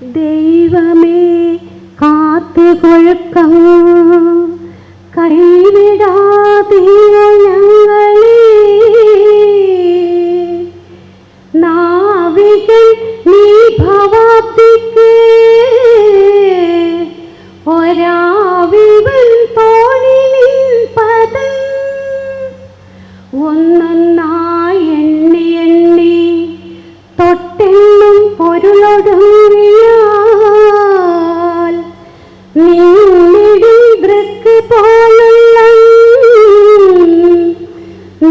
ദൈവമേ കാത്തുകൊടുക്കം, കൈവിടാതെയോ ഞങ്ങളെ. നാവികൻ നീ ഭവാബ്ദിക്ക് ഒരാവിവൻ തോണി നിൻ പദം. ഒന്നൊന്നായി എണ്ണി എണ്ണി തൊട്ടെന്നും പൊരുളൊടുങ്ങിയാൽ നിന്നിടും ദൃക്ക് പോലുള്ള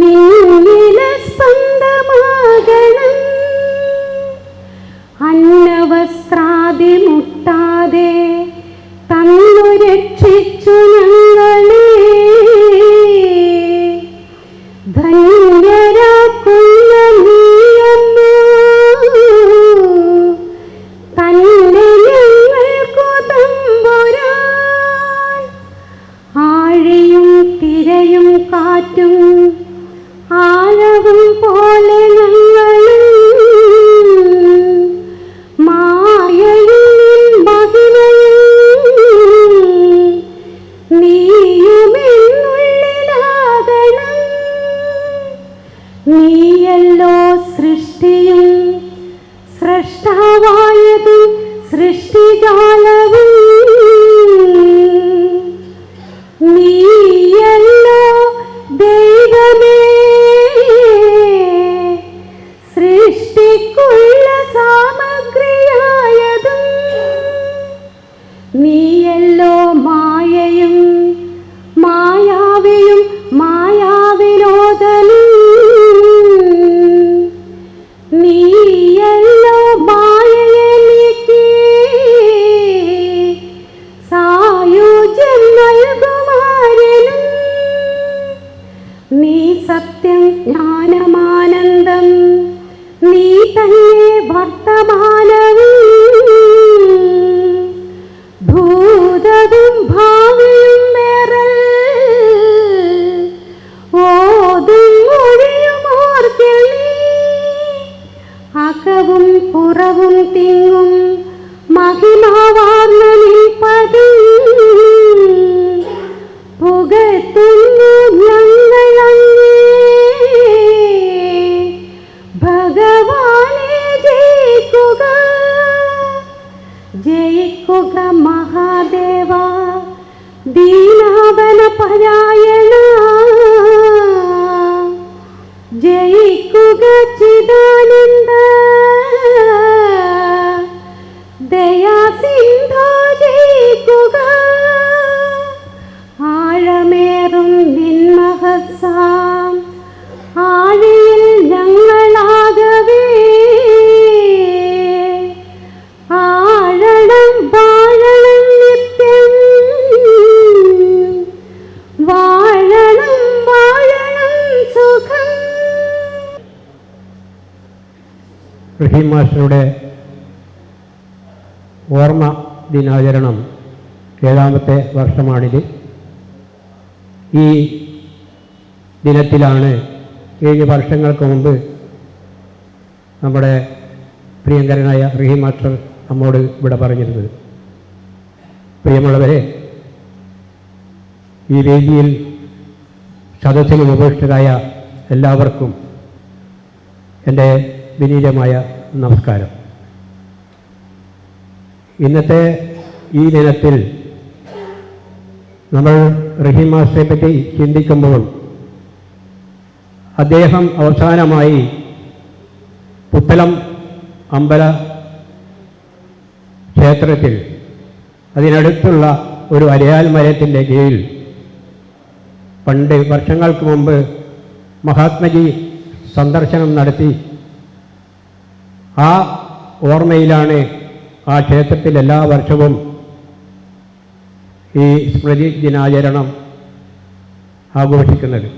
നിന്നില സ്പന്ദമാകണം. അന്നവസ്ത്രാദി മുട്ടാതെ തന്നു രക്ഷിച്ചു ഞങ്ങളെ. ധന്യരാക്കുന്ന നീയൊന്നു തന്നെ ഞങ്ങൾക്കു തമ്പുരാൻ. ആഴിയും തിരയും കാറ്റും ആഴവും പോലെ ഞങ്ങളും മായയും മഹിമയും നീയുമെന്നുള്ളിലാകണം. നീയല്ലോ സൃഷ്ടിയും സ്രഷ്ടാവായതും സൃഷ്ടിജാലവും. നീയല്ലോ ദൈവമേ സൃഷ്ടിക്കുള്ള സാമഗ്രിയായതും. നീയല്ലോ മായയും മായാവിയും മായാവിനോദനും. നീയല്ലോ മായയെ നീക്കി സായുജ്യം നൽകുമാരനും. നീ സത്യം ജ്ഞാനമാനന്ദം, നീ തന്നെ വർത്തമാനവും ഭൂതവും ഭാവിയും വേറൽ ഓതും മൊഴിയുമോർക്കിൽ നീ. അകവും പുറവും തിങ്ങും മഹിമാവാർന്ന നിൽപ്പതും പുകഴ്ത്തുന്നു ഞങ്ങളങ്ങേ. ഭഗവാനെ ജയിക്കുക ജയിക്കുക മഹാദേവ, ദീനാവന പരായണ. ജയിക്കുക ചിദാനന്ദ, ദയാസിന്ധോ ജയിക്കുക. ആഴമേറും നിന്മഹസാം ആഴിയിൽ ഞങ്ങളാകവേ. ആഴണം വാഴണം നിത്യം, വാഴണം വാഴണം സുഖം. റഹീം മാസ്റ്ററുടെ ഓർമ്മ ദിനാചരണം 7ാമത്തെ വർഷമാണിത്. ഈ ദിനത്തിലാണ് 7 വർഷങ്ങൾക്ക് മുമ്പ് നമ്മുടെ പ്രിയങ്കരനായ റഹീം മാസ്റ്റർ നമ്മോട് ഇവിടെ പറഞ്ഞിരുന്നത്. പ്രിയമുള്ളവരെ, ഈ വേദിയിൽ സദസ്സിൽ ഉപവിഷ്ടരായ എല്ലാവർക്കും എൻ്റെ വിനീതമായ നമസ്കാരം. ഇന്നത്തെ ഈ ദിനത്തിൽ നമ്മൾ റഹീം മാസ്റ്ററെ പറ്റി ചിന്തിക്കുമ്പോൾ അദ്ദേഹം അവസാനമായി പുത്തലം അമ്പല ക്ഷേത്രത്തിൽ അതിനടുത്തുള്ള ഒരു അരയാൽ മരത്തിൻ്റെ കീഴിൽ പണ്ട് വർഷങ്ങൾക്ക് മുമ്പ് മഹാത്മജി സന്ദർശനം നടത്തി. ആ ഓർമ്മയിലാണ് ആ ക്ഷേത്രത്തിൽ എല്ലാ വർഷവും ഈ സ്മൃതി ദിനാചരണം ആഘോഷിക്കുന്നത്.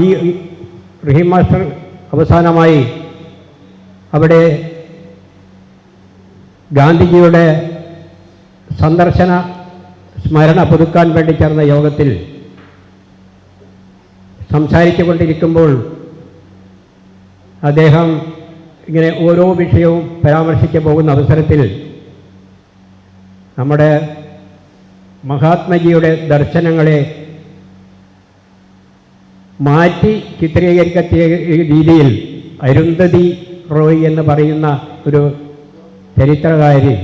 ഈ റഹീം മാസ്റ്റർ അവസാനമായി അവിടെ ഗാന്ധിജിയുടെ സന്ദർശന സ്മരണ പുതുക്കാൻ വേണ്ടി ചേർന്ന യോഗത്തിൽ സംസാരിച്ചു കൊണ്ടിരിക്കുമ്പോൾ അദ്ദേഹം ഇങ്ങനെ ഓരോ വിഷയവും പരാമർശിച്ചു പോകുന്ന അവസരത്തിൽ നമ്മുടെ മഹാത്മജിയുടെ ദർശനങ്ങളെ മാറ്റി ചിത്രീകരിക്കത്തിയ രീതിയിൽ അരുന്ധതി റോയ് എന്ന് പറയുന്ന ഒരു ചരിത്രകാരി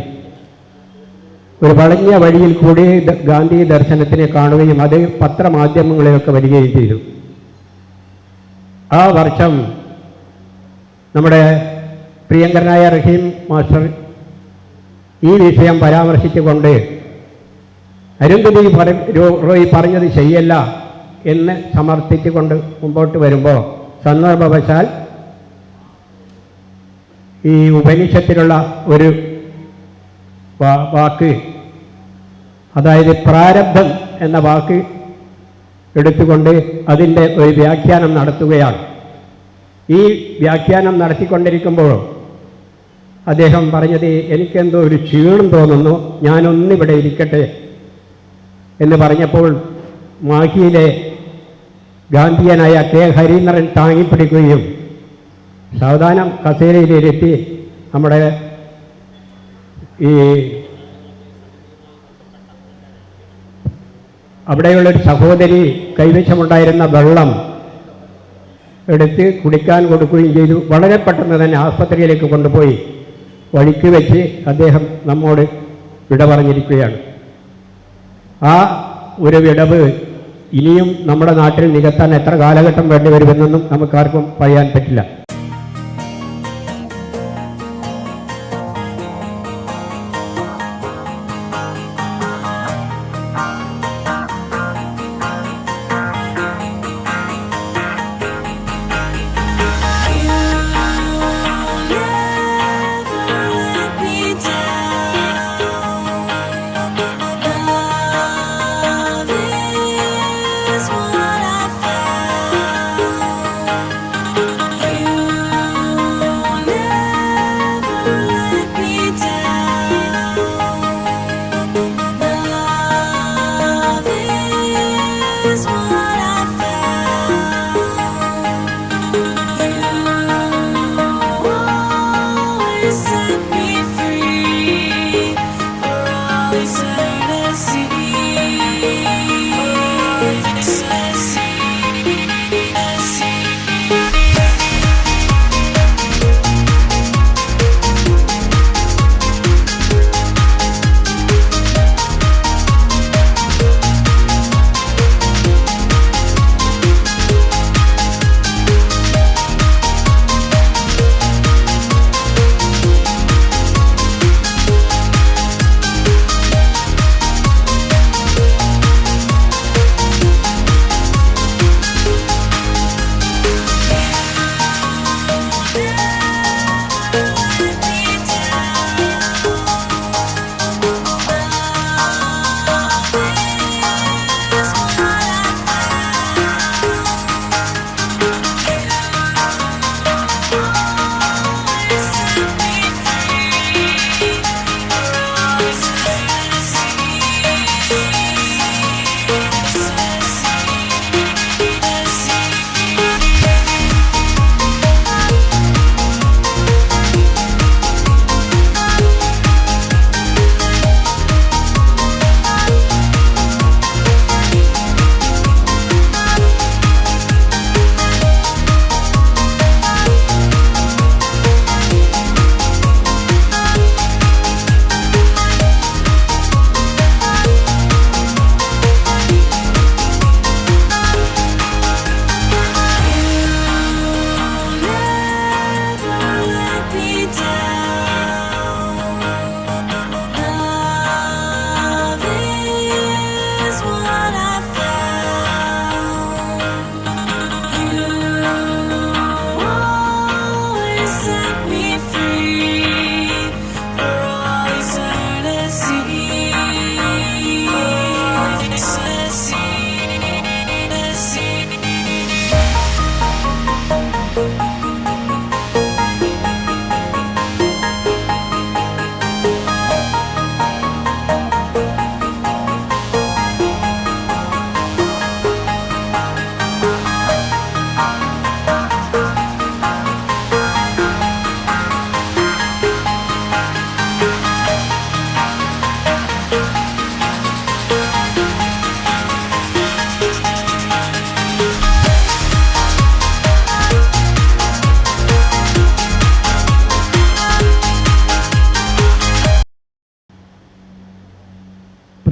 ഒരു വളഞ്ഞ വഴിയിൽ കൂടി ഗാന്ധി ദർശനത്തിനെ കാണുകയും അത് പത്രമാധ്യമങ്ങളിലൊക്കെ വരികയും ചെയ്തു. ആ വർഷം നമ്മുടെ പ്രിയങ്കരനായ റഹീം മാസ്റ്റർ ഈ വിഷയം പരാമർശിച്ചുകൊണ്ട് അരുന്ധതി റോയ് പറഞ്ഞത് ശരിയല്ല എന്ന് സമർത്ഥിച്ചുകൊണ്ട് മുമ്പോട്ട് വരുമ്പോൾ സന്ദർഭവശാൽ ഈ ഉപനിഷത്തിലുള്ള ഒരു വാക്ക്, അതായത് പ്രാരബ്ധം എന്ന വാക്ക് എടുത്തുകൊണ്ട് അതിൻ്റെ ഒരു വ്യാഖ്യാനം നടത്തുകയാണ്. ഈ വ്യാഖ്യാനം നടത്തിക്കൊണ്ടിരിക്കുമ്പോൾ അദ്ദേഹം പറഞ്ഞത്, എനിക്കെന്തോ ഒരു ക്ഷീണം തോന്നുന്നു, ഞാനൊന്നിവിടെ ഇരിക്കട്ടെ എന്ന് പറഞ്ഞപ്പോൾ മാഹിയിലെ ഗാന്ധിയനായ കെ ഹരീന്ദ്രൻ താങ്ങിപ്പിടിക്കുകയും സാവധാനം കസേരയിലിരുത്തി നമ്മുടെ ഈ അവിടെയുള്ളൊരു സഹോദരി കൈവശമുണ്ടായിരുന്ന വെള്ളം എടുത്ത് കുടിക്കാൻ കൊടുക്കുകയും ചെയ്തു. വളരെ പെട്ടെന്ന് തന്നെ ആസ്പത്രിയിലേക്ക് കൊണ്ടുപോയി വഴിക്ക് വെച്ച് അദ്ദേഹം നമ്മോട് വിട പറഞ്ഞിരിക്കുകയാണ്. ആ ഒരു വിടവ് ഇനിയും നമ്മുടെ നാട്ടിൽ നികത്താൻ എത്ര കാലഘട്ടം വേണ്ടിവരുമെന്നൊന്നും നമുക്കാർക്കും പറയാൻ പറ്റില്ല.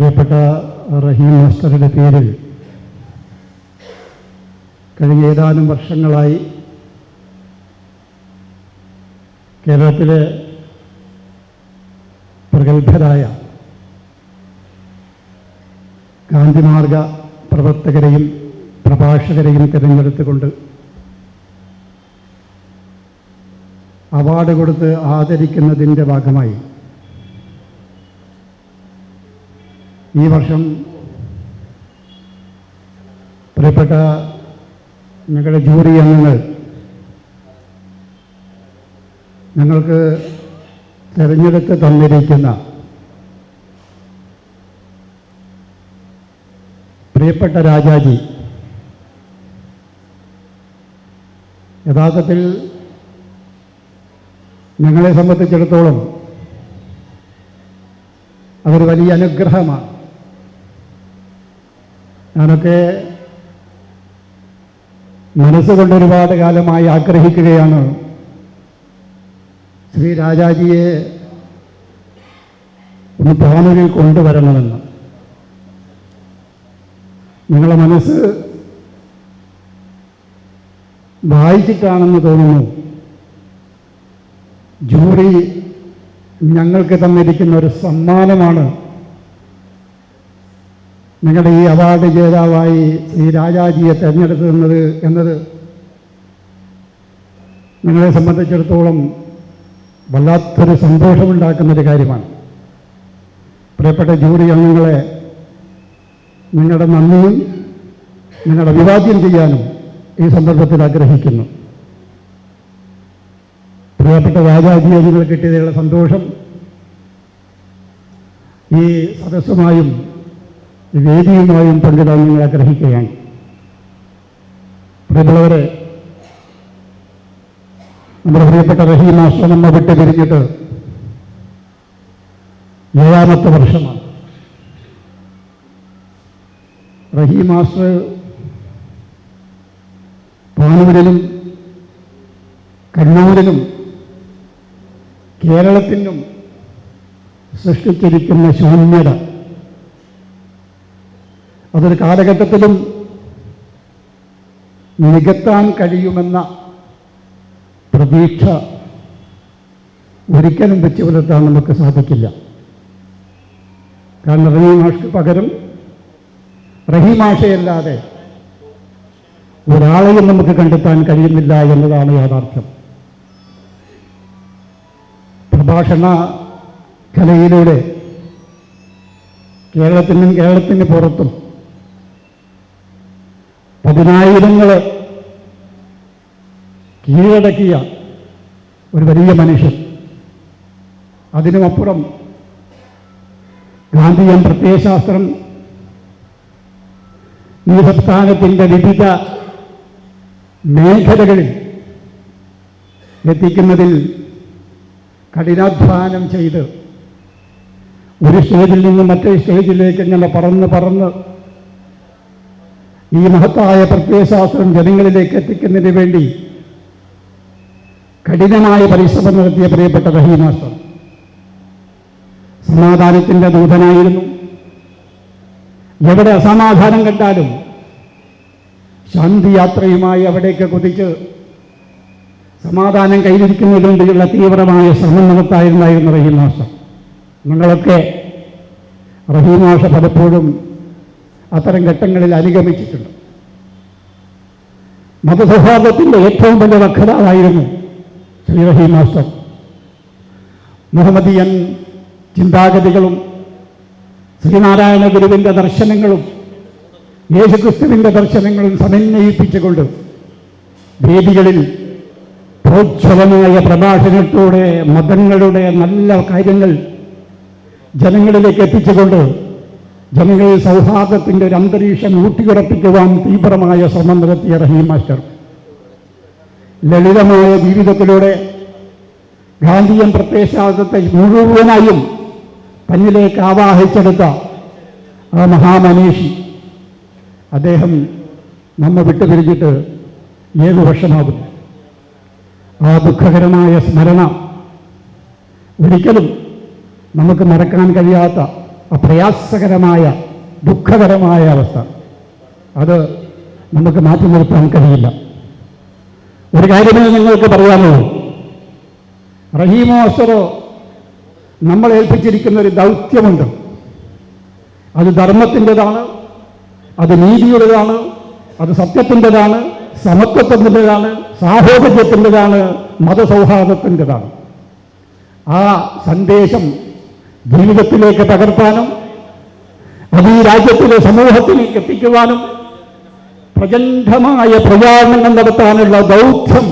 പ്രിയപ്പെട്ട റഹീം മാസ്റ്ററുടെ പേരിൽ കഴിഞ്ഞ ഏതാനും വർഷങ്ങളായി കേരളത്തിലെ പ്രഗത്ഭരായ ഗാന്ധിമാർഗ പ്രവർത്തകരെയും പ്രഭാഷകരെയും തിരഞ്ഞെടുത്തുകൊണ്ട് അവാർഡ് കൊടുത്ത് ആദരിക്കുന്നതിൻ്റെ ഭാഗമായി ഈ വർഷം പ്രിയപ്പെട്ട ഞങ്ങളുടെ ജൂറി അംഗങ്ങൾ ഞങ്ങൾക്ക് തിരഞ്ഞെടുത്ത് തന്നിരിക്കുന്ന പ്രിയപ്പെട്ട രാജാജി യഥാർത്ഥത്തിൽ ഞങ്ങളെ സംബന്ധിച്ചിടത്തോളം അതൊരു വലിയ അനുഗ്രഹമാണ്. ഞാനൊക്കെ മനസ്സുകൊണ്ട് ഒരുപാട് കാലമായി ആഗ്രഹിക്കുകയാണ് ശ്രീ രാജാജിയെ ഒന്ന് പാനൂരിൽ കൊണ്ടുവരണമെന്ന്. നിങ്ങളുടെ മനസ്സ് വായിച്ചിട്ടാണെന്ന് തോന്നുന്നു ജൂറി ഞങ്ങൾക്ക് തന്നിരിക്കുന്ന ഒരു സമ്മാനമാണ് നിങ്ങളുടെ ഈ അവാർഡ് ജേതാവായി ശ്രീ രാജാജിയെ തിരഞ്ഞെടുക്കുന്നത് എന്നത് നിങ്ങളെ സംബന്ധിച്ചിടത്തോളം വല്ലാത്തൊരു സന്തോഷമുണ്ടാക്കുന്നൊരു കാര്യമാണ്. പ്രിയപ്പെട്ട ജൂറി അംഗങ്ങളെ നിങ്ങളുടെ നന്ദിയും നിങ്ങളുടെ അഭിവാദ്യം ചെയ്യാനും ഈ സന്ദർഭത്തിൽ ആഗ്രഹിക്കുന്നു. പ്രിയപ്പെട്ട രാജാജിയെ നിങ്ങൾ കിട്ടിയതിലുള്ള സന്തോഷം ഈ സദസ്സുമായും ഈ വേദിയുമായും പങ്കിടാൻ നിങ്ങൾ ആഗ്രഹിക്കുകയാണ്. പ്രിയമുള്ളവരെ, നമ്മുടെ പ്രിയപ്പെട്ട റഹീം മാസ്റ്റർ നമ്മെ വിട്ട് പിരിഞ്ഞിട്ട് 7ാമത്തെ വർഷമാണ്. റഹീം മാസ്റ്റർ പാനൂരിലും കണ്ണൂരിലും കേരളത്തിനും സൃഷ്ടിച്ചിരിക്കുന്ന ശൂന്യത അതൊരു കാലഘട്ടത്തിലും നികത്താൻ കഴിയുമെന്ന പ്രതീക്ഷ ഒരിക്കലും വെച്ച് പുലർത്താൻ നമുക്ക് സാധിക്കില്ല. കാരണം റഹീം മാഷ്ക്ക് പകരം റഹീം മാഷയല്ലാതെ ഒരാളെയും നമുക്ക് കണ്ടെത്താൻ കഴിയുന്നില്ല എന്നതാണ് യാഥാർത്ഥ്യം. പ്രഭാഷണ കലയിലൂടെ കേരളത്തിനും കേരളത്തിന് പുറത്തും 10,000 കീഴടക്കിയ ഒരു വലിയ മനുഷ്യൻ. അതിനുമപ്പുറം ഗാന്ധിയൻ പ്രത്യയശാസ്ത്രം ഈ സംസ്ഥാനത്തിൻ്റെ വിവിധ മേഖലകളിൽ എത്തിക്കുന്നതിൽ കഠിനാധ്വാനം ചെയ്ത് ഒരു സ്റ്റേജിൽ നിന്ന് മറ്റേ സ്റ്റേജിലേക്ക് ഇങ്ങനെ പറന്ന് ഈ മഹത്തായ പ്രത്യയശാസ്ത്രം ജനങ്ങളിലേക്ക് എത്തിക്കുന്നതിന് വേണ്ടി കഠിനമായ പരിശ്രമം നടത്തിയ പ്രിയപ്പെട്ട റഹീം മാസ്റ്റർ സമാധാനത്തിൻ്റെ ദൂതനായിരുന്നു. എവിടെ അസമാധാനം കണ്ടാലും ശാന്തിയാത്രയുമായി അവിടേക്ക് കുതിച്ച് സമാധാനം കൈവരിക്കുന്നതിന് വേണ്ടിയുള്ള തീവ്രമായ ശ്രമം നടത്തായിരുന്നായിരുന്നു റഹീം മാസ്റ്റർ. നിങ്ങളൊക്കെ റഹീം മാഷ പലപ്പോഴും അത്തരം ഘട്ടങ്ങളിൽ അനുഗമിച്ചിട്ടുണ്ട്. മതസൗഹാർദ്ദത്തിൻ്റെ ഏറ്റവും വലിയ വക്താവായിരുന്നു ശ്രീ റഹീം മാസ്റ്റർ. മുഹമ്മദിയൻ ചിന്താഗതികളും ശ്രീനാരായണ ഗുരുവിൻ്റെ ദർശനങ്ങളും യേശുക്രിസ്തുവിൻ്റെ ദർശനങ്ങളും സമന്വയിപ്പിച്ചുകൊണ്ട് വേദികളിൽ പ്രോജ്വലമായ പ്രഭാഷണത്തോടെ മതങ്ങളുടെ നല്ല കാര്യങ്ങൾ ജനങ്ങളിലേക്ക് എത്തിച്ചുകൊണ്ട് ജനങ്ങളിൽ സൗഹാർദ്ദത്തിൻ്റെ ഒരു അന്തരീക്ഷം ഊട്ടിയുറപ്പിക്കുവാൻ തീവ്രമായ ശ്രമം നടത്തിയ റഹീം മാസ്റ്റർ ലളിതമായ ജീവിതത്തിലൂടെ ഗാന്ധിയൻ പ്രത്യയശാസ്ത്രത്തെ മുഴുവനായും തന്നിലേക്ക് ആവാഹിച്ചെടുത്ത ആ മഹാമനീഷി അദ്ദേഹം നമ്മെ വിട്ടുപിരിഞ്ഞിട്ട് 7 വർഷമാകും. ആ ദുഃഖകരമായ സ്മരണ ഒരിക്കലും നമുക്ക് മറക്കാൻ കഴിയാത്ത പ്രയാസകരമായ ദുഃഖകരമായ അവസ്ഥ അത് നമുക്ക് മാറ്റി നിർത്താൻ കഴിയില്ല. ഒരു കാര്യമേ നിങ്ങൾക്ക് പറയാനുള്ളൂ. റഹീമോ അസറോ നമ്മൾ ഏൽപ്പിച്ചിരിക്കുന്ന ഒരു ദൗത്യമുണ്ട്. അത് ധർമ്മത്തിൻ്റെതാണ്, അത് നീതിയുടേതാണ്, അത് സത്യത്തിൻ്റെതാണ്, സമത്വത്തിൻ്റെതാണ്, സാഹോദര്യത്തിൻ്റെതാണ്, മതസൗഹാർദ്ദത്തിൻ്റെതാണ്. ആ സന്ദേശം ജീവിതത്തിലേക്ക് പകർത്താനും അത് ഈ രാജ്യത്തിലെ സമൂഹത്തിലേക്ക് എത്തിക്കുവാനും പ്രചണ്ഡമായ പ്രചാരണങ്ങൾ നടത്താനുള്ള ദൗത്യം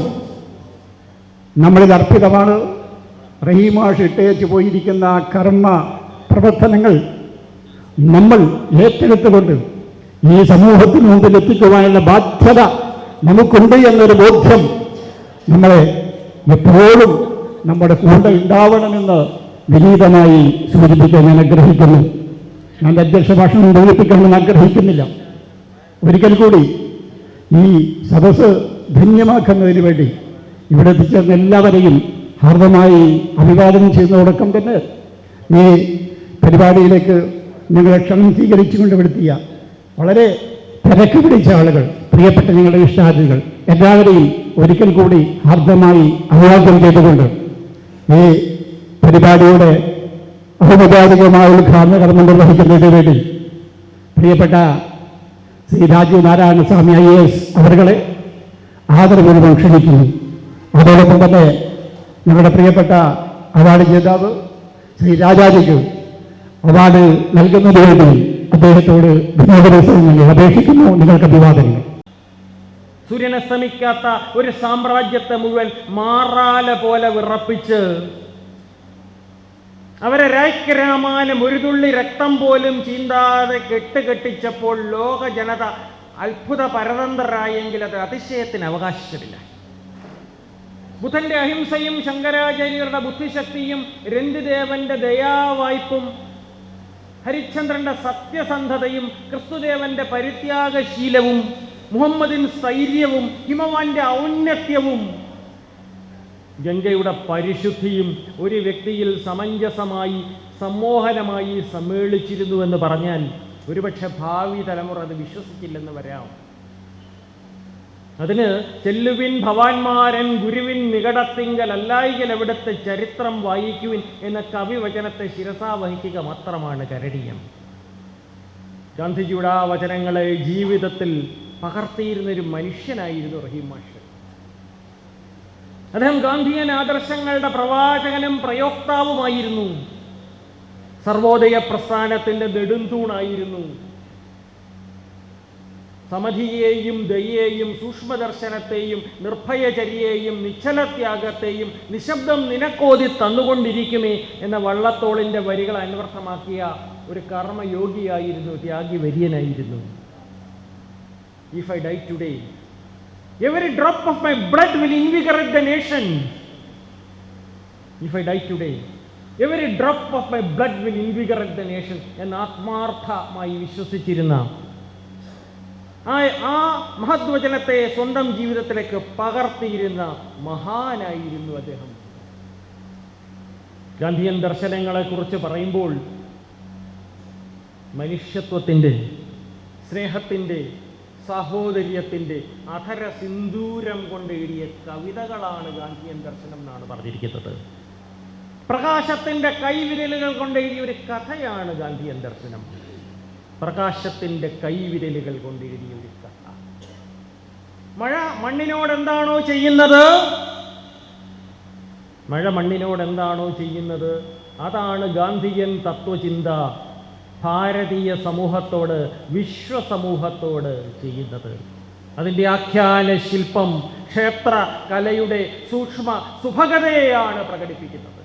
നമ്മളിൽ അർപ്പിതമാണ്. റഹീമാഷ് ഇട്ടേച്ച് പോയിരിക്കുന്ന കർമ്മ പ്രവർത്തനങ്ങൾ നമ്മൾ ഏറ്റെടുത്തുകൊണ്ട് ഈ സമൂഹത്തിന് മുമ്പിൽ എത്തിക്കുവാനുള്ള ബാധ്യത നമുക്കുണ്ട് എന്നൊരു ബോധ്യം നമ്മളെ എപ്പോഴും നമ്മുടെ കൂടെ ഉണ്ടാവണമെന്ന് വിനീതമായി സൂചിപ്പിക്കാൻ ഞാൻ ആഗ്രഹിക്കുന്നു. ഞാൻ അധ്യക്ഷ ഭാഷണം ദീർഘിപ്പിക്കണമെന്ന് ആഗ്രഹിക്കുന്നില്ല. ഒരിക്കൽ കൂടി ഈ സദസ്സ് ധന്യമാക്കുന്നതിന് വേണ്ടി ഇവിടെ എത്തിച്ചേർന്ന എല്ലാവരെയും ഹാർദമായി അഭിവാദനം ചെയ്യുന്നതോടൊപ്പം തന്നെ ഈ പരിപാടിയിലേക്ക് ഞങ്ങളെ ക്ഷണം സ്വീകരിച്ചുകൊണ്ട് വരുത്തിയ വളരെ തിരക്ക് പിടിച്ച ആളുകൾ, പ്രിയപ്പെട്ട ഞങ്ങളുടെ ഇഷ്ടാതിഥികൾ എല്ലാവരെയും ഒരിക്കൽ കൂടി ഹാർദമായി അഭിവാദ്യം ചെയ്തുകൊണ്ട് ഈ പരിപാടിയുടെ ഔപചാരികമായ ഉദ്ഘാടന കർമ്മം നിർവഹിക്കുന്നതിന് വേണ്ടി പ്രിയപ്പെട്ട ശ്രീ രാജീവ് നാരായണസ്വാമി IAS അവരുടെ ആദരപൂർവ്വം ക്ഷണിക്കുന്നു. അതോടൊപ്പം തന്നെ ഞങ്ങളുടെ പ്രിയപ്പെട്ട അവാർഡ് ജേതാവ് ശ്രീ രാജാജിക്ക് അവാർഡ് നൽകുന്നതിന് വേണ്ടി അദ്ദേഹത്തോട് വിനോദങ്ങൾ അപേക്ഷിക്കുന്നു. നിങ്ങൾക്ക് അഭിവാദനങ്ങൾ. സൂര്യനസ്തമിക്കാത്ത ഒരു സാമ്രാജ്യത്തെ മുഴുവൻ മാറാല പോലെ വിറപ്പിച്ച് അവരെ രായ്ക്കരാമാനം ഒരു തുള്ളി രക്തം പോലും ചീന്താതെ കെട്ടുകെട്ടിച്ചപ്പോൾ ലോക ജനത അത്ഭുത പരതന്ത്രരായെങ്കിൽ അത് അതിശയത്തിന് അവകാശമില്ല. ബുദ്ധന്റെ അഹിംസയും ശങ്കരാചാര്യരുടെ ബുദ്ധിശക്തിയും രന്തിദേവന്റെ ദയാവായ്പും ഹരിശ്ചന്ദ്രന്റെ സത്യസന്ധതയും ക്രിസ്തുദേവന്റെ പരിത്യാഗശീലവും മുഹമ്മദിൻ സ്ഥൈര്യവും ഹിമവാന്റെ ഔന്നത്യവും ഗംഗയുടെ പരിശുദ്ധിയും ഒരു വ്യക്തിയിൽ സമഞ്ജസമായി സമ്മോഹനമായി സമ്മേളിച്ചിരുന്നുവെന്ന് പറഞ്ഞാൽ ഒരുപക്ഷെ ഭാവി തലമുറ അത് വിശ്വസിച്ചില്ലെന്ന് വരാം. അതിന് ചെല്ലുവിൻ ഭവാന്മാരൻ ഗുരുവിൻ നികടത്തിങ്കൽ അല്ലായികൽ എവിടത്തെ ചരിത്രം വായിക്കുവിൻ എന്ന കവിവചനത്തെ ശിരസാവഹിക്കുക മാത്രമാണ് കരടീയം. ഗാന്ധിജിയുടെ ആ വചനങ്ങളെ ജീവിതത്തിൽ പകർത്തിയിരുന്നൊരു മനുഷ്യനായിരുന്നു റഹീം മാഷ്. അദ്ദേഹം ഗാന്ധിയൻ ആദർശങ്ങളുടെ പ്രവാചകനും പ്രയോക്താവുമായിരുന്നു. സർവോദയ പ്രസ്ഥാനത്തിന്റെ നെടുന്തൂണായിരുന്നു. സമധിയെയും ദയെയും സൂക്ഷ്മദർശനത്തെയും നിർഭയചര്യയെയും നിശ്ചലത്യാഗത്തെയും നിശബ്ദം നിനക്കോതി തന്നുകൊണ്ടിരിക്കുമേ എന്ന വള്ളത്തോളിന്റെ വരികൾ അന്വർത്ഥമാക്കിയ ഒരു കർമ്മയോഗിയായിരുന്നു, ത്യാഗി വര്യനായിരുന്നു. If I die today, every drop of my blood will invigorate the nation. If I die today, every drop of my blood will invigorate the nation എന്ന് ആത്മാർത്ഥമായി വിശ്വസിച്ചിരുന്ന ആ മഹത്വചനത്തെ സ്വന്തം ജീവിതത്തിലേക്ക് പകർത്തിയിരുന്ന മഹാനായിരുന്നു അദ്ദേഹം. ഗാന്ധിയൻ ദർശനങ്ങളെ കുറിച്ച് പറയുമ്പോൾ മനുഷ്യത്വത്തിൻ്റെ, സ്നേഹത്തിൻ്റെ, സാഹോദര്യത്തിൻ്റെ അധര സിന്ദൂരം കൊണ്ട് എഴുതിയ കവിതകളാണ് ഗാന്ധിയൻ ദർശനം എന്നാണ് പറഞ്ഞിരിക്കുന്നത്. പ്രകാശത്തിൻ്റെ കൈവിരലുകൾ കൊണ്ട് എഴുതിയ ഒരു കഥയാണ് ഗാന്ധിയൻ ദർശനം. പ്രകാശത്തിൻ്റെ കൈവിരലുകൾ കൊണ്ട് എഴുതിയ ഒരു കഥ. മഴ മണ്ണിനോട് എന്താണോ ചെയ്യുന്നത്, മഴ മണ്ണിനോട് എന്താണോ ചെയ്യുന്നത്, അതാണ് ഗാന്ധിയൻ തത്വചിന്ത ഭാരതീയ സമൂഹത്തോട്, വിശ്വസമൂഹത്തോട് ചെയ്യുന്നത്. അതിൻ്റെ ആഖ്യാന ശില്പം ക്ഷേത്ര കലയുടെ സൂക്ഷ്മ സുഭഗതയെയാണ് പ്രകടിപ്പിക്കുന്നത്.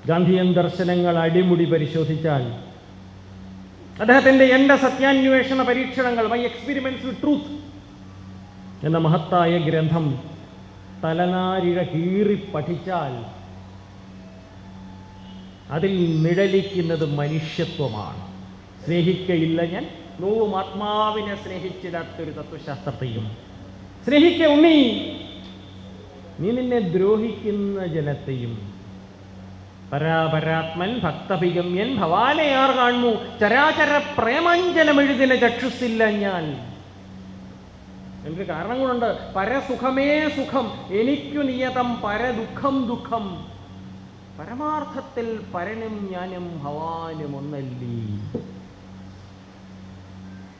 ഗാന്ധിയൻ ദർശനങ്ങൾ അടിമുടി പരിശോധിച്ചാൽ അദ്ദേഹത്തിൻ്റെ എൻ്റെ സത്യാന്വേഷണ പരീക്ഷണങ്ങൾ, മൈ എക്സ്പെരിമെന്റ്സ് വിത്ത് ട്രൂത്ത് എന്ന മഹത്തായ ഗ്രന്ഥം തലനാരിഴ കീറി പഠിച്ചാൽ അതിൽ നിഴലിക്കുന്നത് മനുഷ്യത്വമാണ്. സ്നേഹിക്കയില്ല ഞാൻ നോവും ആത്മാവിനെ സ്നേഹിച്ചിടാത്തൊരു തത്വശാസ്ത്രത്തെയും. സ്നേഹിക്ക ഉണ്ണി നീ നിന്നെ ദ്രോഹിക്കുന്ന ജനത്തെയും. പരാപരാത്മൻ ഭക്തഭിഗമ്യൻ ഭവാനെയാർ കാണുന്നു ചരാചര പ്രേമാഞ്ജനമെഴുതിന ചക്ഷുസില്ല ഞാൻ. എനിക്ക് കാരണം കൊണ്ടുണ്ട്. പരസുഖമേ സുഖം എനിക്കു നിയതം പരദുഃഖം ദുഃഖം പരമാർത്ഥത്തിൽ പരനും ഞാനും ഭവാനും ഒന്നല്ലീ.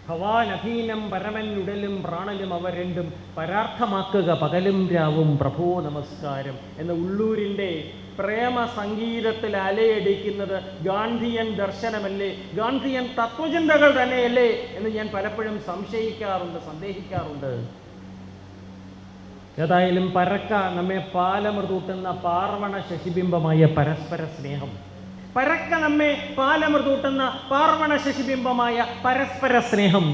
ഭവാൻ അധീനം പരമൻ ഉടലും പ്രാണലും അവ രണ്ടും പരാർത്ഥമാക്കുക പകലും രാവും പ്രഭോ നമസ്കാരം എന്ന ഉള്ളൂരിൻ്റെ പ്രേമ സംഗീതത്തിൽ അലയടിക്കുന്നത് ഗാന്ധിയൻ ദർശനമല്ലേ, ഗാന്ധിയൻ തത്വചിന്തകൾ തന്നെയല്ലേ എന്ന് ഞാൻ പലപ്പോഴും സംശയിക്കാറുണ്ട്, സന്ദേഹിക്കാറുണ്ട്. ഏതായാലും പരക്ക നമ്മെ പാലമൃതൂട്ടുന്ന പാർവണ ശശിബിംബമായ പരസ്പര സ്നേഹം, പരക്ക നമ്മെ പാലമൃതൂട്ടുന്ന പാർവണ ശശിബിംബമായ പരസ്പര സ്നേഹം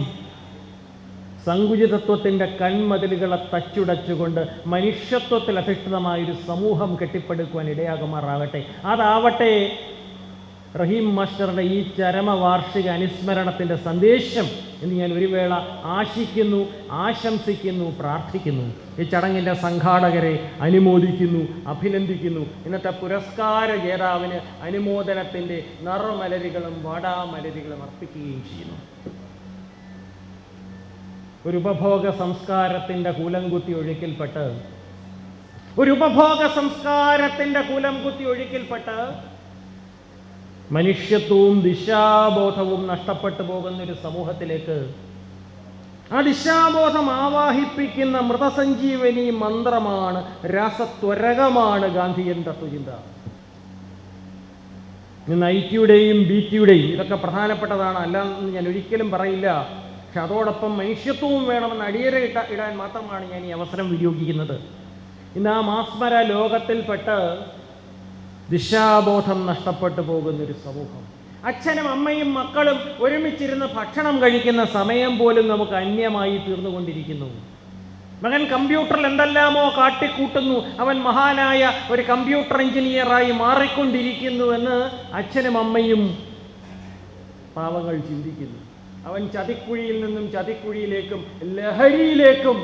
സങ്കുചിതത്വത്തിൻ്റെ കൺമതിലുകളെ തച്ചുടച്ചുകൊണ്ട് മനുഷ്യത്വത്തിൽ അധിഷ്ഠിതമായൊരു സമൂഹം കെട്ടിപ്പടുക്കുവാൻ ഇടയാകുമാറാകട്ടെ. അതാവട്ടെ റഹീം മാസ്റ്ററുടെ ഈ ചരമവാർഷിക അനുസ്മരണത്തിൻ്റെ സന്ദേശം എന്ന് ഞാൻ ഒരു വേള ആശിക്കുന്നു, ആശംസിക്കുന്നു, പ്രാർത്ഥിക്കുന്നു. ഈ ചടങ്ങിൻ്റെ സംഘാടകരെ അനുമോദിക്കുന്നു, അഭിനന്ദിക്കുന്നു. ഇന്നത്തെ പുരസ്കാര ജേതാവിന് അനുമോദനത്തിൻ്റെ നറുമലരുകളും വാടാമലരുകളും അർപ്പിക്കുകയും ചെയ്യുന്നു. ഒരു ഉപഭോഗ സംസ്കാരത്തിൻ്റെ കൂലംകുത്തി ഒഴുക്കിൽപ്പെട്ട് മനുഷ്യത്വവും ദിശാബോധവും നഷ്ടപ്പെട്ടു പോകുന്നൊരു സമൂഹത്തിലേക്ക് ആ ദിശാബോധം ആവാഹിപ്പിക്കുന്ന മൃതസഞ്ജീവനി മന്ത്രമാണ്, രാസത്വരകമാണ് ഗാന്ധിയൻ തത്വചിന്ത. ഇന്ന് ഐറ്റിയുടെയും ബീറ്റിയുടെയും ഇതൊക്കെ പ്രധാനപ്പെട്ടതാണ്, അല്ലാന്ന് ഞാൻ ഒരിക്കലും പറയില്ല. പക്ഷെ അതോടൊപ്പം മനുഷ്യത്വവും വേണമെന്ന് അടിയര ഇടാൻ മാത്രമാണ് ഞാൻ ഈ അവസരം വിനിയോഗിക്കുന്നത്. ഇന്ന് ആ മാസ്മര ലോകത്തിൽപ്പെട്ട് ദിശാബോധം നഷ്ടപ്പെട്ടു പോകുന്നൊരു സമൂഹം, അച്ഛനും അമ്മയും മക്കളും ഒരുമിച്ചിരുന്ന് ഭക്ഷണം കഴിക്കുന്ന സമയം പോലും നമുക്ക് അന്യമായി തീർന്നുകൊണ്ടിരിക്കുന്നു. മകൻ കമ്പ്യൂട്ടറിൽ എന്തെല്ലാമോ കാട്ടിക്കൂട്ടുന്നു, അവൻ മഹാനായ ഒരു കമ്പ്യൂട്ടർ എഞ്ചിനീയറായി മാറിക്കൊണ്ടിരിക്കുന്നു എന്ന് അച്ഛനും അമ്മയും പാവങ്ങൾ ചിന്തിക്കുന്നു. അവൻ ചതിക്കുഴിയിൽ നിന്നും ചതിക്കുഴിയിലേക്കും ലഹരിയിലേക്കും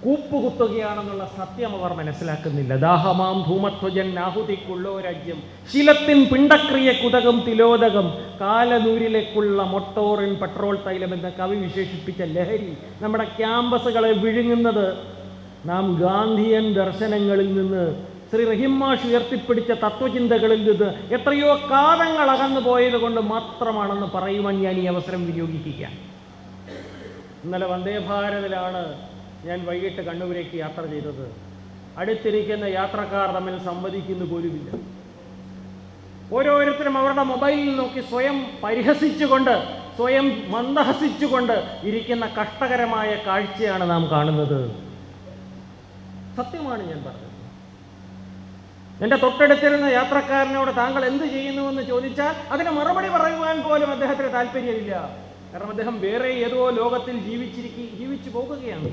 കൂപ്പുകുത്തുകയാണെന്നുള്ള സത്യം അവർ മനസ്സിലാക്കുന്നില്ല. ദാഹമാം ധൂമധ്വജൻ ആഹുതിക്കുള്ളോ രാജ്യം ശീലത്തിൻ പിണ്ടക്രിയ കുതകം തിലോദകം കാലനൂരിലേക്കുള്ള മൊട്ടോറിൻ പെട്രോൾ തൈലം എന്ന കവി വിശേഷിപ്പിച്ച ലഹരി നമ്മുടെ ക്യാമ്പസുകളെ വിഴുങ്ങുന്നത് നാം ഗാന്ധിയൻ ദർശനങ്ങളിൽ നിന്ന്, ശ്രീ റഹീം മാഷ് ഉയർത്തിപ്പിടിച്ച തത്വചിന്തകളിൽ നിന്ന് എത്രയോ കാലങ്ങൾ അകന്നു പോയത് കൊണ്ട് മാത്രമാണെന്ന് പറയുവാൻ ഞാൻ ഈ അവസരം വിനിയോഗിക്കുക. ഇന്നലെ വന്ദേഭാരതിലാണ് ഞാൻ വൈകിട്ട് കണ്ണൂരേക്ക് യാത്ര ചെയ്തത്. അടുത്തിരിക്കുന്ന യാത്രക്കാർ തമ്മിൽ സംവദിക്കുന്നു പോലുമില്ല. ഓരോരുത്തരും അവരുടെ മൊബൈലിൽ നോക്കി സ്വയം പരിഹസിച്ചുകൊണ്ട്, സ്വയം മന്ദഹസിച്ചുകൊണ്ട് ഇരിക്കുന്ന കഷ്ടകരമായ കാഴ്ചയാണ് നാം കാണുന്നത്. സത്യമാണ് ഞാൻ പറഞ്ഞത്. എൻ്റെ തൊട്ടടുത്തിരുന്ന യാത്രക്കാരനോട് താങ്കൾ എന്ത് ചെയ്യുന്നുവെന്ന് ചോദിച്ചാൽ അതിന് മറുപടി പറയുവാൻ പോലും അദ്ദേഹത്തിന് താല്പര്യമില്ല. കാരണം അദ്ദേഹം വേറെ ഏതോ ലോകത്തിൽ ജീവിച്ചു പോകുകയാണ്.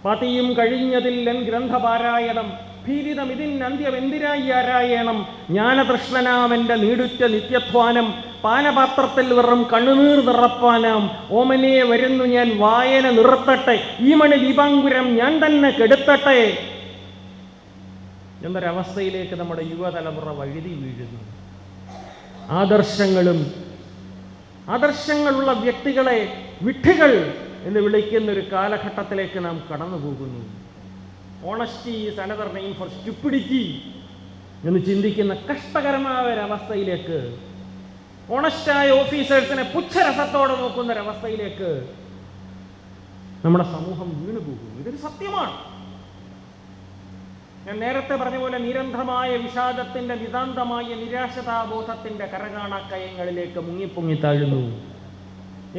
പതിയും കഴിഞ്ഞതില്ലൻ ഗ്രന്ഥപാരായണം ഭീരിതം ഇതിനന്ത്യമെന്തിരായി ആരായണം ജ്ഞാനതൃഷ്ണനാമെൻ്റെ നീടുറ്റ നിത്യധ്വാനം പാനപാത്രത്തിൽ വെറും കണ്ണുനീർ നിറപ്പാനാം ഓമനെ വരുന്നു ഞാൻ വായന നിർത്തട്ടെ ഈ മണി ദീപാങ്കുരം ഞാൻ തന്നെ കെടുത്തട്ടെ എന്നൊരവസ്ഥയിലേക്ക് നമ്മുടെ യുവതലമുറ വഴുതി വീഴുന്നു. ആദർശങ്ങളുള്ള വ്യക്തികളെ വിഡ്ഢികൾ എന്ന് വിളിക്കുന്ന ഒരു കാലഘട്ടത്തിലേക്ക് നാം കടന്നു പോകുന്നു. Honesty is another name for stupidity എന്ന് ചിന്തിക്കുന്ന കഷ്ടകരമായ ഒരവസ്ഥയിലേക്ക്, ഓണസ്റ്റായ ഓഫീസേഴ്സിനെ പുച്ഛരസത്തോടെ നോക്കുന്നൊരവസ്ഥയിലേക്ക് നമ്മുടെ സമൂഹം വീണുപോകുന്നു. ഇതൊരു സത്യമാണ്. ഞാൻ നേരത്തെ പറഞ്ഞ പോലെ നിരന്തരമായ വിഷാദത്തിൻ്റെ, നിതാന്തമായ നിരാശതാബോധത്തിൻ്റെ കരകാണക്കയങ്ങളിലേക്ക് മുങ്ങിപ്പൊങ്ങി താഴുന്നു.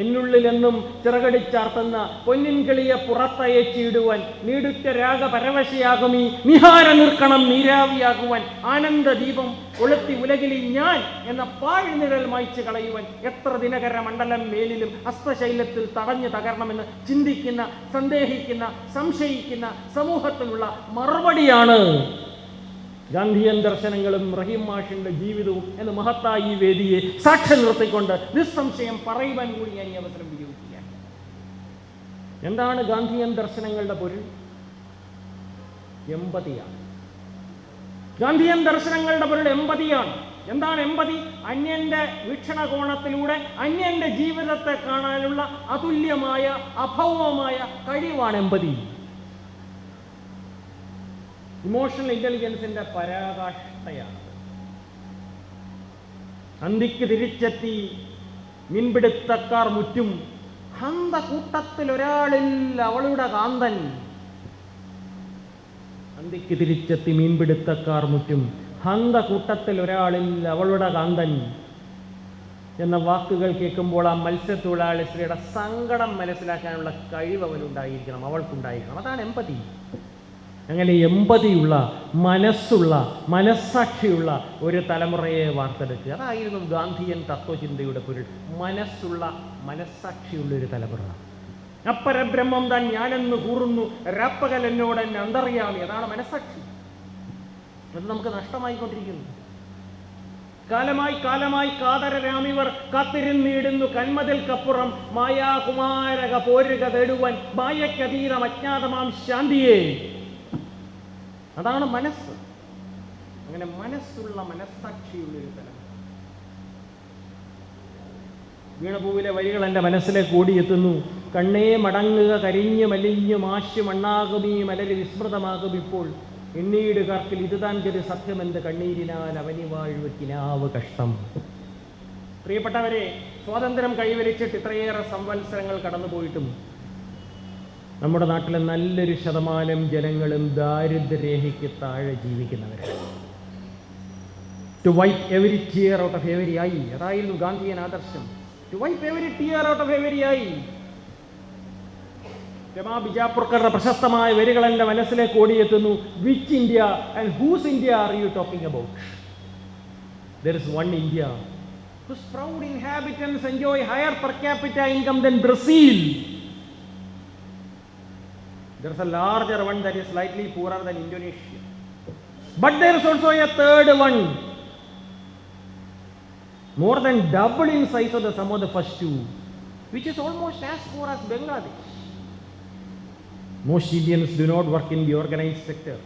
എന്നുള്ളിലെന്നും ചിറകടിച്ചാർത്തുന്ന പൊന്നിൻ കിളിയെ പുറത്തയച്ചിടുവാൻ നീടുറ്റ രാഗപരവശയാകും ഈ നിഹാര നിർക്കണം നീരാവിയാകുവാൻ ആനന്ദ ദീപം കൊളുത്തി ഉലകിലി ഞാൻ എന്ന പാഴ്നിഴൽ മായ്ച്ചു കളയുവാൻ എത്ര ദിനകര മണ്ഡലം മേലിലും അസ്തശൈലത്തിൽ തടഞ്ഞു തകരണമെന്ന് ചിന്തിക്കുന്ന, സന്ദേഹിക്കുന്ന, സംശയിക്കുന്ന സമൂഹത്തിനുള്ള മറുപടിയാണ് ഗാന്ധിയൻ ദർശനങ്ങളും റഹീം മാഷിന്റെ ജീവിതവും എന്ന മഹത്തായി ഈ വേദിയെ സാക്ഷ്യം നിർത്തിക്കൊണ്ട് നിസ്സംശയം പറയുവാൻ കൂടി ഞാൻ ഈ അവസരം വിനിയോഗിക്കുകയാണ്. എന്താണ് ഗാന്ധിയൻ ദർശനങ്ങളുടെ പൊരുൾ? എമ്പതിയാണ്. ഗാന്ധിയൻ ദർശനങ്ങളുടെ പൊരുൾ എമ്പതിയാണ്. എന്താണ് എമ്പതി? അന്യന്റെ വീക്ഷണകോണത്തിലൂടെ അന്യന്റെ ജീവിതത്തെ കാണാനുള്ള അതുല്യമായ അഭൗമമായ കഴിവാണ് എമ്പതി. ഇമോഷണൽ ഇന്റലിജൻസിന്റെ പരാകാഷ്ഠയാണ്. അന്തിക്ക് തിരിച്ചെത്തി മീൻപിടുത്തക്കാർ മുറ്റും, ഹന്ത കൂട്ടത്തിൽ ഒരാളിൽ അവളുടെ കാന്തൻ. അന്തിക്ക് തിരിച്ചെത്തി മീൻപിടുത്തക്കാർ മുറ്റും, ഹന്ത കൂട്ടത്തിൽ ഒരാളിൽ അവളുടെ കാന്തൻ എന്ന വാക്കുകൾ കേൾക്കുമ്പോൾ ആ മത്സ്യത്തൊഴിലാളി സ്ത്രീയുടെ സങ്കടം മനസ്സിലാക്കാനുള്ള കഴിവ് അവനുണ്ടായിരിക്കണം, അവൾക്കുണ്ടായിരിക്കണം. അതാണ് എമ്പതി. അങ്ങനെ എമ്പതിയുള്ള, മനസ്സുള്ള, മനസ്സാക്ഷിയുള്ള ഒരു തലമുറയെ വാർത്തെടുക്കുക. അതായിരുന്നു ഗാന്ധിയൻ തത്വചിന്തയുടെ പൊരുൾ. മനസ്സുള്ള, മനസ്സാക്ഷിയുള്ള ഒരു തലമുറ. അപ്പരബ്രഹ്മം താൻ ഞാനെന്ന് കൂറുന്നു, രാപ്പകൽ എന്നോട് എന്നെ അന്തറിയാമി. അതാണ് മനസ്സാക്ഷി. അത് നമുക്ക് നഷ്ടമായിക്കൊണ്ടിരിക്കുന്നു. കാലമായി കാലമായി കാതരരാമിവർ കാത്തിരുന്നിടുന്നു കന്മതിൽക്കപ്പുറം മായാകുമാരക പോരുക തേടുവാൻ മായക്കതീരം അജ്ഞാതമാം ശാന്തിയെ. അതാണ് മനസ്സ്. അങ്ങനെ മനസ്സുള്ള, മനസ്സാക്ഷിയുള്ള ഒരു തലം. വീണപൂവിലെ വരികൾ എൻ്റെ മനസ്സിലേക്ക് കൂടിയെത്തുന്നു. കണ്ണേ മടങ്ങുക കരിഞ്ഞു മലിഞ്ഞു മാശു മണ്ണാകും ഈ മലര് വിസ്മൃതമാകും ഇപ്പോൾ എണ്ണീട് കാർക്കിൽ ഇത് താൻ കരു സത്യമെന്ത് കണ്ണീരിനാൽ അവനി വാഴ്വ് കിനാവ് കഷ്ടം. പ്രിയപ്പെട്ടവരെ, സ്വാതന്ത്ര്യം കൈവരിച്ചിട്ട് ഇത്രയേറെ സംവത്സരങ്ങൾ കടന്നുപോയിട്ടും നമ്മുടെ നാട്ടിലെ നല്ലൊരു ശതമാനം ജനങ്ങളും ദാരിദ്ര്യരേഖയ്ക്ക് താഴെ ജീവിക്കുന്നവരാണ്. To wipe every tear out of every eye. അതായിരുന്നു ഗാന്ധിയൻ ആദർശം. To wipe every tear out of every eye. Rama ബിജാപുർക്കറുടെ പ്രശസ്തമായ വരികൾ എൻ്റെ മനസ്സിലേക്ക് ഓടിയെത്തുന്നു. Which India and whose India are you talking about? There is one India whose proud inhabitants enjoy higher per capita income than Brazil. There is a larger one that is slightly poorer than Indonesia. But there is also a third one, more than double in size of the sum of the first two, which is almost as poor as Bangladesh. Most Indians do not work in the organized sector.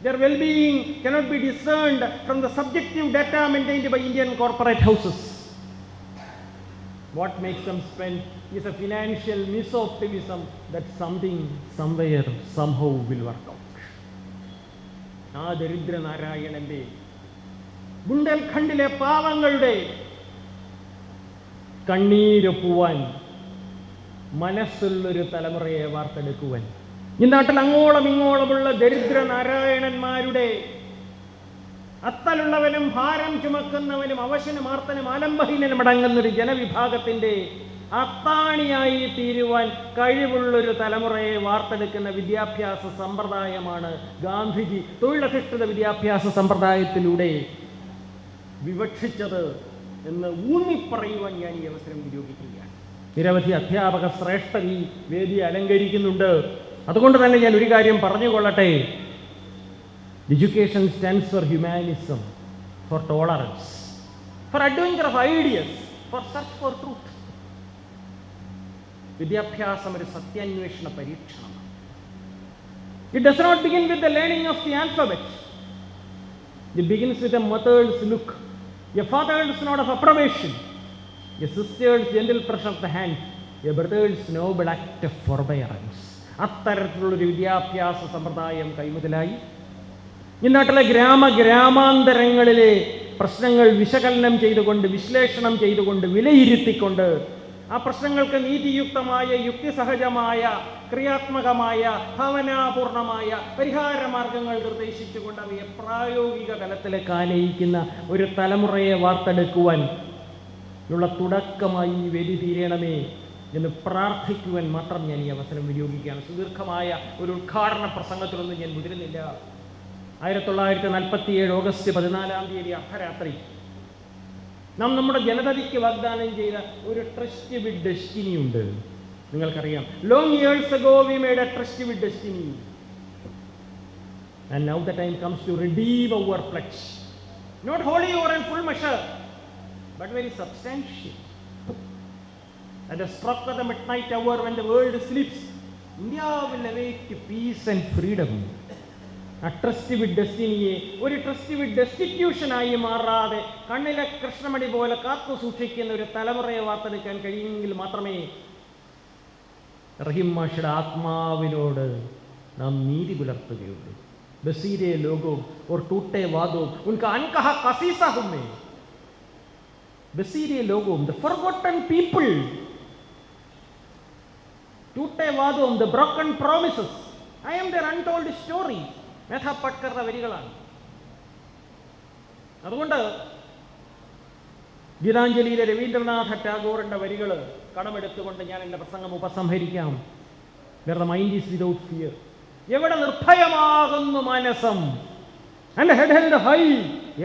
Their well-being cannot be discerned from the subjective data maintained by Indian corporate houses. What makes them spend is a financial misoptimism that something, somewhere, somehow will work out. ആ ദരിദ്ര നാരായണന്റെ ബുണ്ടൽഖണ്ഡിലെ പാവങ്ങളുടെ കണ്ണീരൊപ്പുവാൻ മനസ്സുള്ളൊരു തലമുറയെ വാർത്തെടുക്കുവാൻ ഈ നാട്ടിൽ അങ്ങോളം ഇങ്ങോളമുള്ള ദരിദ്ര നാരായണന്മാരുടെ അത്തലുള്ളവനും ഭാരം ചുമക്കുന്നവനും അവശനും ആർത്തനും ആലംബഹീനനും അടങ്ങുന്നൊരു ജനവിഭാഗത്തിൻ്റെ അത്താണിയായി തീരുവാൻ കഴിവുള്ളൊരു തലമുറയെ വാർത്തെടുക്കുന്ന വിദ്യാഭ്യാസ സമ്പ്രദായമാണ് ഗാന്ധിജി തൊഴിലധിഷ്ഠിത വിദ്യാഭ്യാസ സമ്പ്രദായത്തിലൂടെ വിവക്ഷിച്ചത് എന്ന് ഊന്നിപ്പറയുവാൻ ഞാൻ ഈ അവസരം വിനിയോഗിക്കുകയാണ്. നിരവധി അധ്യാപക ശ്രേഷ്ഠർ ഈ വേദി അലങ്കരിക്കുന്നുണ്ട്. അതുകൊണ്ട് തന്നെ ഞാൻ ഒരു കാര്യം പറഞ്ഞുകൊള്ളട്ടെ. Education stands for humanism, for tolerance, for adventure of ideas, for search for truth. വിദ്യാഭ്യാസം ഒരു സത്യാന്വേഷണ പരീക്ഷണമാണ്. It does not begin with the learning of the alphabet. It begins with a mother's look, a father's nod of approbation, a sister's gentle pressure of the hand, a brother's noble act of forbearance. അത്തരത്തിലുള്ളൊരു വിദ്യാഭ്യാസ സമ്പ്രദായം കൈമുതലായി ഈ നാട്ടിലെ ഗ്രാമാന്തരങ്ങളിലെ പ്രശ്നങ്ങൾ വിശകലനം ചെയ്തുകൊണ്ട്, വിശ്ലേഷണം ചെയ്തുകൊണ്ട്, വിലയിരുത്തിക്കൊണ്ട് ആ പ്രശ്നങ്ങൾക്ക് നീതിയുക്തമായ, യുക്തിസഹജമായ, ക്രിയാത്മകമായ, ഭാവനാപൂർണമായ പരിഹാര മാർഗങ്ങൾ നിർദ്ദേശിച്ചുകൊണ്ട് അവയെ പ്രായോഗിക തലത്തിലേക്ക് ആനയിക്കുന്ന ഒരു തലമുറയെ വാർത്തെടുക്കുവാൻ ഉള്ള തുടക്കമായി വേദി തീരണമേ എന്ന് പ്രാർത്ഥിക്കുവാൻ മാത്രം ഞാൻ ഈ അവസരം വിനിയോഗിക്കുകയാണ്. സുദീർഘമായ ഒരു ഉദ്ഘാടന പ്രസംഗത്തിലൊന്നും ഞാൻ മുതിരുന്നില്ല. 1947 ഓഗസ്റ്റ് 14 അർദ്ധരാത്രി നാം നമ്മുടെ ജനതയ്ക്ക് വാഗ്ദാനം ചെയ്ത ഒരു ട്രസ്റ്റ് വിത്ത് ഡെസ്റ്റിനി ഉണ്ട്. നിങ്ങൾക്കറിയാം, long years ago we made a trust with destiny and now the time comes to redeem our pledge. Not wholly or in full measure but very substantial. At the stroke of the midnight hour when the world sleeps, India will awake to peace and freedom. ആ trust വിത്ത് ഡെസ്റ്റിനിയെ ഒരു trust വിത്ത് ഡെസ്റ്റിറ്റ്യൂഷനായി മാറാതെ കണ്ണിലെ കൃഷ്ണമണി പോലെ കാത്തു സൂക്ഷിക്കുന്ന ഒരു തലമുറയെ വാർത്തെടുക്കാൻ കഴിയുമെങ്കിൽ മാത്രമേ റഹീം മാഷയുടെ ആത്മാവിനോട് നാം നീതി പുലർത്തുകയുള്ളൂ. ബസീരെ ലോകവും और टूटे वादों उनका अनकहा कसीसा हमें बसीरे लोगों the forgotten people टूटे वादों the broken promises I am their untold story മേധാ പട്കറുടെ വരികളാണ്. അതുകൊണ്ട് ഗീതാഞ്ജലിയിലെ രവീന്ദ്രനാഥ ടാഗോറിന്റെ വരികൾ കടമെടുത്തുകൊണ്ട് ഞാൻ എൻ്റെ പ്രസംഗം ഉപസംഹരിക്കാം. Where the mind is without fear, എവിടെ നിർഭയമാകുന്നു മനസ്സം, and head held high,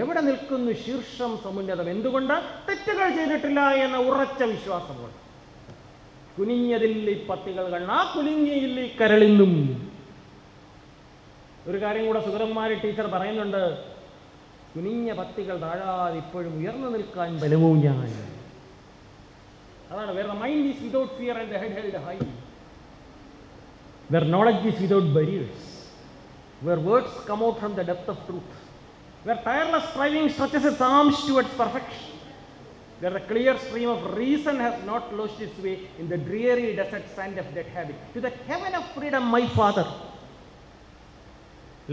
എവിടെ നിൽക്കുന്നു ശീർഷം സമുന്നതം. എന്തുകൊണ്ട്? തെറ്റുകൾ ചെയ്തിട്ടില്ല എന്ന ഉറച്ച വിശ്വാസം കൊണ്ട്. കുനിഞ്ഞതില്ലി പത്തികൾ കണ്ണാ കുനിഞ്ഞില്ലി കരളിന്നും. ഒരു കാര്യം കൂടെ സുഗതകുമാരി ടീച്ചർ പറയുന്നുണ്ട്, കുനിഞ്ഞ പത്തികൾ താഴാതെ ഇപ്പോഴും ഉയർന്നു നിൽക്കാൻ ബലവും ഞാൻ. അതാണ് where the mind is without fear and the head held high, where knowledge is without barriers, where words come out from the depth of truth, where tireless striving stretches its arms towards perfection, where the clear stream of reason has not lost its way in the dreary desert sand of dead habit. To that heaven of freedom, my father,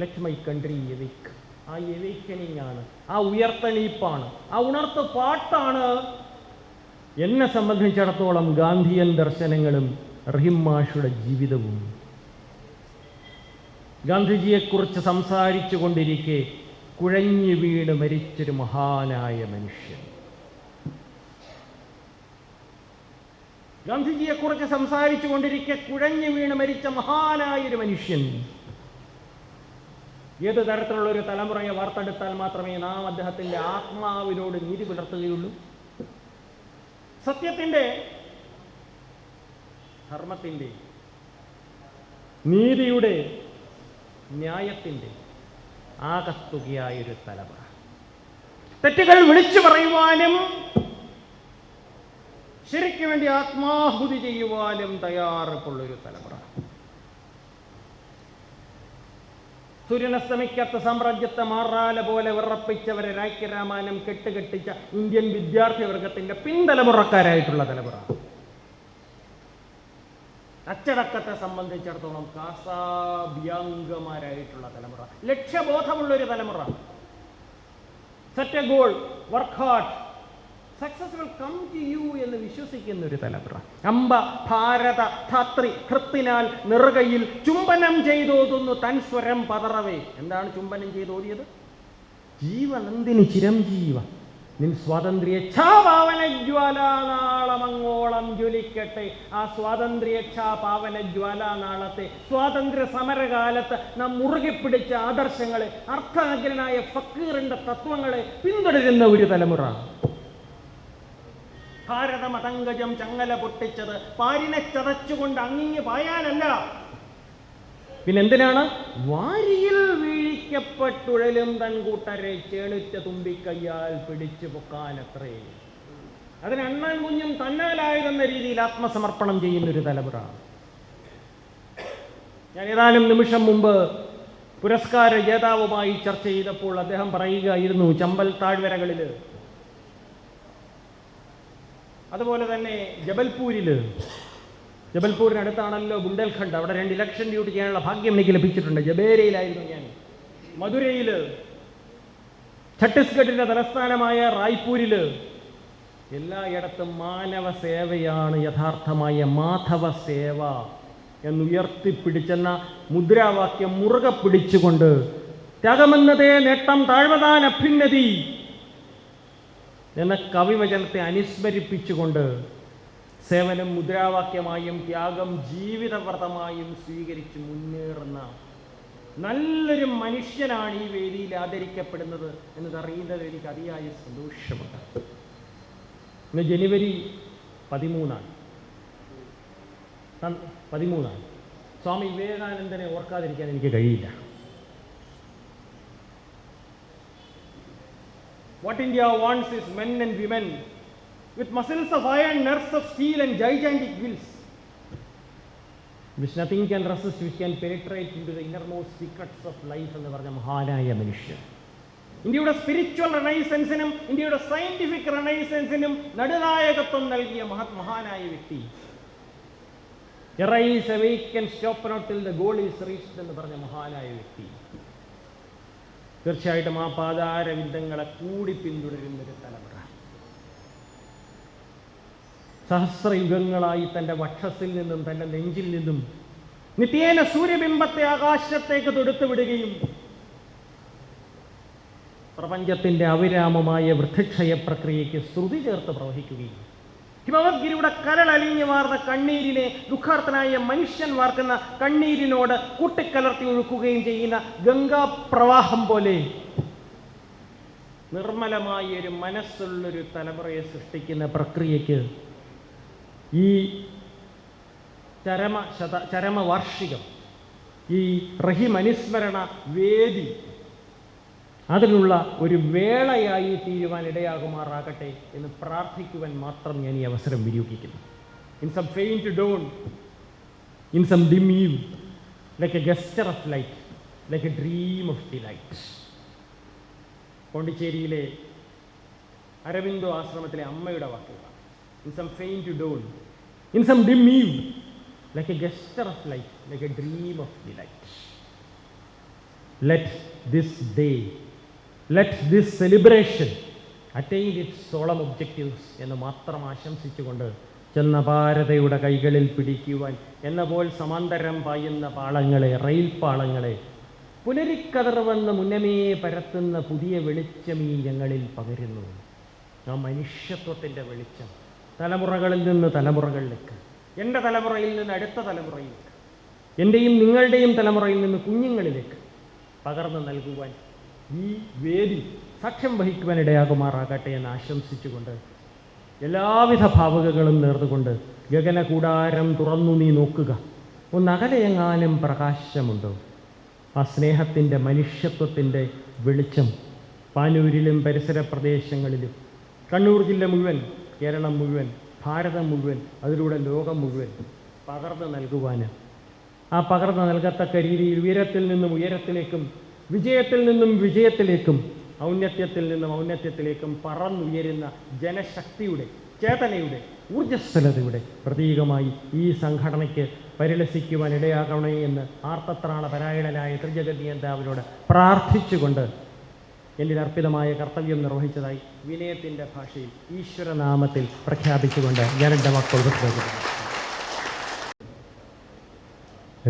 let my country awake. ആ awakening ആണ്, ആ ഉയർത്തെണീപ്പാണ്, ആ ഉണർത്ത് പാട്ടാണ് എന്നെ സംബന്ധിച്ചിടത്തോളം ഗാന്ധിയൻ ദർശനങ്ങളും റഹീം മാഷയുടെ ജീവിതവും. ഗാന്ധിജിയെക്കുറിച്ച് സംസാരിച്ചു കൊണ്ടിരിക്കെ കുഴഞ്ഞു വീണ് മരിച്ചൊരു മഹാനായ മനുഷ്യൻ. ഗാന്ധിജിയെക്കുറിച്ച് സംസാരിച്ചു കൊണ്ടിരിക്കെ കുഴഞ്ഞു വീണ് മരിച്ച മഹാനായൊരു മനുഷ്യൻ. ഏത് തരത്തിലുള്ള ഒരു തലമുറയെ വാർത്തെടുത്താൽ മാത്രമേ നാം അദ്ദേഹത്തിൻ്റെ ആത്മാവിനോട് നീതി പുലർത്തുകയുള്ളൂ. സത്യത്തിൻ്റെ, ധർമ്മത്തിൻ്റെ, നീതിയുടെ, ന്യായത്തിൻ്റെ ആകത്തുകയായൊരു തലമുറ. തെറ്റുകൾ വിളിച്ചു പറയുവാനും ശരിക്കു വേണ്ടി ആത്മാഹുതി ചെയ്യുവാനും തയ്യാറെടുപ്പുള്ളൊരു തലമുറ. സൂര്യനസ്തമിക്കാത്ത സാമ്രാജ്യത്തെ മാറാല പോലെ വിറപ്പിച്ചവരെ രാജ്യരാമാനം കെട്ടുകെട്ടിച്ച ഇന്ത്യൻ വിദ്യാർത്ഥി വർഗത്തിന്റെ പിൻതലമുറക്കാരായിട്ടുള്ള തലമുറ. അച്ചടക്കത്തെ സംബന്ധിച്ചിടത്തോളം കാസാഭ്യംഗമാരായിട്ടുള്ള തലമുറ. ലക്ഷ്യബോധമുള്ളൊരു തലമുറ. Set a goal, work hard, success will come to you എന്ന് വിശ്വസിക്കുന്ന ഒരു തലമുറ. അമ്പ ഭാരത ധാത്രി ഹൃത്തിനാൽ നെറുകയിൽ ചുംബനം ചെയ്തോതുന്നു തൻ സ്വരം പതറവേ. എന്താണ് ചുംബനം ചെയ്തോതിയത്? ജീവനന്ദിനി ചിരംജീവ നിൻ സ്വാതന്ത്ര്യച്ഛാപാവനജ്വാലാനാളമങ്ങോളം ജ്വലിക്കട്ടെ. ആ സ്വാതന്ത്ര്യച്ഛാപാവനജ്വാലാനാളത്തെ സ്വാതന്ത്ര്യ സമരകാലത്ത് നാം മുറുകെ പിടിച്ച ആദർശങ്ങളെ, അർത്ഥനഗ്നനായ ഫക്കീറിന്റെ തത്വങ്ങളെ പിന്തുടരുന്ന ഒരു തലമുറ. ഭാരതമതങ്കജം ചങ്ങല പൊട്ടിച്ചത് പാരിനെ ചതച്ചുകൊണ്ട് അങ്ങിങ്ങ് പായാനല്ല, പിന്നെന്തിനാണ്? വാരിയിൽ വീഴിക്കപ്പെട്ടുഴലും തൻ കൂട്ടരെ ചേണിച്ച തുമ്പിക്കയ്യാൽ പിടിച്ചു പൊക്കാനത്രേ. അതിന് അണ്ണൻ കുഞ്ഞും തന്നാലായതെന്ന രീതിയിൽ ആത്മസമർപ്പണം ചെയ്യുന്നൊരു തലമുറ. ഞാൻ ഏതാനും നിമിഷം മുമ്പ് പുരസ്കാര ജേതാവുമായി ചർച്ച ചെയ്തപ്പോൾ അദ്ദേഹം പറയുകയായിരുന്നു, ചമ്പൽ താഴ്വരകളിൽ, അതുപോലെ തന്നെ ജബൽപൂരിനടുത്താണല്ലോ ബുണ്ടൽഖണ്ഡ്, അവിടെ 2 ഇലക്ഷൻ ഡ്യൂട്ടി ചെയ്യാനുള്ള ഭാഗ്യം എനിക്ക് ലഭിച്ചിട്ടുണ്ട്. ജബേരയിലായിരുന്നു ഞാൻ. മധുരയിൽ, ഛത്തീസ്ഗഡിന്റെ തലസ്ഥാനമായ റായ്പൂരിൽ, എല്ലായിടത്തും മാനവ സേവയാണ് യഥാർത്ഥമായ മാധവ സേവ എന്നുയർത്തിപ്പിടിച്ചെന്ന മുദ്രാവാക്യം മുറുകെ പിടിച്ചുകൊണ്ട് ത്യാഗമെന്നതേ നേട്ടം താഴ്വതാൻ അഭ്യുന്നതി എന്ന കവിവചനത്തെ അനുസ്മരിപ്പിച്ചുകൊണ്ട് സേവനം മുദ്രാവാക്യമായും ത്യാഗം ജീവിതവ്രതമായും സ്വീകരിച്ച് മുന്നേറുന്ന നല്ലൊരു മനുഷ്യനാണ് ഈ വേദിയിൽ ആദരിക്കപ്പെടുന്നത് എന്നതറിയുന്നത് എനിക്ക് അതിയായ സന്തോഷമുണ്ട്. ഇന്ന് ജനുവരി 13 സ്വാമി വിവേകാനന്ദനെ ഓർക്കാതിരിക്കാൻ എനിക്ക് കഴിയില്ല. What India wants is men and women with muscles of iron, nerves of steel and gigantic wills. which nothing can resist, which can penetrate into the innermost secrets of life എന്ന് പറഞ്ഞ മഹാനായ മനുഷ്യൻ. ഇന്ത്യയുടെ സ്പിരിച്വൽ റിനൈസൻസിനും ഇന്ത്യയുടെ scientific റിനൈസൻസിനും നടുനായകത്വം നൽകിയ മഹാനായ വ്യക്തി. Arise, awake and stop not till the goal is reached എന്ന് പറഞ്ഞ മഹാനായ വ്യക്തി. തീർച്ചയായിട്ടും ആ പാതാരവിന്ദങ്ങളെ കൂടി പിന്തുടരുന്നൊരു തലമുറ. സഹസ്രയുഗങ്ങളായി തൻ്റെ വക്ഷത്തിൽ നിന്നും തൻ്റെ നെഞ്ചിൽ നിന്നും നിത്യേന സൂര്യബിംബത്തെ ആകാശത്തേക്ക് തൊടുത്തു വിടുകയും പ്രപഞ്ചത്തിൻ്റെ അവിരാമമായ വൃദ്ധക്ഷയ പ്രക്രിയയ്ക്ക് ശ്രുതി ചേർത്ത് പ്രവഹിക്കുകയും ഹിമവദ്ഗിരിയുടെ കരളലിഞ്ഞു മാറുന്ന കണ്ണീരിനെ ദുഃഖാർത്ഥനായ മനുഷ്യൻ വാർക്കുന്ന കണ്ണീരിനോട് കൂട്ടിക്കലർത്തി ഒഴുക്കുകയും ചെയ്യുന്ന ഗംഗാപ്രവാഹം പോലെ നിർമ്മലമായ ഒരു മനസ്സുള്ളൊരു തലമുറയെ സൃഷ്ടിക്കുന്ന പ്രക്രിയയ്ക്ക് ഈ ചരമവാർഷികം, ഈ റഹീം അനുസ്മരണ വേദി അതിനുള്ള ഒരു വേളയായി തീരുവാൻ ഇടയാകുമാറാകട്ടെ എന്ന് പ്രാർത്ഥിക്കുവാൻ മാത്രം ഞാൻ ഈ അവസരം വിനിയോഗിക്കുന്നു. In some faint dawn, in some dim eve, like a gesture of light, like a dream of delight. പോണ്ടിച്ചേരിയിലെ അരവിന്ദോ ആശ്രമത്തിലെ അമ്മയുടെ വാക്കുകളാണ്. In some faint dawn, in some dim eve, like a gesture of light, like a dream of delight. Let this day, let this celebration attain its solemn objectives എന്ന് മാത്രം ആശംസിച്ചുകൊണ്ട് ചെന്ന ഭാരതയുടെ കൈകളിൽ പിടിക്കുവാൻ എന്ന പോൽ സമാന്തരം പായുന്ന പാളങ്ങളെ, റെയിൽ പാളങ്ങളെ പുലരിക്കതർവെന്ന് മുന്നമേ പരത്തുന്ന പുതിയ വെളിച്ചം ഈ ഞങ്ങളിൽ പകരുന്നു. ആ മനുഷ്യത്വത്തിൻ്റെ വെളിച്ചം തലമുറകളിൽ നിന്ന് തലമുറകളിലേക്ക്, എൻ്റെ തലമുറയിൽ നിന്ന് അടുത്ത തലമുറയിലേക്ക്, എൻ്റെയും നിങ്ങളുടെയും തലമുറയിൽ നിന്ന് കുഞ്ഞുങ്ങളിലേക്ക് പകർന്നു നൽകുവാൻ ഈ വേദി സാക്ഷ്യം വഹിക്കുവാൻ ഇടയാകുമാറാകട്ടെ എന്ന് ആശംസിച്ചുകൊണ്ട് എല്ലാവിധ ഭാവുകങ്ങളും നേർന്നുകൊണ്ട് ഗഗനകൂടാരം തുറന്നു നീ നോക്കുക, ഒന്നകലെയെങ്ങാനും പ്രകാശമുണ്ടോ? ആ സ്നേഹത്തിൻ്റെ മനുഷ്യത്വത്തിൻ്റെ വെളിച്ചം പാനൂരിലും പരിസര പ്രദേശങ്ങളിലും, കണ്ണൂർ ജില്ല മുഴുവൻ, കേരളം മുഴുവൻ, ഭാരതം മുഴുവൻ, അതിലൂടെ ലോകം മുഴുവൻ പകർന്നു നൽകുവാൻ, ആ പകർന്നു നൽകത്തക്ക രീതിയിൽ ഉയരത്തിൽ നിന്നും ഉയരത്തിലേക്കും, വിജയത്തിൽ നിന്നും വിജയത്തിലേക്കും, ഔന്നത്യത്തിൽ നിന്നും ഔന്നത്യത്തിലേക്കും പറന്നുയരുന്ന ജനശക്തിയുടെ, ചേതനയുടെ, ഊർജ്ജസ്വലതയുടെ പ്രതീകമായി ഈ സംഘടനയ്ക്ക് പരിലസിക്കുവാൻ ഇടയാകണേ എന്ന് ആർത്തത്രാണ പരായണനായ ത്രിജഗതിയന്താവിനോട് പ്രാർത്ഥിച്ചുകൊണ്ട് എന്നിൽ അർപ്പിതമായ കർത്തവ്യം നിർവഹിച്ചതായി വിനയത്തിൻ്റെ ഭാഷയിൽ ഈശ്വരനാമത്തിൽ പ്രഖ്യാപിച്ചുകൊണ്ട് ഞാൻ എൻ്റെ വാക്കുകൾ വിട്ടുപോകുന്നു.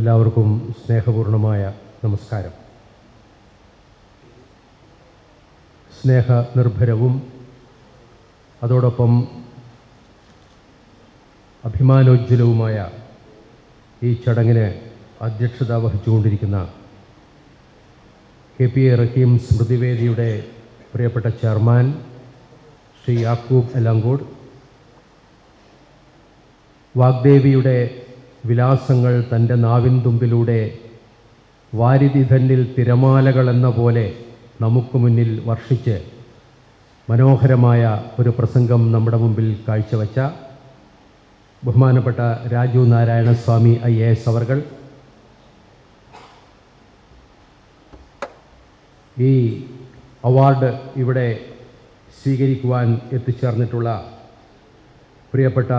എല്ലാവർക്കും സ്നേഹപൂർണമായ നമസ്കാരം. സ്നേഹനിർഭരവും അതോടൊപ്പം അഭിമാനോജ്വലവുമായ ഈ ചടങ്ങിന് അധ്യക്ഷത വഹിച്ചുകൊണ്ടിരിക്കുന്ന KPA റഹീം സ്മൃതിവേദിയുടെ പ്രിയപ്പെട്ട ചെയർമാൻ ശ്രീ യാക്കൂബ് എലങ്കോട്, വാഗ്ദേവിയുടെ വിലാസങ്ങൾ തൻ്റെ നാവിൻ തുമ്പിലൂടെ വാരിധി തന്നിൽ തിരമാലകളെന്ന പോലെ നമുക്ക് മുന്നിൽ വർഷിച്ച് മനോഹരമായ ഒരു പ്രസംഗം നമ്മുടെ മുമ്പിൽ കാഴ്ചവെച്ച ബഹുമാനപ്പെട്ട രാജു നാരായണ സ്വാമി IAS അവർകൾ, ഈ അവാർഡ് ഇവിടെ സ്വീകരിക്കുവാൻ എത്തിച്ചേർന്നിട്ടുള്ള പ്രിയപ്പെട്ട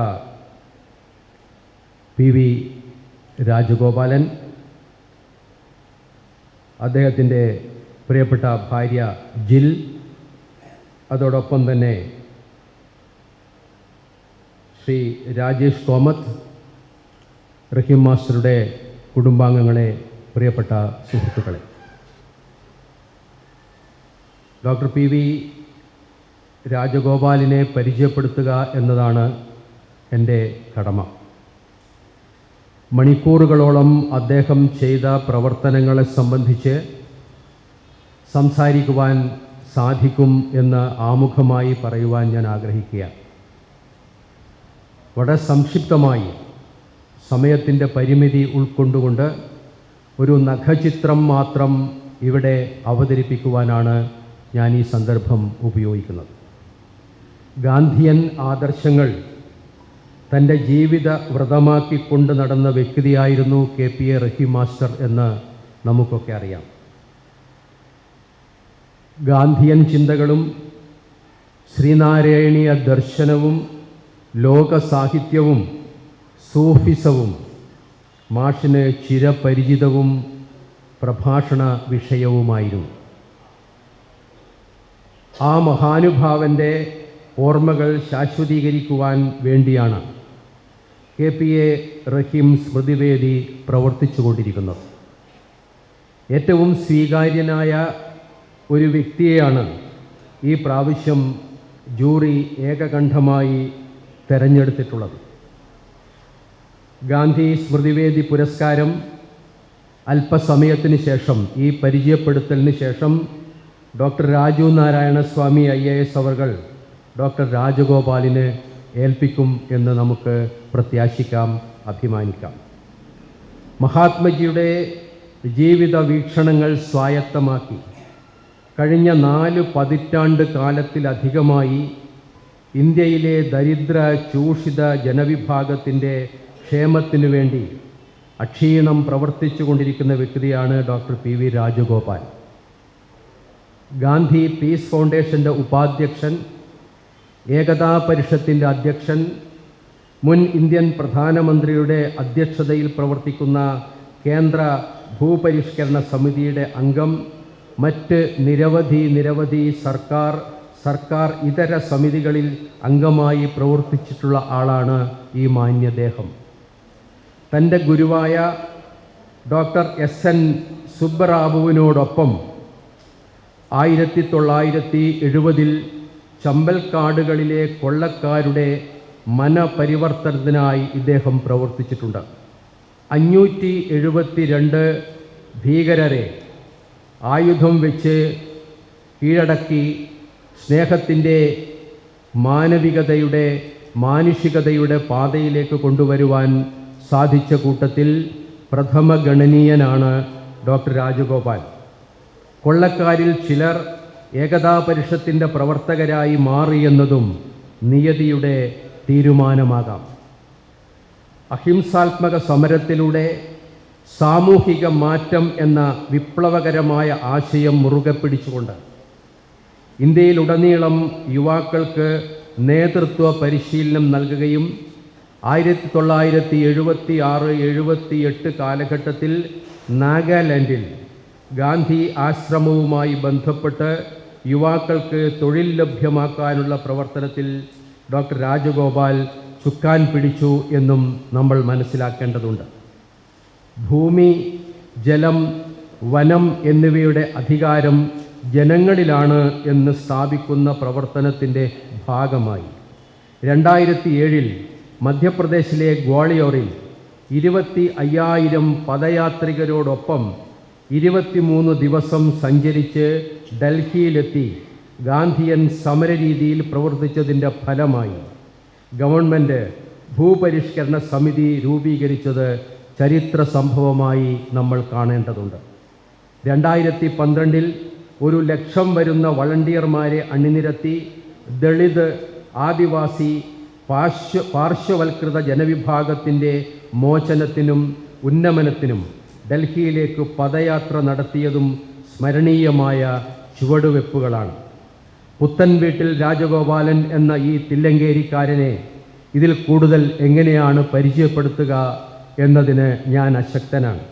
PV രാജഗോപാലൻ, അദ്ദേഹത്തിൻ്റെ പ്രിയപ്പെട്ട ഭാര്യ ജിൽ, അതോടൊപ്പം തന്നെ ശ്രീ രാജേഷ് കോമത്ത്, റഹീം മാസ്റ്ററുടെ കുടുംബാംഗങ്ങളെ, പ്രിയപ്പെട്ട സുഹൃത്തുക്കളെ, ഡോക്ടർ PV രാജഗോപാലിനെ പരിചയപ്പെടുത്തുക എന്നതാണ് എൻ്റെ കടമ. മണിക്കൂറുകളോളം അദ്ദേഹം ചെയ്ത പ്രവർത്തനങ്ങളെ സംബന്ധിച്ച് സംസാരിക്കുവാൻ സാധിക്കും എന്ന് ആമുഖമായി പറയുവാൻ ഞാൻ ആഗ്രഹിക്കുകയാണ്. വളരെ സംക്ഷിപ്തമായി സമയത്തിൻ്റെ പരിമിതി ഉൾക്കൊണ്ടുകൊണ്ട് ഒരു നഖചിത്രം മാത്രം ഇവിടെ അവതരിപ്പിക്കുവാനാണ് ഞാൻ ഈ സന്ദർഭം ഉപയോഗിക്കുന്നത്. ഗാന്ധിയൻ ആദർശങ്ങൾ തൻ്റെ ജീവിത വ്രതമാക്കിക്കൊണ്ട് നടന്ന വ്യക്തിയായിരുന്നു KPA റഹീം മാസ്റ്റർ എന്ന് നമുക്കൊക്കെ അറിയാം. ഗാന്ധിയൻ ചിന്തകളും ശ്രീനാരായണീയ ദർശനവും ലോക സാഹിത്യവും സൂഫിസവും മാഷിന് ചിരപരിചിതവും പ്രഭാഷണ വിഷയവുമായിരുന്നു. ആ മഹാനുഭാവൻ്റെ ഓർമ്മകൾ ശാശ്വതീകരിക്കുവാൻ വേണ്ടിയാണ് KPA റഹീം സ്മൃതിവേദി പ്രവർത്തിച്ചുകൊണ്ടിരിക്കുന്നത്. ഏറ്റവും സ്വീകാര്യനായ ഒരു വ്യക്തിയെയാണ് ഈ പ്രാവശ്യം ജൂറി ഏകകണ്ഠമായി തെരഞ്ഞെടുത്തിട്ടുള്ളത്. ഗാന്ധി സ്മൃതിവേദി പുരസ്കാരം അല്പസമയത്തിന് ശേഷം, ഈ പരിചയപ്പെടുത്തലിന് ശേഷം ഡോക്ടർ രാജു നാരായണ സ്വാമി IAS അവർകൾ ഡോക്ടർ രാജഗോപാലിന് ഏൽപ്പിക്കും എന്ന് നമുക്ക് പ്രത്യാശിക്കാം, അഭിമാനിക്കാം. മഹാത്മജിയുടെ ജീവിത വീക്ഷണങ്ങൾ സ്വായത്തമാക്കി കഴിഞ്ഞ 4 പതിറ്റാണ്ട് കാലത്തിലധികമായി ഇന്ത്യയിലെ ദരിദ്ര ചൂഷിത ജനവിഭാഗത്തിൻ്റെ ക്ഷേമത്തിനു വേണ്ടി അക്ഷീണം പ്രവർത്തിച്ചു കൊണ്ടിരിക്കുന്ന വ്യക്തിയാണ് doctor PV Rajagopal. Gandhi peace ഫൗണ്ടേഷൻ്റെ ഉപാധ്യക്ഷൻ, ഏകതാ പരിഷത്തിൻ്റെ അധ്യക്ഷൻ, മുൻ ഇന്ത്യൻ പ്രധാനമന്ത്രിയുടെ അധ്യക്ഷതയിൽ പ്രവർത്തിക്കുന്ന കേന്ദ്ര ഭൂപരിഷ്കരണ സമിതിയുടെ അംഗം, മറ്റ് നിരവധി സർക്കാർ ഇതര സമിതികളിൽ അംഗമായി പ്രവർത്തിച്ചിട്ടുള്ള ആളാണ് ഈ മാന്യദേഹം. തൻ്റെ ഗുരുവായ ഡോക്ടർ SN സുബ്ബറാവുവിനോടൊപ്പം 1970 ചമ്പൽക്കാടുകളിലെ കൊള്ളക്കാരുടെ മനപരിവർത്തനത്തിനായി ഇദ്ദേഹം പ്രവർത്തിച്ചിട്ടുണ്ട്. 572 ഭീകരരെ ആയുധം വെച്ച് കീഴടക്കി സ്നേഹത്തിൻ്റെ, മാനവികതയുടെ, മാനുഷികതയുടെ പാതയിലേക്ക് കൊണ്ടുവരുവാൻ സാധിച്ച കൂട്ടത്തിൽ പ്രഥമ ഗണനീയനാണ് ഡോക്ടർ രാജഗോപാൽ. കൊള്ളക്കാരിൽ ചിലർ ഏകതാ പരിഷത്തിൻ്റെ പ്രവർത്തകരായി മാറിയെന്നതും നിയതിയുടെ തീരുമാനമാകാം. അഹിംസാത്മക സമരത്തിലൂടെ സാമൂഹിക മാറ്റം എന്ന വിപ്ലവകരമായ ആശയം മുറുകെ പിടിച്ചുകൊണ്ട് ഇന്ത്യയിലുടനീളം യുവാക്കൾക്ക് നേതൃത്വ പരിശീലനം നൽകുകയും 1976-78 കാലഘട്ടത്തിൽ നാഗാലാൻഡിൽ ഗാന്ധി ആശ്രമവുമായി ബന്ധപ്പെട്ട് യുവാക്കൾക്ക് തൊഴിൽ ലഭ്യമാക്കാനുള്ള പ്രവർത്തനത്തിൽ ഡോക്ടർ രാജഗോപാൽ ചുക്കാൻ പിടിച്ചു എന്നും നമ്മൾ മനസ്സിലാക്കേണ്ടതുണ്ട്. ഭൂമി, ജലം, വനം എന്നിവയുടെ അധികാരം ജനങ്ങളിലാണ് എന്ന് സ്ഥാപിക്കുന്ന പ്രവർത്തനത്തിൻ്റെ ഭാഗമായി 2007 മധ്യപ്രദേശിലെ ഗ്വാളിയോറിൽ 25,000 പദയാത്രികരോടൊപ്പം 23 ദിവസം സഞ്ചരിച്ച് ഡൽഹിയിലെത്തി ഗാന്ധിയൻ സമരരീതിയിൽ പ്രവർത്തിച്ചതിൻ്റെ ഫലമായി ഗവൺമെൻറ് ഭൂപരിഷ്കരണ സമിതി രൂപീകരിച്ചത് ചരിത്ര സംഭവമായി നമ്മൾ കാണേണ്ടതുണ്ട്. 2012 100,000 വരുന്ന വളണ്ടിയർമാരെ അണിനിരത്തി ദളിത്, ആദിവാസി, പാർശ്വവൽകൃത ജനവിഭാഗത്തിൻ്റെ മോചനത്തിനും ഉന്നമനത്തിനും ഡൽഹിയിലേക്ക് പദയാത്ര നടത്തിയതും സ്മരണീയമായ ചുവടുവെപ്പുകളാണ്. പുത്തൻ വീട്ടിൽ രാജഗോപാലൻ എന്ന ഈ തില്ലങ്കേരിക്കാരനെ ഇതിൽ കൂടുതൽ എങ്ങനെയാണ് പരിചയപ്പെടുത്തുക എന്നതിന് ഞാൻ അശക്തനാണ്.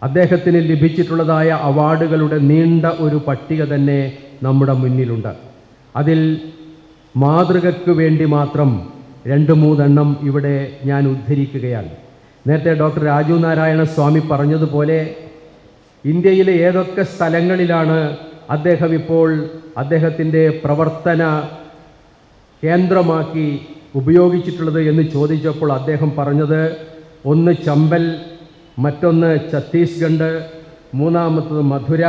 അദ്ദേഹത്തിന് ലഭിച്ചിട്ടുള്ളതായ അവാർഡുകളുടെ നീണ്ട ഒരു പട്ടിക തന്നെ നമ്മുടെ മുന്നിലുണ്ട്. അതിൽ മാതൃകയ്ക്ക് വേണ്ടി മാത്രം 2-3 എണ്ണം ഇവിടെ ഞാൻ ഉദ്ധരിക്കുകയാണ്. നേരത്തെ ഡോക്ടർ രാജു നാരായണ സ്വാമി പറഞ്ഞതുപോലെ ഇന്ത്യയിലെ ഏതൊക്കെ സ്ഥലങ്ങളിലാണ് അദ്ദേഹം ഇപ്പോൾ അദ്ദേഹത്തിൻ്റെ പ്രവർത്തന കേന്ദ്രമാക്കി ഉപയോഗിച്ചിട്ടുള്ളത് എന്ന് ചോദിച്ചപ്പോൾ അദ്ദേഹം പറഞ്ഞത്, ഒന്ന് ചമ്പൽ, മറ്റൊന്ന് ഛത്തീസ്ഗഡ്, മൂന്നാമത്തത് മധുര,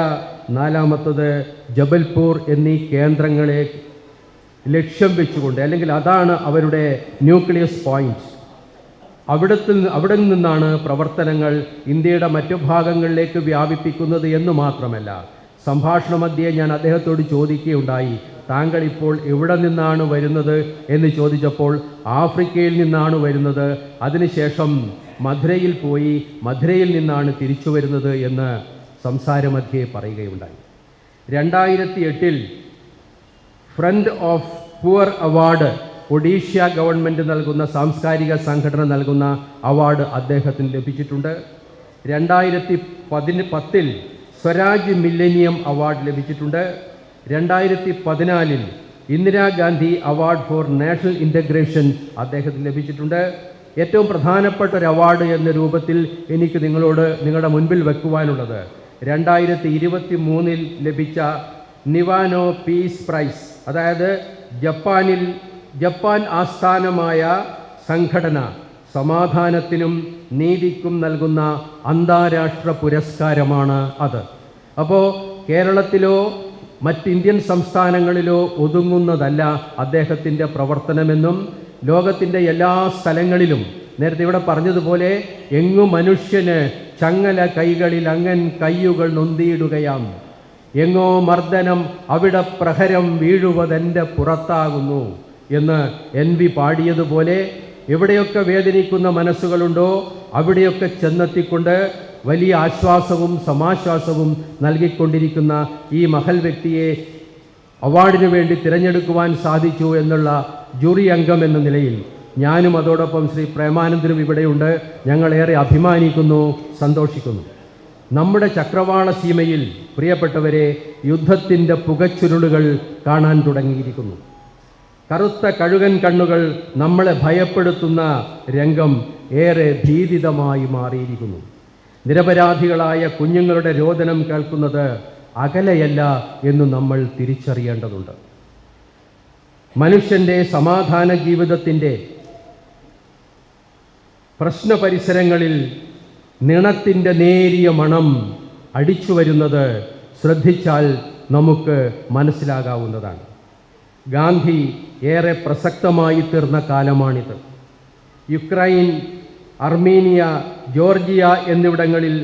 നാലാമത്തത് ജബൽപൂർ എന്നീ കേന്ദ്രങ്ങളെ ലക്ഷ്യം വെച്ചുകൊണ്ട്, അല്ലെങ്കിൽ അതാണ് അവരുടെ ന്യൂക്ലിയസ് പോയിൻറ്റ്സ്. അവിടെ നിന്നാണ് പ്രവർത്തനങ്ങൾ ഇന്ത്യയുടെ മറ്റു ഭാഗങ്ങളിലേക്ക് വ്യാപിപ്പിക്കുന്നത് എന്ന് മാത്രമല്ല, സംഭാഷണ മധ്യേ ഞാൻ അദ്ദേഹത്തോട് ചോദിക്കുകയുണ്ടായി, താങ്കൾ ഇപ്പോൾ എവിടെ നിന്നാണ് വരുന്നത് എന്ന് ചോദിച്ചപ്പോൾ ആഫ്രിക്കയിൽ നിന്നാണ് വരുന്നത്, അതിനുശേഷം മധുരയിൽ പോയി മധുരയിൽ നിന്നാണ് തിരിച്ചു വരുന്നത് എന്ന് സംസാരമധ്യേ പറയുകയുണ്ടായി. 2008 friend of poor award Odisha government നൽകുന്ന സാംസ്കാരിക സംഘടന നൽകുന്ന അവാർഡ് അദ്ദേഹത്തിന് ലഭിച്ചിട്ടുണ്ട്. 2010 സ്വരാജ് മില്ലേനിയം അവാർഡ് ലഭിച്ചിട്ടുണ്ട്. 2014 Indira Gandhi award for national integration അദ്ദേഹത്തിന് ലഭിച്ചിട്ടുണ്ട്. ഏറ്റവും പ്രധാനപ്പെട്ട ഒരു അവാർഡ് എന്ന രൂപത്തിൽ എനിക്ക് നിങ്ങളുടെ മുൻപിൽ വെക്കുവാനുള്ളത് 2023 ലഭിച്ച നിവാനോ പീസ് പ്രൈസ്, അതായത് ജപ്പാൻ ആസ്ഥാനമായ സംഘടന സമാധാനത്തിനും നീതിക്കും നൽകുന്ന അന്താരാഷ്ട്ര പുരസ്കാരമാണ് അത്. അപ്പോൾ കേരളത്തിലോ മറ്റിന്ത്യൻ സംസ്ഥാനങ്ങളിലോ ഒതുങ്ങുന്നതല്ല അദ്ദേഹത്തിൻ്റെ പ്രവർത്തനമെന്നും ലോകത്തിൻ്റെ എല്ലാ സ്ഥലങ്ങളിലും നേരത്തെ ഇവിടെ പറഞ്ഞതുപോലെ എങ്ങു മനുഷ്യന് ചങ്ങല കൈകളിൽ അങ്ങൻ കയ്യുകൾ നൊന്തിയിടുകയാം, എങ്ങോ മർദ്ദനം അവിടെ പ്രഹരം വീഴുവതെൻ്റെ പുറത്താകുന്നു എന്ന് NV പാടിയതുപോലെ എവിടെയൊക്കെ വേദനിക്കുന്ന മനസ്സുകളുണ്ടോ അവിടെയൊക്കെ ചെന്നെത്തിക്കൊണ്ട് വലിയ ആശ്വാസവും സമാശ്വാസവും നൽകിക്കൊണ്ടിരിക്കുന്ന ഈ മഹൽ വ്യക്തിയെ അവാർഡിനു വേണ്ടി തിരഞ്ഞെടുക്കുവാൻ സാധിച്ചു എന്നുള്ള ജൂറി അംഗം എന്ന നിലയിൽ ഞാനും അതോടൊപ്പം ശ്രീ പ്രേമാനന്ദനും ഇവിടെയുണ്ട്. ഞങ്ങളേറെ അഭിമാനിക്കുന്നു, സന്തോഷിക്കുന്നു. നമ്മുടെ ചക്രവാള സീമയിൽ പ്രിയപ്പെട്ടവരെ യുദ്ധത്തിൻ്റെ പുകച്ചുരുളുകൾ കാണാൻ തുടങ്ങിയിരിക്കുന്നു. കറുത്ത കഴുകൻ കണ്ണുകൾ നമ്മളെ ഭയപ്പെടുത്തുന്ന രംഗം ഏറെ ഭീതിതമായി മാറിയിരിക്കുന്നു. നിരപരാധികളായ കുഞ്ഞുങ്ങളുടെ രോദനം കേൾക്കുന്നത് അകലെയല്ല എന്ന് നമ്മൾ തിരിച്ചറിയേണ്ടതുണ്ട്. മനുഷ്യൻ്റെ സമാധാന ജീവിതത്തിൻ്റെ പ്രശ്നപരിസരങ്ങളിൽ നിണത്തിൻ്റെ നേരിയ മണം അടിച്ചു വരുന്നത് ശ്രദ്ധിച്ചാൽ നമുക്ക് മനസ്സിലാകാവുന്നതാണ്. ഗാന്ധി ഏറെ പ്രസക്തമായി തീർന്ന കാലമാണിത്. യുക്രൈൻ, അർമീനിയ, ജോർജിയ എന്നിവിടങ്ങളിൽ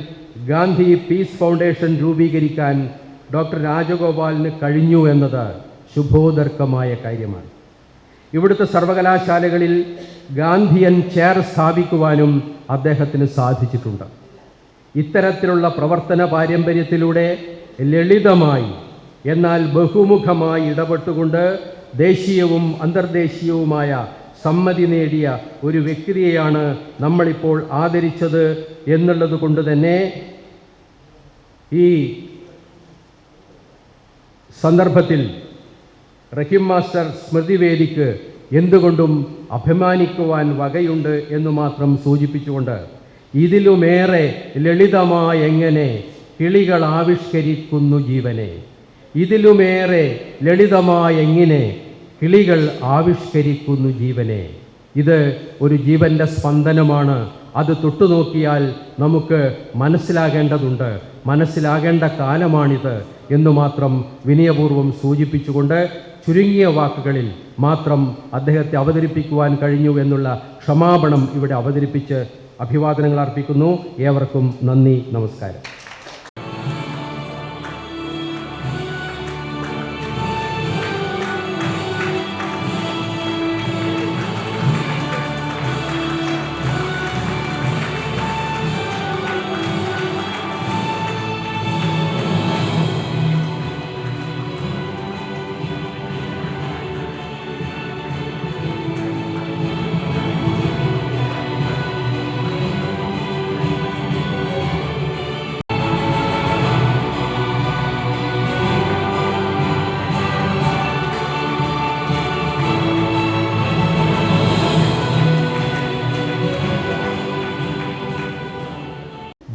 ഗാന്ധി പീസ് ഫൗണ്ടേഷൻ രൂപീകരിക്കാൻ ഡോക്ടർ രാജഗോപാലിന് കഴിഞ്ഞു എന്നത് ശുഭോദർക്കമായ കാര്യമാണ്. ഇവിടുത്തെ സർവകലാശാലകളിൽ ഗാന്ധിയൻ ചെയർ സ്ഥാപിക്കുവാനും അദ്ദേഹത്തിന് സാധിച്ചിട്ടുണ്ട്. ഇത്തരത്തിലുള്ള പ്രവർത്തന പാരമ്പര്യത്തിലൂടെ ലളിതമായി എന്നാൽ ബഹുമുഖമായി ഇടപെട്ടുകൊണ്ട് ദേശീയവും അന്തർദേശീയവുമായ സമ്മതി നേടിയ ഒരു വ്യക്തിയെയാണ് നമ്മളിപ്പോൾ ആദരിച്ചത് എന്നുള്ളത് കൊണ്ട് തന്നെ ഈ സന്ദർഭത്തിൽ റഹീം മാസ്റ്റർ സ്മൃതിവേദിക്ക് എന്തുകൊണ്ടും അഭിമാനിക്കുവാൻ വകയുണ്ട് എന്ന് മാത്രം സൂചിപ്പിച്ചുകൊണ്ട് ഇതിലുമേറെ ലളിതമായ എങ്ങനെ കിളികൾ ആവിഷ്കരിക്കുന്നു ജീവനെ, ഇതിലുമേറെ ലളിതമായ എങ്ങനെ കിളികൾ ആവിഷ്കരിക്കുന്നു ജീവനെ. ഇത് ഒരു ജീവൻ്റെ സ്പന്ദനമാണ്. അത് തൊട്ടുനോക്കിയാൽ നമുക്ക് മനസ്സിലാകേണ്ടതുണ്ട്, മനസ്സിലാകേണ്ട കാലമാണിത് എന്ന് മാത്രം വിനയപൂർവ്വം സൂചിപ്പിച്ചുകൊണ്ട് ചുരുങ്ങിയ വാക്കുകളിൽ മാത്രം അദ്ദേഹത്തെ അവതരിപ്പിക്കുവാൻ കഴിഞ്ഞു എന്നുള്ള ക്ഷമാപണം ഇവിടെ അവതരിപ്പിച്ച് അഭിവാദനങ്ങൾ അർപ്പിക്കുന്നു. ഏവർക്കും നന്ദി, നമസ്കാരം.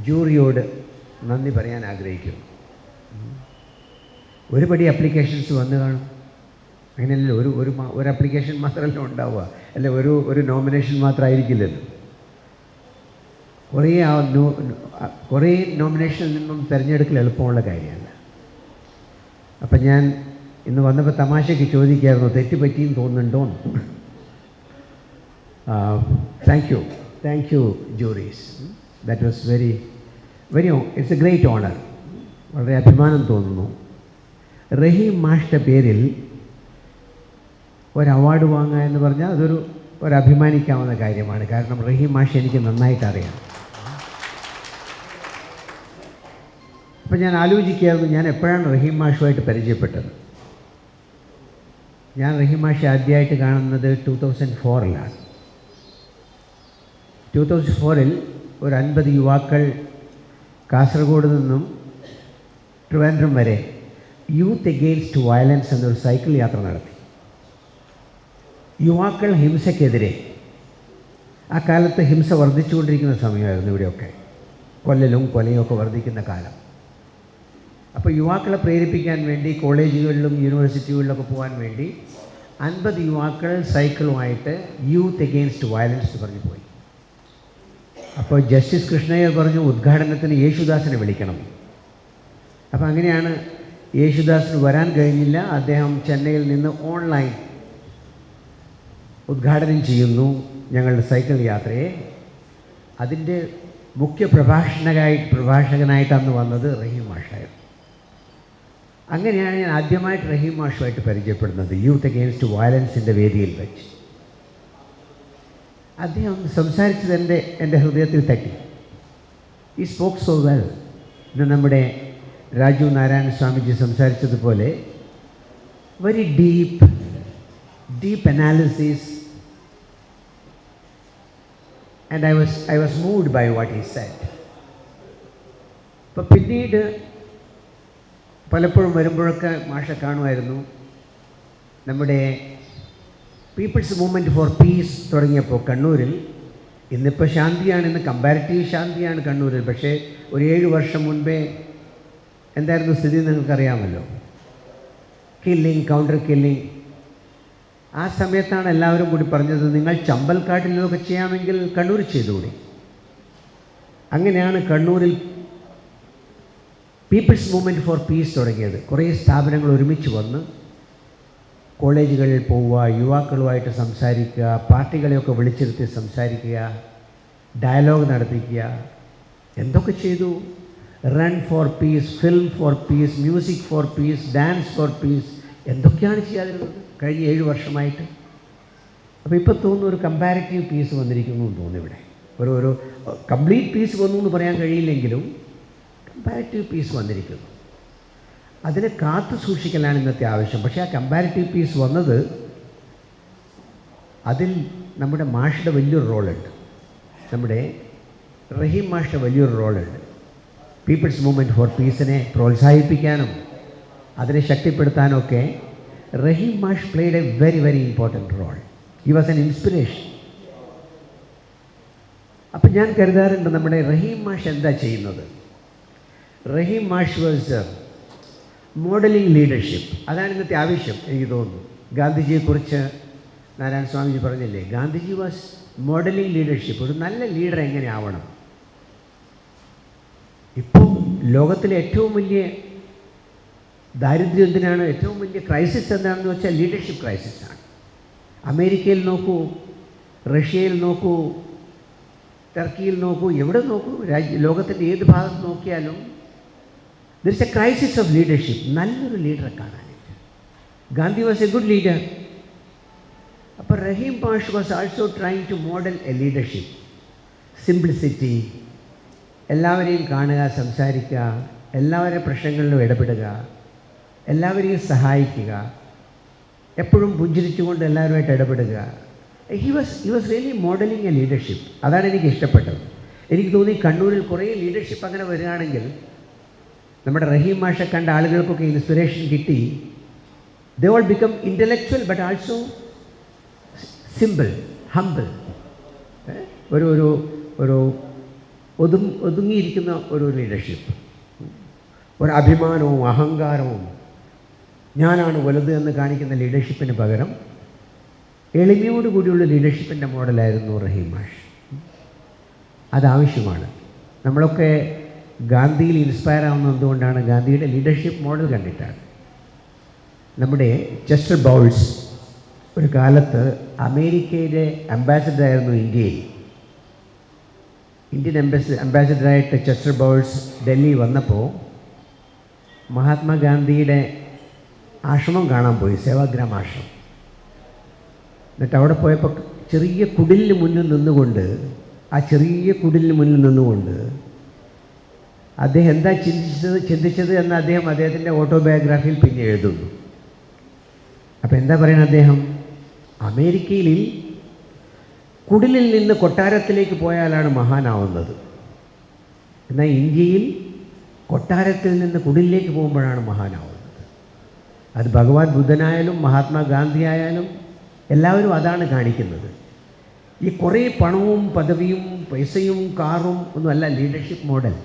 ജൂറിയോട് നന്ദി പറയാൻ ആഗ്രഹിക്കുന്നു. ഒരുപടി അപ്ലിക്കേഷൻസ് വന്നു കാണും, അങ്ങനെയല്ലോ. ഒരു അപ്ലിക്കേഷൻ മാത്രമല്ല ഉണ്ടാവുക, അല്ല ഒരു നോമിനേഷൻ മാത്രമായിരിക്കില്ലല്ലോ. കുറേ നോമിനേഷനിൽ നിന്നും തിരഞ്ഞെടുക്കൽ എളുപ്പമുള്ള കാര്യമല്ല. അപ്പം ഞാൻ ഇന്ന് വന്നപ്പോൾ തമാശയ്ക്ക് ചോദിക്കായിരുന്നു, തെറ്റ് പറ്റിയെന്ന് തോന്നുന്നുണ്ടോ? Thank you juries. That was very it's a great honour. വളരെ അഭിമാനം തോന്നുന്നു. റഹീം മാഷ്ടെ പേരിൽ ഒരു അവാർഡ് വാങ്ങുക എന്ന് പറഞ്ഞാൽ അതൊരു അഭിമാനിക്കാവുന്ന കാര്യമാണ്. കാരണം റഹീം മാഷ് എനിക്ക് നന്നായിട്ട് അറിയാം. അപ്പം ഞാൻ ആലോചിക്കുകയായിരുന്നു, ഞാൻ എപ്പോഴാണ് റഹീം മാഷുമായിട്ട് പരിചയപ്പെട്ടത്. ഞാൻ റഹീം മാഷെ ആദ്യമായിട്ട് കാണുന്നത് 2004-ലാണ്. 2004-ൽ ഒരു 50 യുവാക്കൾ കാസർഗോഡ് നിന്നും ട്രിവാൻഡ്രം വരെ യൂത്ത് എഗെയിൻസ്റ്റ് വയലൻസ് എന്നൊരു സൈക്കിൾ യാത്ര നടത്തി. യുവാക്കൾ ഹിംസയ്ക്കെതിരെ. ആ കാലത്ത് ഹിംസ വർദ്ധിച്ചുകൊണ്ടിരിക്കുന്ന സമയമായിരുന്നു ഇവിടെയൊക്കെ, കൊല്ലലും കൊലയും ഒക്കെ വർദ്ധിക്കുന്ന കാലം. അപ്പോൾ യുവാക്കളെ പ്രേരിപ്പിക്കാൻ വേണ്ടി കോളേജുകളിലും യൂണിവേഴ്സിറ്റികളിലൊക്കെ പോകാൻ വേണ്ടി 50 യുവാക്കൾ സൈക്കിളുമായിട്ട് യൂത്ത് എഗെയിൻസ്റ്റ് വയലൻസ് പറഞ്ഞു പോയി. അപ്പോൾ ജസ്റ്റിസ് കൃഷ്ണയ്യർ പറഞ്ഞു ഉദ്ഘാടനത്തിന് യേശുദാസിനെ വിളിക്കണം. അപ്പോൾ അങ്ങനെയാണ്, യേശുദാസിന് വരാൻ കഴിഞ്ഞില്ല. അദ്ദേഹം ചെന്നൈയിൽ നിന്ന് ഓൺലൈൻ ഉദ്ഘാടനം ചെയ്യുന്നു ഞങ്ങളുടെ സൈക്കിൾ യാത്രയെ. അതിൻ്റെ മുഖ്യ പ്രഭാഷകനായിട്ട് അന്ന് വന്നത് റഹീം മാഷായിരുന്നു. അങ്ങനെയാണ് ഞാൻ ആദ്യമായിട്ട് റഹീം മാഷുമായിട്ട് പരിചയപ്പെടുന്നത് യൂത്ത് എഗെയിൻസ്റ്റ് വയലൻസിൻ്റെ വേദിയിൽ വെച്ച്. അദ്ദേഹം സംസാരിച്ചത് എൻ്റെ ഹൃദയത്തിൽ തട്ടി. ഈ സ്പോക്ക് സോ വെൽ. ഇന്ന് നമ്മുടെ രാജീവ് നാരായണ സ്വാമിജി സംസാരിച്ചതുപോലെ very deep analysis, and I was moved by what he said. അപ്പോൾ പിന്നീട് പലപ്പോഴും വരുമ്പോഴൊക്കെ മാഷെ കാണുമായിരുന്നു. നമ്മുടെ പീപ്പിൾസ് മൂവ്മെൻറ്റ് ഫോർ പീസ് തുടങ്ങിയപ്പോൾ കണ്ണൂരിൽ, ഇന്നിപ്പോൾ ശാന്തിയാണ്, ഇന്ന് കമ്പാരിറ്റീവ് ശാന്തിയാണ് കണ്ണൂരിൽ. പക്ഷേ ഒരു 7 വർഷം മുൻപേ എന്തായിരുന്നു സ്ഥിതി നിങ്ങൾക്കറിയാമല്ലോ. Killing, counter killing. ആ സമയത്താണ് എല്ലാവരും കൂടി പറഞ്ഞത് നിങ്ങൾ ചമ്പൽക്കാട്ടിലൊക്കെ ചെയ്യാമെങ്കിൽ കണ്ണൂർ ചെയ്തുകൂടി. അങ്ങനെയാണ് കണ്ണൂരിൽ പീപ്പിൾസ് മൂവ്മെൻറ്റ് ഫോർ പീസ് തുടങ്ങിയത്. കുറേ സ്ഥാപനങ്ങൾ ഒരുമിച്ച് വന്ന് കോളേജുകളിൽ പോവുക, യുവാക്കളുമായിട്ട് സംസാരിക്കുക, പാർട്ടികളെയൊക്കെ വിളിച്ചിരുത്തി സംസാരിക്കുക, ഡയലോഗ് നടത്തിക്കുക. എന്തൊക്കെ ചെയ്തു? Run for peace, film for peace, music for peace, dance for peace, എന്തൊക്കെയാണ് ചെയ്യാതിരുന്നത് കഴിഞ്ഞ 7 വർഷമായിട്ട്. അപ്പോൾ ഇപ്പോൾ തോന്നുന്നു ഒരു കമ്പാരിറ്റീവ് പീസ് വന്നിരിക്കുന്നു എന്ന് തോന്നുന്നു. ഇവിടെ ഒരു കംപ്ലീറ്റ് പീസ് വന്നു എന്ന് പറയാൻ കഴിയില്ലെങ്കിലും കമ്പാരിറ്റീവ് പീസ് വന്നിരിക്കുന്നു. അതിനെ കാത്തു സൂക്ഷിക്കലാണ് ഇന്നത്തെ ആവശ്യം. പക്ഷേ ആ കമ്പാരിറ്റീവ് പീസ് വന്നത്, അതിൽ നമ്മുടെ മാഷയുടെ വലിയൊരു റോളുണ്ട്. നമ്മുടെ റഹീം മാഷയുടെ വലിയൊരു റോളുണ്ട്. പീപ്പിൾസ് മൂവ്മെൻറ്റ് ഫോർ പീസിനെ പ്രോത്സാഹിപ്പിക്കാനും അതിനെ ശക്തിപ്പെടുത്താനൊക്കെ റഹീം മാഷ് played a very important role. He was an inspiration. അപ്പം ഞാൻ കരുതാറുണ്ട്, നമ്മുടെ റഹീം മാഷ് എന്താ ചെയ്യുന്നത്? റഹീം മാഷ് വാസ് മോഡലിംഗ് ലീഡർഷിപ്പ്. അതാണ് ഇന്നത്തെ ആവശ്യം എനിക്ക് തോന്നുന്നു. ഗാന്ധിജിയെക്കുറിച്ച് നാരായണ സ്വാമിജി പറഞ്ഞില്ലേ, ഗാന്ധിജി വാസ് മോഡലിംഗ് ലീഡർഷിപ്പ്. ഒരു നല്ല ലീഡർ എങ്ങനെ ആവണം? ഇപ്പോൾ ലോകത്തിലെ ഏറ്റവും വലിയ ദാരിദ്ര്യം എന്തിനാണ്? ഏറ്റവും വലിയ ക്രൈസിസ് എന്താണെന്ന് വെച്ചാൽ ലീഡർഷിപ്പ് ക്രൈസിസാണ്. അമേരിക്കയിൽ നോക്കൂ, റഷ്യയിൽ നോക്കൂ, ടർക്കിയിൽ നോക്കൂ, എവിടെ നോക്കൂ, ലോകത്തിൻ്റെ ഏത് ഭാഗത്ത് നോക്കിയാലും there is a crisis of leadership. നല്ലൊരു ലീഡറെ കാണാനായിട്ട്. Gandhi was A good leader. അപ്പോൾ റഹീം മാഷ് was also trying two model A leadership. Simplicity, എല്ലാവരെയും കാണുക, സംസാരിക്കുക, എല്ലാവരുടെ പ്രശ്നങ്ങളിലും ഇടപെടുക, എല്ലാവരെയും സഹായിക്കുക, എപ്പോഴും പുഞ്ചിരിച്ചുകൊണ്ട് എല്ലാവരുമായിട്ട് ഇടപെടുക. He was really modelling a leadership. അതാണ് എനിക്ക് ഇഷ്ടപ്പെട്ടത്. എനിക്ക് തോന്നി കണ്ണൂരിൽ കുറേ ലീഡർഷിപ്പ് അങ്ങനെ വരികയാണെങ്കിൽ നമ്മുടെ റഹീം മാഷെ കണ്ട ആളുകൾക്കൊക്കെ ഇൻസ്പിറേഷൻ കിട്ടി. They all become intellectual but also simple, humble. ഒരു ഒതുങ്ങിയിരിക്കുന്ന ഒരു ലീഡർഷിപ്പ്. ഒരു അഭിമാനവും അഹങ്കാരവും ഞാനാണ് വലുത് എന്ന് കാണിക്കുന്ന ലീഡർഷിപ്പിന് പകരം എളിമയോടുകൂടിയുള്ള ലീഡർഷിപ്പിൻ്റെ മോഡലായിരുന്നു റഹീം മാഷ്. അതാവശ്യമാണ്. നമ്മളൊക്കെ ഗാന്ധിയിൽ ഇൻസ്പയർ ആവുന്നത് എന്തുകൊണ്ടാണ്? ഗാന്ധിയുടെ ലീഡർഷിപ്പ് മോഡൽ കണ്ടിട്ടാണ്. നമ്മുടെ ചെസ്റ്റർ ബൗൾസ് ഒരു കാലത്ത് അമേരിക്കയുടെ അംബാസിഡറായിരുന്നു ഇന്ത്യയിൽ. ഇന്ത്യൻ അംബാസിഡറായിട്ട് ചെസ്റ്റർ ബൗൾസ് ഡൽഹി വന്നപ്പോൾ മഹാത്മാഗാന്ധിയുടെ ആശ്രമം കാണാൻ പോയി, സേവാഗ്രാം ആശ്രമം. എന്നിട്ട് അവിടെ പോയപ്പോൾ ചെറിയ കുടിലിന് മുന്നിൽ നിന്നുകൊണ്ട്, ആ ചെറിയ കുടിലിന് മുന്നിൽ നിന്നുകൊണ്ട് അദ്ദേഹം എന്താ ചിന്തിച്ചത് എന്ന് അദ്ദേഹത്തിൻ്റെ ഓട്ടോബയോഗ്രാഫിയിൽ പിന്നെ എഴുതുന്നു. അപ്പോൾ എന്താ പറയുന്നത് അദ്ദേഹം? അമേരിക്കയിൽ കുടിലിൽ നിന്ന് കൊട്ടാരത്തിലേക്ക് പോയാലാണ് മഹാനാവുന്നത്, എന്നാൽ ഇന്ത്യയിൽ കൊട്ടാരത്തിൽ നിന്ന് കുടിലിലേക്ക് പോകുമ്പോഴാണ് മഹാനാവുന്നത്. അത് ഭഗവാൻ ബുദ്ധനായാലും മഹാത്മാഗാന്ധി ആയാലും എല്ലാവരും അതാണ് കാണിക്കുന്നത്. ഈ കുറേ പണവും പദവിയും പൈസയും കാറും ഒന്നുമല്ല leadership model.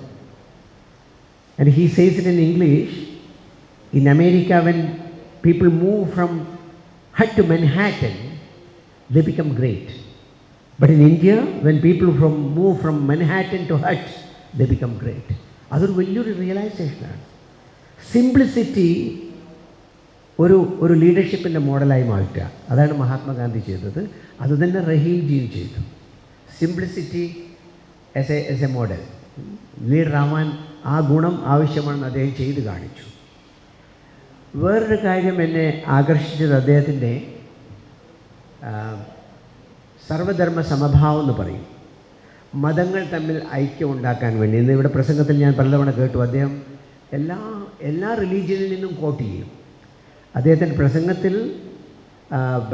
And he says it in English, in America when people move from hut to Manhattan, they become great. But in India, when people move from Manhattan to hut, they become great. അതൊരു വലിയൊരു റിയലൈസേഷനാണ്. Simplicity ഒരു ലീഡർഷിപ്പിൻ്റെ മോഡലായി മാറ്റുക, അതാണ് മഹാത്മാഗാന്ധി ചെയ്തത്. അതുതന്നെ റഹീംജിയും ചെയ്തു. Simplicity as A model ലീഡറാവാൻ ആ ഗുണം ആവശ്യമാണെന്ന് അദ്ദേഹം ചെയ്ത് കാണിച്ചു. വേറൊരു കാര്യം എന്നെ ആകർഷിച്ചത് അദ്ദേഹത്തിൻ്റെ സർവധർമ്മ സമഭാവം എന്ന് പറയും. മതങ്ങൾ തമ്മിൽ ഐക്യം ഉണ്ടാക്കാൻ വേണ്ടി, ഇന്ന് ഇവിടെ പ്രസംഗത്തിൽ ഞാൻ പലതവണ കേട്ടു, അദ്ദേഹം എല്ലാ റിലീജിയനിൽ നിന്നും കോട്ട് ചെയ്യും. അദ്ദേഹത്തിൻ്റെ പ്രസംഗത്തിൽ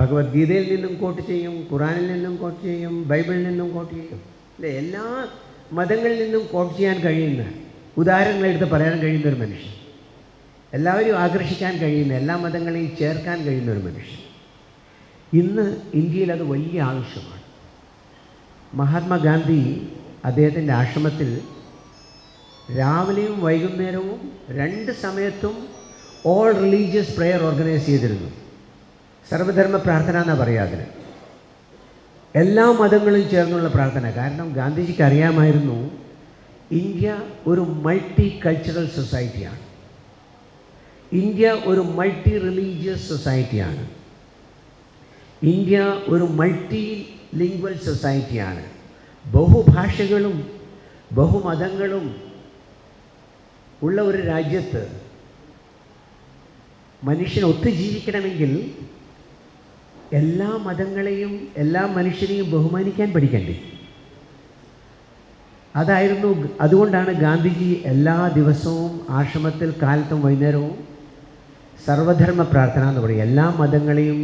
ഭഗവത്ഗീതയിൽ നിന്നും കോട്ട് ചെയ്യും, ഖുറാനിൽ നിന്നും കോട്ട് ചെയ്യും, ബൈബിളിൽ നിന്നും കോട്ട് ചെയ്യും. അല്ലേ? എല്ലാ മതങ്ങളിൽ നിന്നും കോട്ട് ചെയ്യാൻ കഴിയുന്ന, ഉദാഹരണങ്ങളെടുത്ത് പറയാൻ കഴിയുന്ന ഒരു മനുഷ്യൻ, എല്ലാവരും ആകർഷിക്കാൻ കഴിയുന്ന, എല്ലാ മതങ്ങളെയും ചേർക്കാൻ കഴിയുന്ന ഒരു മനുഷ്യൻ. ഇന്ന് ഇന്ത്യയിൽ അത് വലിയ ആവശ്യമാണ്. മഹാത്മാഗാന്ധി അദ്ദേഹത്തിൻ്റെ ആശ്രമത്തിൽ രാവിലെയും വൈകുന്നേരവും 2 സമയത്തും ഓൾ റിലീജിയസ് പ്രെയർ ഓർഗനൈസ് ചെയ്തിരുന്നു. സർവധർമ്മ പ്രാർത്ഥന എന്നാണ് പറയുക അതിന്. എല്ലാ മതങ്ങളും ചേർന്നുള്ള പ്രാർത്ഥന. കാരണം ഗാന്ധിജിക്ക് അറിയാമായിരുന്നു ഇന്ത്യ ഒരു മൾട്ടി കൾച്ചറൽ സൊസൈറ്റിയാണ്, ഇന്ത്യ ഒരു മൾട്ടി റിലീജിയസ് സൊസൈറ്റിയാണ്, ഇന്ത്യ ഒരു മൾട്ടി ലിംഗ്വൽ സൊസൈറ്റിയാണ്. ബഹുഭാഷകളും ബഹുമതങ്ങളും ഉള്ള ഒരു രാജ്യത്ത് മനുഷ്യൻ ഒത്തുജീവിക്കണമെങ്കിൽ എല്ലാ മതങ്ങളെയും എല്ലാ മനുഷ്യരെയും ബഹുമാനിക്കാൻ പഠിക്കണ്ടേ? അതുകൊണ്ടാണ് ഗാന്ധിജി എല്ലാ ദിവസവും ആശ്രമത്തിൽ കാലത്തും വൈകുന്നേരവും സർവധർമ്മ പ്രാർത്ഥന എന്ന് പറയും. എല്ലാ മതങ്ങളെയും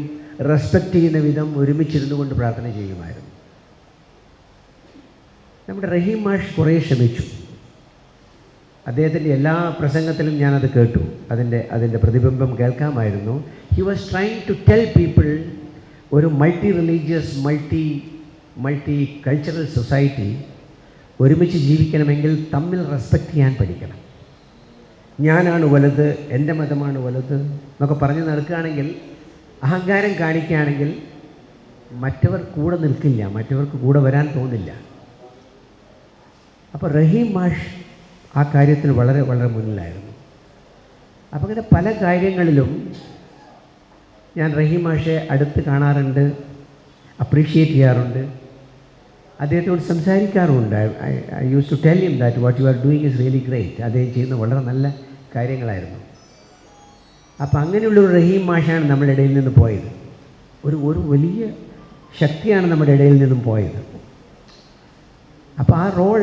റെസ്പെക്റ്റ് ചെയ്യുന്ന വിധം ഒരുമിച്ചിരുന്നു കൊണ്ട് പ്രാർത്ഥന ചെയ്യുമായിരുന്നു. നമ്മുടെ റഹീം മാഷ് കുറേ ശ്രമിച്ചു. അദ്ദേഹത്തിൻ്റെ എല്ലാ പ്രസംഗത്തിലും ഞാനത് കേട്ടു, അതിൻ്റെ പ്രതിബിംബം കേൾക്കാമായിരുന്നു. He was trying to tell people ഒരു multi religious multi cultural society ഒരുമിച്ച് ജീവിക്കണമെങ്കിൽ തമ്മിൽ റെസ്പെക്റ്റ് ചെയ്യാൻ പഠിക്കണം. ഞാനാണ് വലുത്, എൻ്റെ മതമാണ് വലുത് എന്നൊക്കെ പറഞ്ഞ് നടക്കുകയാണെങ്കിൽ, അഹങ്കാരം കാണിക്കുകയാണെങ്കിൽ മറ്റവർ കൂടെ നിൽക്കില്ല, മറ്റവർക്ക് കൂടെ വരാൻ തോന്നില്ല. അപ്പോൾ റഹീം മാഷ് ആ കാര്യത്തിൽ വളരെ വളരെ മുന്നിലായിരുന്നു. അപ്പോൾ അങ്ങനെ പല കാര്യങ്ങളിലും ഞാൻ റഹീം മാഷെ അടുത്ത് കാണാറുണ്ട്, അപ്രീഷിയേറ്റ് ചെയ്യാറുണ്ട്, അദ്ദേഹത്തോട് സംസാരിക്കാറുമുണ്ട്. I use to tell him that what you are doing is really great. അദ്ദേഹം ചെയ്യുന്ന വളരെ നല്ല കാര്യങ്ങളായിരുന്നു. അപ്പോൾ അങ്ങനെയുള്ളൊരു റഹീം മാഷാണ് നമ്മുടെ ഇടയിൽ നിന്ന് പോയത്. ഒരു വലിയ ശക്തിയാണ് നമ്മുടെ ഇടയിൽ നിന്നും പോയത്. അപ്പോൾ ആ റോൾ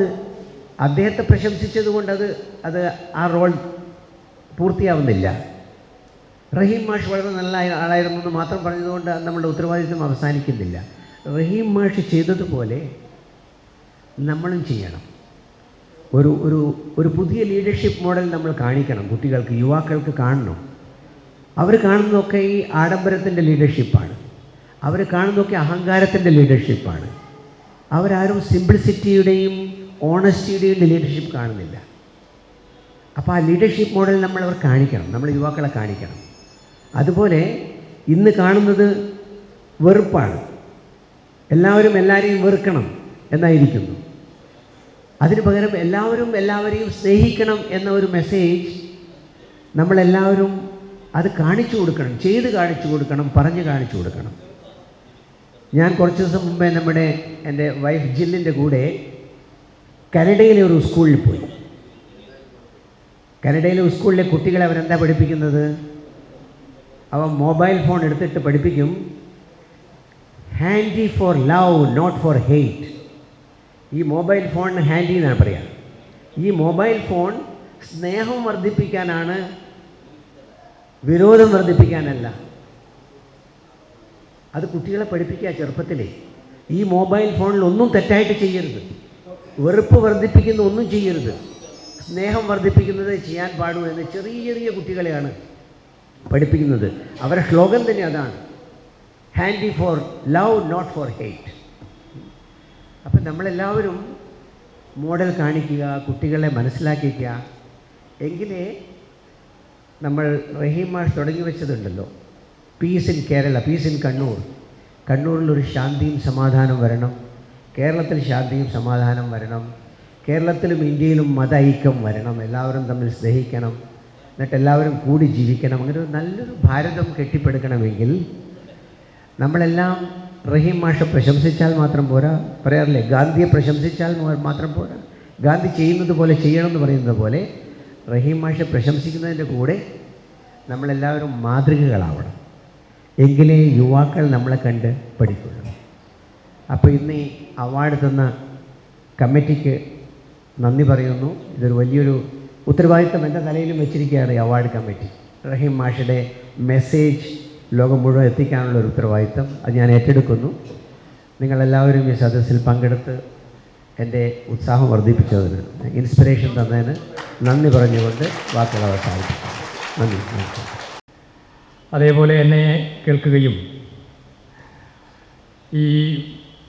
അദ്ദേഹത്തെ പ്രശംസിച്ചതുകൊണ്ട് അത് ആ റോൾ പൂർത്തിയാവുന്നില്ല. റഹീം മാഷ് വളരെ നല്ല ആളായിരുന്നു എന്ന് മാത്രം പറഞ്ഞതുകൊണ്ട് നമ്മളുടെ ഉത്തരവാദിത്വം അവസാനിക്കുന്നില്ല. റഹീം മാഷ് ചെയ്തതുപോലെ നമ്മളും ചെയ്യണം. ഒരു പുതിയ ലീഡർഷിപ്പ് മോഡൽ നമ്മൾ കാണിക്കണം. കുട്ടികൾക്ക്, യുവാക്കൾക്ക് കാണണം. അവർ കാണുന്നതൊക്കെ ഈ ആഡംബരത്തിൻ്റെ ലീഡർഷിപ്പാണ്, അവർ കാണുന്നതൊക്കെ അഹങ്കാരത്തിൻ്റെ ലീഡർഷിപ്പാണ്. അവരാരും സിംപ്ലിസിറ്റിയുടെയും ഓണസ്റ്റിയുടെയും ലീഡർഷിപ്പ് കാണുന്നില്ല. അപ്പോൾ ആ ലീഡർഷിപ്പ് മോഡൽ നമ്മളവർ കാണിക്കണം, നമ്മൾ യുവാക്കളെ കാണിക്കണം. അതുപോലെ ഇന്ന് കാണുന്നത് വെറുപ്പാണ്, എല്ലാവരും എല്ലാവരെയും വെറുക്കണം എന്നായിരിക്കുന്നു. അതിന് പകരം എല്ലാവരെയും സ്നേഹിക്കണം എന്ന ഒരു മെസ്സേജ് നമ്മളെല്ലാവരും അത് കാണിച്ചു കൊടുക്കണം, ചെയ്ത് കാണിച്ചു കൊടുക്കണം, പറഞ്ഞ് കാണിച്ചു കൊടുക്കണം. ഞാൻ കുറച്ച് ദിവസം മുമ്പേ എൻ്റെ വൈഫ് ജില്ലിൻ്റെ കൂടെ കാനഡയിലെ ഒരു സ്കൂളിൽ പോയി. കാനഡയിലെ സ്കൂളിലെ കുട്ടികളെ അവരെന്താ പഠിപ്പിക്കുന്നത്? അവ മൊബൈൽ ഫോൺ എടുത്തിട്ട് പഠിപ്പിക്കും, handy for love not for hate. ഈ മൊബൈൽ ഫോണിന് ഹാൻഡി എന്നാണ് പറയുക. ഈ മൊബൈൽ ഫോൺ സ്നേഹം വർദ്ധിപ്പിക്കാനാണ്, വിരോധം വർദ്ധിപ്പിക്കാനല്ല. അത് കുട്ടികളെ പഠിപ്പിക്കുക ചെറുപ്പത്തിലേ. ഈ മൊബൈൽ ഫോണിൽ ഒന്നും തെറ്റായിട്ട് ചെയ്യരുത്, വെറുപ്പ് വർദ്ധിപ്പിക്കുന്ന ഒന്നും ചെയ്യരുത്, സ്നേഹം വർദ്ധിപ്പിക്കുന്നത് ചെയ്യാൻ പാടൂ എന്ന് ചെറിയ ചെറിയ കുട്ടികളെയാണ് പഠിപ്പിക്കുന്നത്. അവരുടെ ശ്ലോകം തന്നെ അതാണ്, handy for love not for hate. അപ്പം നമ്മളെല്ലാവരും മോഡൽ കാണിക്കുക, കുട്ടികളെ മനസ്സിലാക്കിക്കുക. എങ്കിലേ നമ്മൾ റഹീം മാഷ് തുടങ്ങി വെച്ചതുണ്ടല്ലോ, peace in Kerala, peace in Kannur. കണ്ണൂരിലൊരു ശാന്തിയും സമാധാനം വരണം, കേരളത്തിൽ ശാന്തിയും സമാധാനം വരണം, കേരളത്തിലും ഇന്ത്യയിലും മത ഐക്യം വരണം, എല്ലാവരും തമ്മിൽ സ്നേഹിക്കണം, എന്നിട്ട് എല്ലാവരും കൂടി ജീവിക്കണം. അങ്ങനെ ഒരു നല്ലൊരു ഭാരതം കെട്ടിപ്പടുക്കണമെങ്കിൽ നമ്മളെല്ലാം റഹീം മാഷെ പ്രശംസിച്ചാൽ മാത്രം പോരാ. പറയാറില്ലേ, ഗാന്ധിയെ പ്രശംസിച്ചാൽ മാത്രം പോരാ, ഗാന്ധി ചെയ്യുന്നത് പോലെ ചെയ്യണമെന്ന് പറയുന്നത് പോലെ റഹീം മാഷെ പ്രശംസിക്കുന്നതിൻ്റെ കൂടെ നമ്മളെല്ലാവരും മാതൃകകളാവണം. എങ്കിലേ യുവാക്കൾ നമ്മളെ കണ്ട് പഠിക്കുള്ളൂ. അപ്പോൾ ഇന്ന് ഈ അവാർഡ് തന്ന കമ്മിറ്റിക്ക് നന്ദി പറയുന്നു. ഇതൊരു വലിയൊരു ഉത്തരവാദിത്തം എൻ്റെ തലയിലും വെച്ചിരിക്കുകയാണ് ഈ അവാർഡ് കമ്മിറ്റി. റഹീം മാഷയുടെ മെസ്സേജ് ലോകം മുഴുവൻ എത്തിക്കാനുള്ള ഒരു ഉത്തരവാദിത്തം അത് ഞാൻ ഏറ്റെടുക്കുന്നു. നിങ്ങളെല്ലാവരും ഈ സദസ്സിൽ പങ്കെടുത്ത് എൻ്റെ ഉത്സാഹം വർദ്ധിപ്പിച്ചതിന്, ഇൻസ്പിറേഷൻ തന്നതിന് നന്ദി പറഞ്ഞുകൊണ്ട് വാക്കുകൾ അവസാനിപ്പിക്കുന്നു. നന്ദി. അതേപോലെ എന്നെ കേൾക്കുകയും ഈ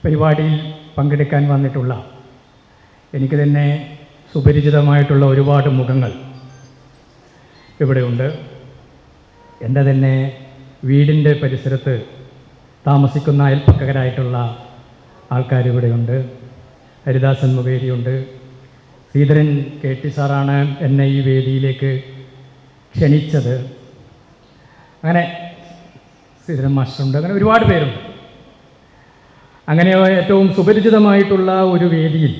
പരിപാടിയിൽ പങ്കെടുക്കാൻ വന്നിട്ടുള്ള എനിക്ക് തന്നെ സുപരിചിതമായിട്ടുള്ള ഒരുപാട് മുഖങ്ങൾ ഇവിടെയുണ്ട്. എൻ്റെ തന്നെ വീടിൻ്റെ പരിസരത്ത് താമസിക്കുന്ന അയൽപ്പക്കരായിട്ടുള്ള ആൾക്കാരിവിടെയുണ്ട്. ഹരിദാസൻ മുഖേരിയുണ്ട്. ശ്രീധരൻ KT സാറാണ് എന്നെ ഈ വേദിയിലേക്ക് ക്ഷണിച്ചത്. അങ്ങനെ ശ്രീധരൻ മാസ്റ്ററുണ്ട്. അങ്ങനെ ഒരുപാട് പേരുണ്ട്. അങ്ങനെ ഏറ്റവും സുപരിചിതമായിട്ടുള്ള ഒരു വേദിയിൽ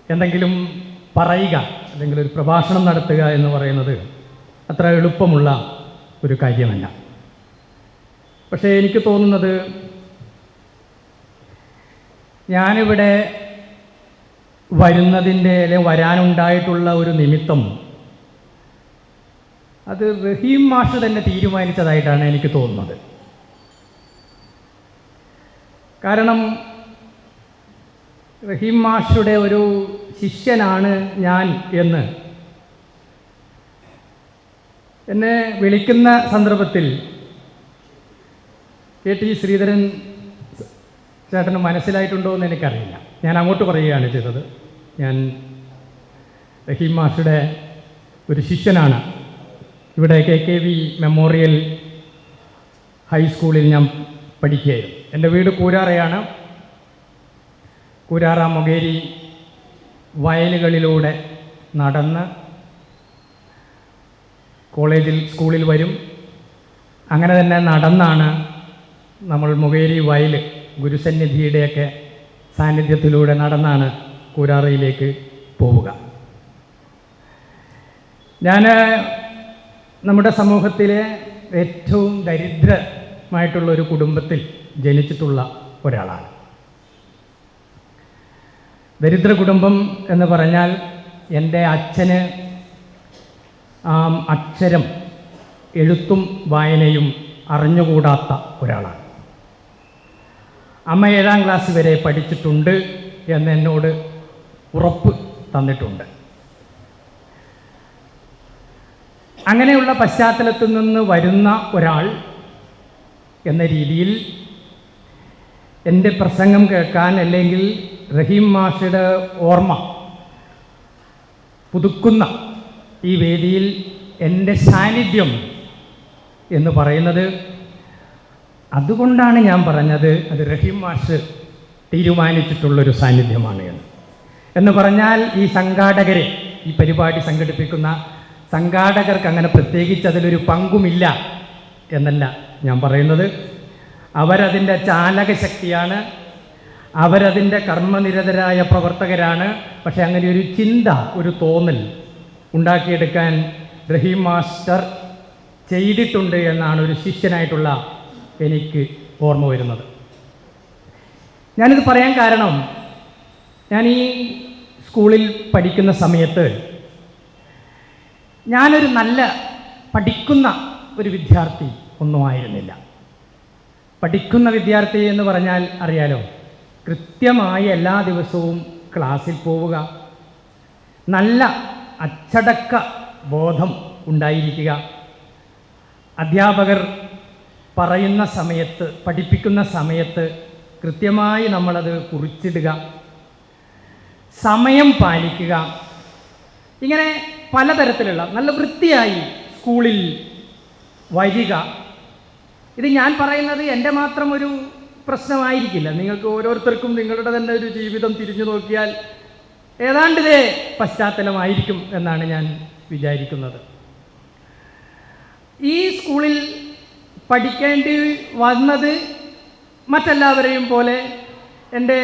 എന്തെങ്കിലും പറയുക, അല്ലെങ്കിൽ ഒരു പ്രഭാഷണം നടത്തുക എന്ന് പറയുന്നത് അത്ര എളുപ്പമുള്ള ഒരു കാര്യമല്ല. പക്ഷേ എനിക്ക് തോന്നുന്നത് ഞാനിവിടെ വരുന്നതിൻ്റെ അല്ലെങ്കിൽ വരാനുണ്ടായിട്ടുള്ള ഒരു നിമിത്തം അത് റഹീം മാഷ് തന്നെ തീരുമാനിച്ചതായിട്ടാണ് എനിക്ക് തോന്നുന്നത്. കാരണം റഹീം മാഷുടെ ഒരു ശിഷ്യനാണ് ഞാൻ എന്ന് എന്നെ വിളിക്കുന്ന സന്ദർഭത്തിൽ KT ശ്രീധരൻ ചേട്ടന് മനസ്സിലായിട്ടുണ്ടോ എന്ന് എനിക്കറിയില്ല. ഞാൻ അങ്ങോട്ട് പറയുകയാണ് ചെയ്തത്. ഞാൻ റഹീം മാഷുടെ ഒരു ശിഷ്യനാണ്. ഇവിടെ KKV മെമ്മോറിയൽ ഹൈസ്കൂളിൽ ഞാൻ പഠിക്കുകയായിരുന്നു. എൻ്റെ വീട് കൂരാറയാണ്. കൂരാറ മൊകേരി വയലുകളിലൂടെ നടന്ന് സ്കൂളിൽ വരും. അങ്ങനെ തന്നെ നടന്നാണ് നമ്മൾ മൊകേരി വയൽ ഗുരുസന്നിധിയുടെയൊക്കെ സാന്നിധ്യത്തിലൂടെ നടന്നാണ് കൂരാറയിലേക്ക് പോവുക. ഞാൻ നമ്മുടെ സമൂഹത്തിലെ ഏറ്റവും ദരിദ്രമായിട്ടുള്ളൊരു കുടുംബത്തിൽ ജനിച്ചിട്ടുള്ള ഒരാളാണ്. ദരിദ്ര കുടുംബം എന്ന് പറഞ്ഞാൽ എൻ്റെ അച്ഛന് അക്ഷരം, എഴുത്തും വായനയും അറിഞ്ഞുകൂടാത്ത ഒരാളാണ്. അമ്മ 7ാം ക്ലാസ് വരെ പഠിച്ചിട്ടുണ്ട് എന്ന് എന്നോട് ഉറപ്പ് തന്നിട്ടുണ്ട്. അങ്ങനെയുള്ള പശ്ചാത്തലത്തിൽ നിന്ന് വരുന്ന ഒരാൾ എന്ന രീതിയിൽ എൻ്റെ പ്രസംഗം കേൾക്കാൻ, അല്ലെങ്കിൽ റഹീം മാഷയുടെ ഓർമ്മ പുതുക്കുന്ന ഈ വേദിയിൽ എൻ്റെ സാന്നിധ്യം എന്ന് പറയുന്നത്, അതുകൊണ്ടാണ് ഞാൻ പറഞ്ഞത് അത് റഹീം മാഷ് തീരുമാനിച്ചിട്ടുള്ളൊരു സാന്നിധ്യമാണ് എന്ന് പറഞ്ഞാൽ ഈ സംഘാടകരെ, ഈ പരിപാടി സംഘടിപ്പിക്കുന്ന സംഘാടകർക്ക് അങ്ങനെ പ്രത്യേകിച്ച് അതിലൊരു പങ്കുമില്ല എന്നല്ല ഞാൻ പറയുന്നത്. അവരതിൻ്റെ ചാലക ശക്തിയാണ്, അവരതിൻ്റെ കർമ്മനിരതരായ പ്രവർത്തകരാണ്. പക്ഷേ അങ്ങനെ ഒരു ചിന്ത, ഒരു തോന്നൽ ഉണ്ടാക്കിയെടുക്കാൻ റഹീം മാസ്റ്റർ ചെയ്തിട്ടുണ്ട് എന്നാണ് ഒരു ശിഷ്യനായിട്ടുള്ള എനിക്ക് ഓർമ്മ വരുന്നത്. ഞാനിത് പറയാൻ കാരണം, ഞാൻ ഈ സ്കൂളിൽ പഠിക്കുന്ന സമയത്ത് ഞാനൊരു നല്ല പഠിക്കുന്ന ഒരു വിദ്യാർത്ഥി ഒന്നും ആയിരുന്നില്ല. പഠിക്കുന്ന വിദ്യാർത്ഥി എന്ന് പറഞ്ഞാൽ അറിയാലോ, കൃത്യമായി എല്ലാ ദിവസവും ക്ലാസ്സിൽ പോവുക, നല്ല അച്ചടക്ക ബോധം ഉണ്ടായിരിക്കുക, അധ്യാപകർ പറയുന്ന സമയത്ത്, പഠിപ്പിക്കുന്ന സമയത്ത് കൃത്യമായി നമ്മളത് കുറിച്ചിടുക, സമയം പാലിക്കുക, ഇങ്ങനെ പലതരത്തിലുള്ള നല്ല വൃത്തിയായി സ്കൂളിൽ വരിക. ഇത് ഞാൻ പറയുന്നത് എൻ്റെ മാത്രം ഒരു പ്രശ്നമായിരിക്കില്ല. നിങ്ങൾക്ക് ഓരോരുത്തർക്കും നിങ്ങളുടെ തന്നെ ഒരു ജീവിതം തിരിഞ്ഞു നോക്കിയാൽ ഏതാണ്ട് ഇതേ പശ്ചാത്തലമായിരിക്കും എന്നാണ് ഞാൻ വിചാരിക്കുന്നത്. ഈ സ്കൂളിൽ പഠിക്കേണ്ടി വന്നത് മറ്റെല്ലാവരെയും പോലെ എൻ്റെ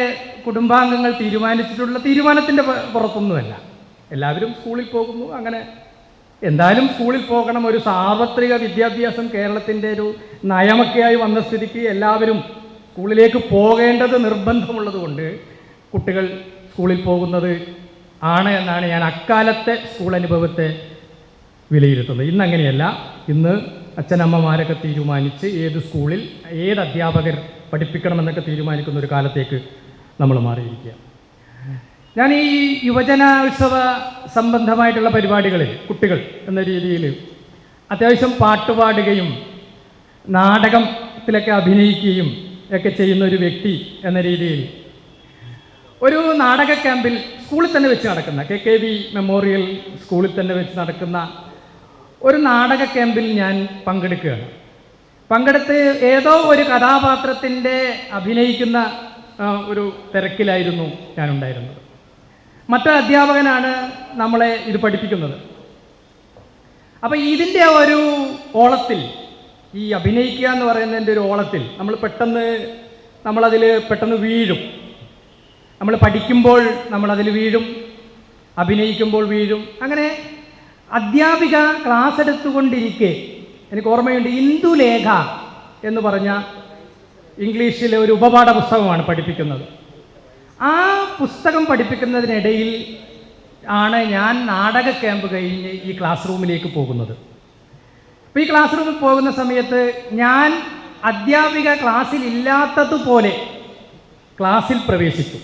കുടുംബാംഗങ്ങൾ തീരുമാനിച്ചിട്ടുള്ള തീരുമാനത്തിൻ്റെ പുറത്തൊന്നുമല്ല. എല്ലാവരും സ്കൂളിൽ പോകുന്നു, അങ്ങനെ എന്തായാലും സ്കൂളിൽ പോകണം, ഒരു സാർവത്രിക വിദ്യാഭ്യാസം കേരളത്തിൻ്റെ ഒരു നയമൊക്കെയായി വന്ന സ്ഥിതിക്ക് എല്ലാവരും സ്കൂളിലേക്ക് പോകേണ്ടത് നിർബന്ധമുള്ളത് കൊണ്ട് കുട്ടികൾ സ്കൂളിൽ പോകുന്നത് ആണ് എന്നാണ് ഞാൻ അക്കാലത്തെ സ്കൂൾ അനുഭവത്തെ വിലയിരുത്തുന്നത്. ഇന്നങ്ങനെയല്ല. ഇന്ന് അച്ഛനമ്മമാരൊക്കെ തീരുമാനിച്ച് ഏത് സ്കൂളിൽ ഏത് അധ്യാപകർ പഠിപ്പിക്കണമെന്നൊക്കെ തീരുമാനിക്കുന്ന ഒരു കാലത്തേക്ക് നമ്മൾ മാറിയിരിക്കുക. ഞാൻ ഈ യുവജന ഉത്സവ സംബന്ധമായിട്ടുള്ള പരിപാടികളിൽ കുട്ടികൾ എന്ന രീതിയിൽ അത്യാവശ്യം പാട്ടുപാടുകയും നാടകത്തിലൊക്കെ അഭിനയിക്കുകയും ഒക്കെ ചെയ്യുന്ന ഒരു വ്യക്തി എന്ന രീതിയിൽ ഒരു നാടക ക്യാമ്പിൽ സ്കൂളിൽ തന്നെ വെച്ച് നടക്കുന്ന KKV മെമ്മോറിയൽ സ്കൂളിൽ തന്നെ വെച്ച് നടക്കുന്ന ഒരു നാടക ക്യാമ്പിൽ ഞാൻ പങ്കെടുക്കുകയാണ്. പങ്കെടുത്ത് ഏതോ ഒരു കഥാപാത്രത്തിൻ്റെ അഭിനയിക്കുന്ന ഒരു തിരക്കിലായിരുന്നു ഞാനുണ്ടായിരുന്നത്. മറ്റൊരു അധ്യാപകനാണ് നമ്മളെ ഇത് പഠിപ്പിക്കുന്നത്. അപ്പോൾ ഇതിൻ്റെ ഒരു ഓളത്തിൽ, ഈ അഭിനയിക്കുക എന്ന് പറയുന്നതിൻ്റെ ഒരു ഓളത്തിൽ നമ്മളതിൽ പെട്ടെന്ന് വീഴും. നമ്മൾ പഠിക്കുമ്പോൾ നമ്മളതിൽ വീഴും, അഭിനയിക്കുമ്പോൾ വീഴും. അങ്ങനെ അധ്യാപിക ക്ലാസ് എടുത്തുകൊണ്ടിരിക്കെ എനിക്ക് ഓർമ്മയുണ്ട്, ഇന്ദുലേഖ എന്ന് പറഞ്ഞ ഇംഗ്ലീഷിലെ ഒരു ഉപപാഠ പുസ്തകമാണ് പഠിപ്പിക്കുന്നത്. ആ പുസ്തകം പഠിപ്പിക്കുന്നതിനിടയിൽ ആണ് ഞാൻ നാടക ക്യാമ്പ് കഴിഞ്ഞ് ഈ ക്ലാസ് റൂമിലേക്ക് പോകുന്നത്. അപ്പോൾ ഈ ക്ലാസ് റൂമിൽ പോകുന്ന സമയത്ത് ഞാൻ അധ്യാപിക ക്ലാസ്സിൽ ഇല്ലാത്തതുപോലെ ക്ലാസ്സിൽ പ്രവേശിച്ചു.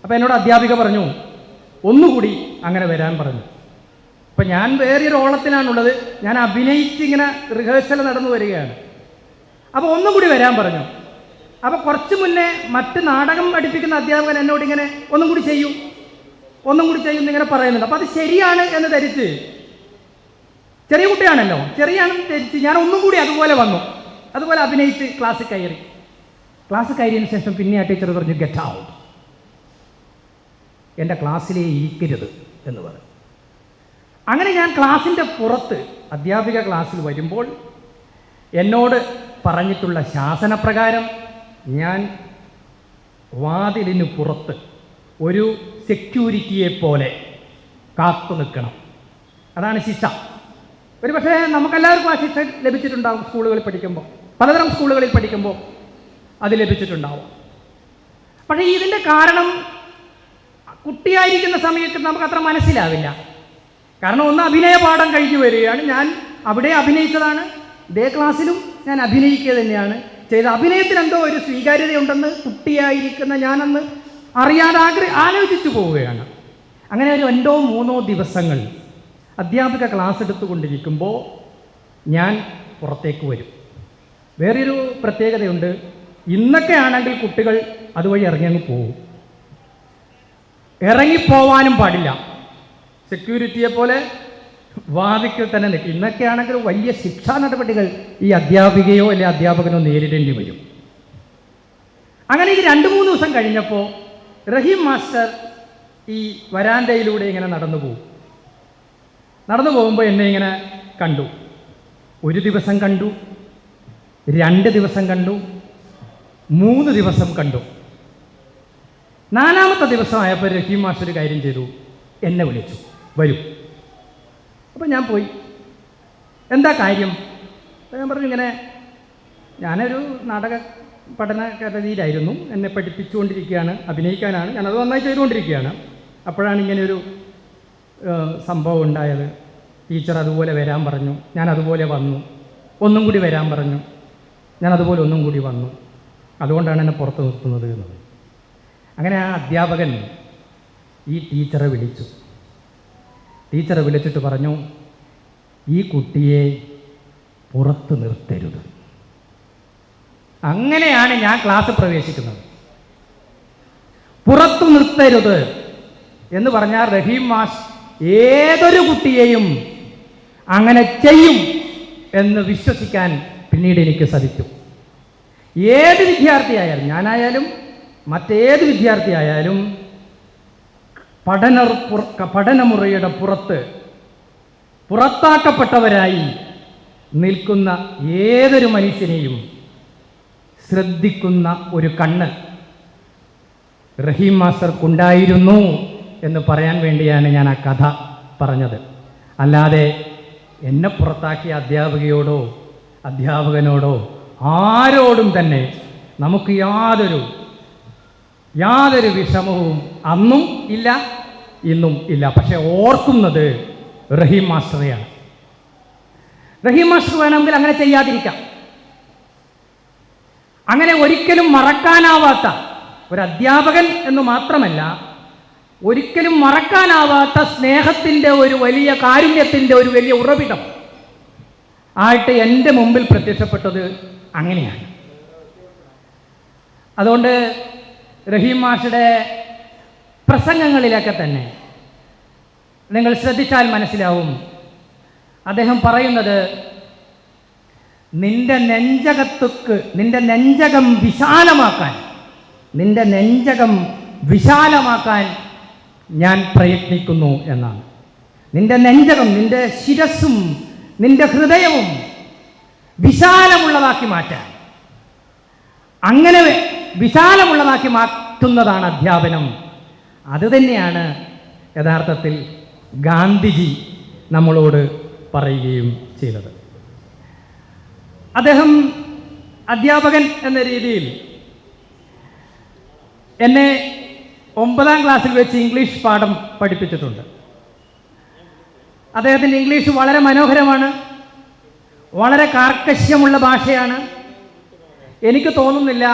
അപ്പോൾ എന്നോട് അധ്യാപിക പറഞ്ഞു, ഒന്നുകൂടി അങ്ങനെ വരാൻ പറഞ്ഞു. അപ്പം ഞാൻ വേറൊരു ഓളത്തിലാണുള്ളത്, ഞാൻ അഭിനയിച്ചിങ്ങനെ റിഹേഴ്സൽ നടന്നു വരികയാണ്. അപ്പോൾ ഒന്നും കൂടി വരാൻ പറഞ്ഞു. അപ്പോൾ കുറച്ച് മുന്നേ മറ്റ് നാടകം പഠിപ്പിക്കുന്ന അധ്യാപകൻ എന്നോട് ഇങ്ങനെ ഒന്നും കൂടി ചെയ്യും എന്നിങ്ങനെ പറയുന്നുണ്ട്. അപ്പോൾ അത് ശരിയാണ് എന്ന് ധരിച്ച്, ചെറിയ കുട്ടിയാണല്ലോ, ശരിയാണെന്ന് ധരിച്ച് ഞാൻ ഒന്നും കൂടി അതുപോലെ വന്നു, അതുപോലെ അഭിനയിച്ച് ക്ലാസ്സിൽ കയറി. ക്ലാസ് കയറിയതിന് ശേഷം പിന്നെ ആ ടീച്ചർ പറഞ്ഞു, ഗെറ്റ് ഔട്ട്, എൻ്റെ ക്ലാസ്സിലേ ഇരിക്കരുത് എന്ന് പറഞ്ഞു. അങ്ങനെ ഞാൻ ക്ലാസ്സിൻ്റെ പുറത്ത് അധ്യാപിക ക്ലാസ്സിൽ വരുമ്പോൾ എന്നോട് പറഞ്ഞിട്ടുള്ള ശാസനപ്രകാരം ഞാൻ വാതിലിന് പുറത്ത് ഒരു സെക്യൂരിറ്റിയെ പോലെ കാത്തു നിൽക്കണം. അതാണ് ശിക്ഷ. ഒരു പക്ഷേ നമുക്കെല്ലാവർക്കും ആ ശിക്ഷ ലഭിച്ചിട്ടുണ്ടാവും. സ്കൂളുകളിൽ പഠിക്കുമ്പോൾ, പലതരം സ്കൂളുകളിൽ പഠിക്കുമ്പോൾ അത് ലഭിച്ചിട്ടുണ്ടാവും. പക്ഷേ ഇതിൻ്റെ കാരണം കുട്ടിയായിരിക്കുന്ന സമയത്ത് നമുക്കത്ര മനസ്സിലാവില്ല. കാരണം ഒന്ന്, അഭിനയ പാഠം കഴിഞ്ഞു വരികയാണ്. ഞാൻ അവിടെ അഭിനയിച്ചതാണ്, ഇതേ ക്ലാസ്സിലും ഞാൻ അഭിനയിക്കുക തന്നെയാണ് ചെയ്ത. അഭിനയത്തിന് എന്തോ ഒരു സ്വീകാര്യതയുണ്ടെന്ന് കുട്ടിയായിരിക്കുന്ന ഞാനന്ന് അറിയാതെ ആലോചിച്ചു പോവുകയാണ്. അങ്ങനെ ഒരു 2-3 ദിവസങ്ങൾ അധ്യാപിക ക്ലാസ് എടുത്തുകൊണ്ടിരിക്കുമ്പോൾ ഞാൻ പുറത്തേക്ക് വരും. വേറൊരു പ്രത്യേകതയുണ്ട്, ഇന്നൊക്കെ ആണെങ്കിൽ കുട്ടികൾ അതുവഴി ഇറങ്ങിയങ്ങ് പോകും. ഇറങ്ങിപ്പോവാനും പാടില്ല. സെക്യൂരിറ്റിയെ പോലെ വാതിക്കൽ തന്നെ നിൽക്കും. ഇന്നൊക്കെ ആണെങ്കിൽ വലിയ ശിക്ഷാ നടപടികൾ ഈ അധ്യാപികയോ അല്ലെങ്കിൽ അധ്യാപകനോ നേരിടേണ്ടി വരും. അങ്ങനെ ഇത് 2-3 ദിവസം കഴിഞ്ഞപ്പോൾ റഹീം മാസ്റ്റർ ഈ വരാന്തയിലൂടെ ഇങ്ങനെ നടന്നു പോകുമ്പോൾ എന്നെ ഇങ്ങനെ കണ്ടു. 1 ദിവസം കണ്ടു, 2 ദിവസം കണ്ടു, 3 ദിവസം കണ്ടു. 4-ാമത്തെ ദിവസമായപ്പോൾ റഹീം മാസ്റ്റർ ഒരു കാര്യം ചെയ്തു, എന്നെ വിളിച്ചു, വരൂ. അപ്പോൾ ഞാൻ പോയി. എന്താ കാര്യം? ഞാൻ പറഞ്ഞു, ഇങ്ങനെ ഞാനൊരു നാടക പഠന പദ്ധതിയിലായിരുന്നു. എന്നെ പഠിപ്പിച്ചുകൊണ്ടിരിക്കുകയാണ്, അഭിനയിക്കാനാണ്, ഞാനത് നന്നായി ചെയ്തുകൊണ്ടിരിക്കുകയാണ്. അപ്പോഴാണ് ഇങ്ങനെയൊരു സംഭവം ഉണ്ടായത്. ടീച്ചർ അതുപോലെ വരാൻ പറഞ്ഞു, ഞാൻ അതുപോലെ വന്നു. ഒന്നും കൂടി വരാൻ പറഞ്ഞു, ഞാൻ അതുപോലെ ഒന്നും കൂടി വന്നു. അതുകൊണ്ടാണ് എന്നെ പുറത്ത് നിർത്തുന്നത് എന്നത്. അങ്ങനെ ആ അധ്യാപകൻ ഈ ടീച്ചറെ വിളിച്ചു. ടീച്ചറെ വിളിച്ചിട്ട് പറഞ്ഞു, ഈ കുട്ടിയെ പുറത്ത് നിർത്തരുത്. അങ്ങനെയാണ് ഞാൻ ക്ലാസ് പ്രവേശിക്കുന്നത്. പുറത്തു നിർത്തരുത് എന്ന് പറഞ്ഞാൽ റഹീം മാഷ് ഏതൊരു കുട്ടിയെയും അങ്ങനെ ചെയ്യും എന്ന് വിശ്വസിക്കാൻ പിന്നീട് എനിക്ക് സാധിച്ചു. ഏത് വിദ്യാർത്ഥിയായാലും, ഞാനായാലും മറ്റേത് വിദ്യാർത്ഥിയായാലും പഠനമുറിയുടെ പുറത്താക്കപ്പെട്ടവരായി നിൽക്കുന്ന ഏതൊരു മനുഷ്യനെയും ശ്രദ്ധിക്കുന്ന ഒരു കണ്ണ് റഹീം മാസ്റ്റർക്കുണ്ടായിരുന്നു എന്ന് പറയാൻ വേണ്ടിയാണ് ഞാൻ ആ കഥ പറഞ്ഞത്. അല്ലാതെ എന്നെ പുറത്താക്കിയ അധ്യാപികയോടോ അധ്യാപകനോടോ ആരോടും തന്നെ നമുക്ക് യാതൊരു വിഷമവും അന്നും ഇല്ല, ഇന്നും ഇല്ല. പക്ഷെ ഓർക്കുന്നത് റഹീം മാസ്റ്ററെയാണ്. റഹീം മാസ്റ്റർ വേണമെങ്കിൽ അങ്ങനെ ചെയ്യാതിരിക്കാം. അങ്ങനെ ഒരിക്കലും മറക്കാനാവാത്ത ഒരു അധ്യാപകൻ എന്ന് മാത്രമല്ല, ഒരിക്കലും മറക്കാനാവാത്ത സ്നേഹത്തിൻ്റെ ഒരു വലിയ കാരുണ്യത്തിൻ്റെ ഒരു വലിയ ഉറവിടം ആയിട്ട് എൻ്റെ മുമ്പിൽ പ്രത്യക്ഷപ്പെട്ടത് അങ്ങനെയാണ്. അതുകൊണ്ട് റഹീം മാഷുടെ പ്രസംഗങ്ങളിലൊക്കെ തന്നെ നിങ്ങൾ ശ്രദ്ധിച്ചാൽ മനസ്സിലാവും, അദ്ദേഹം പറയുന്നത് നിന്റെ നെഞ്ചകം വിശാലമാക്കാൻ ഞാൻ പ്രയത്നിക്കുന്നു എന്നാണ്. നിന്റെ നെഞ്ചകം, നിന്റെ ശിരസ്സും നിന്റെ ഹൃദയവും വിശാലമുള്ളതാക്കി മാറ്റാൻ, അങ്ങനെ വിശാലമുള്ളതാക്കി മാറ്റുന്നതാണ് അധ്യാപനം. അതുതന്നെയാണ് യഥാർത്ഥത്തിൽ ഗാന്ധിജി നമ്മളോട് പറയുകയും ചെയ്തത്. അദ്ദേഹം അധ്യാപകൻ എന്ന രീതിയിൽ എന്നെ 9ാം ക്ലാസ്സിൽ വെച്ച് ഇംഗ്ലീഷ് പാഠം പഠിപ്പിച്ചിട്ടുണ്ട്. അദ്ദേഹത്തിൻ്റെ ഇംഗ്ലീഷ് വളരെ മനോഹരമാണ്, വളരെ കാർക്കശ്യമുള്ള ഭാഷയാണ്. എനിക്ക് തോന്നുന്നില്ല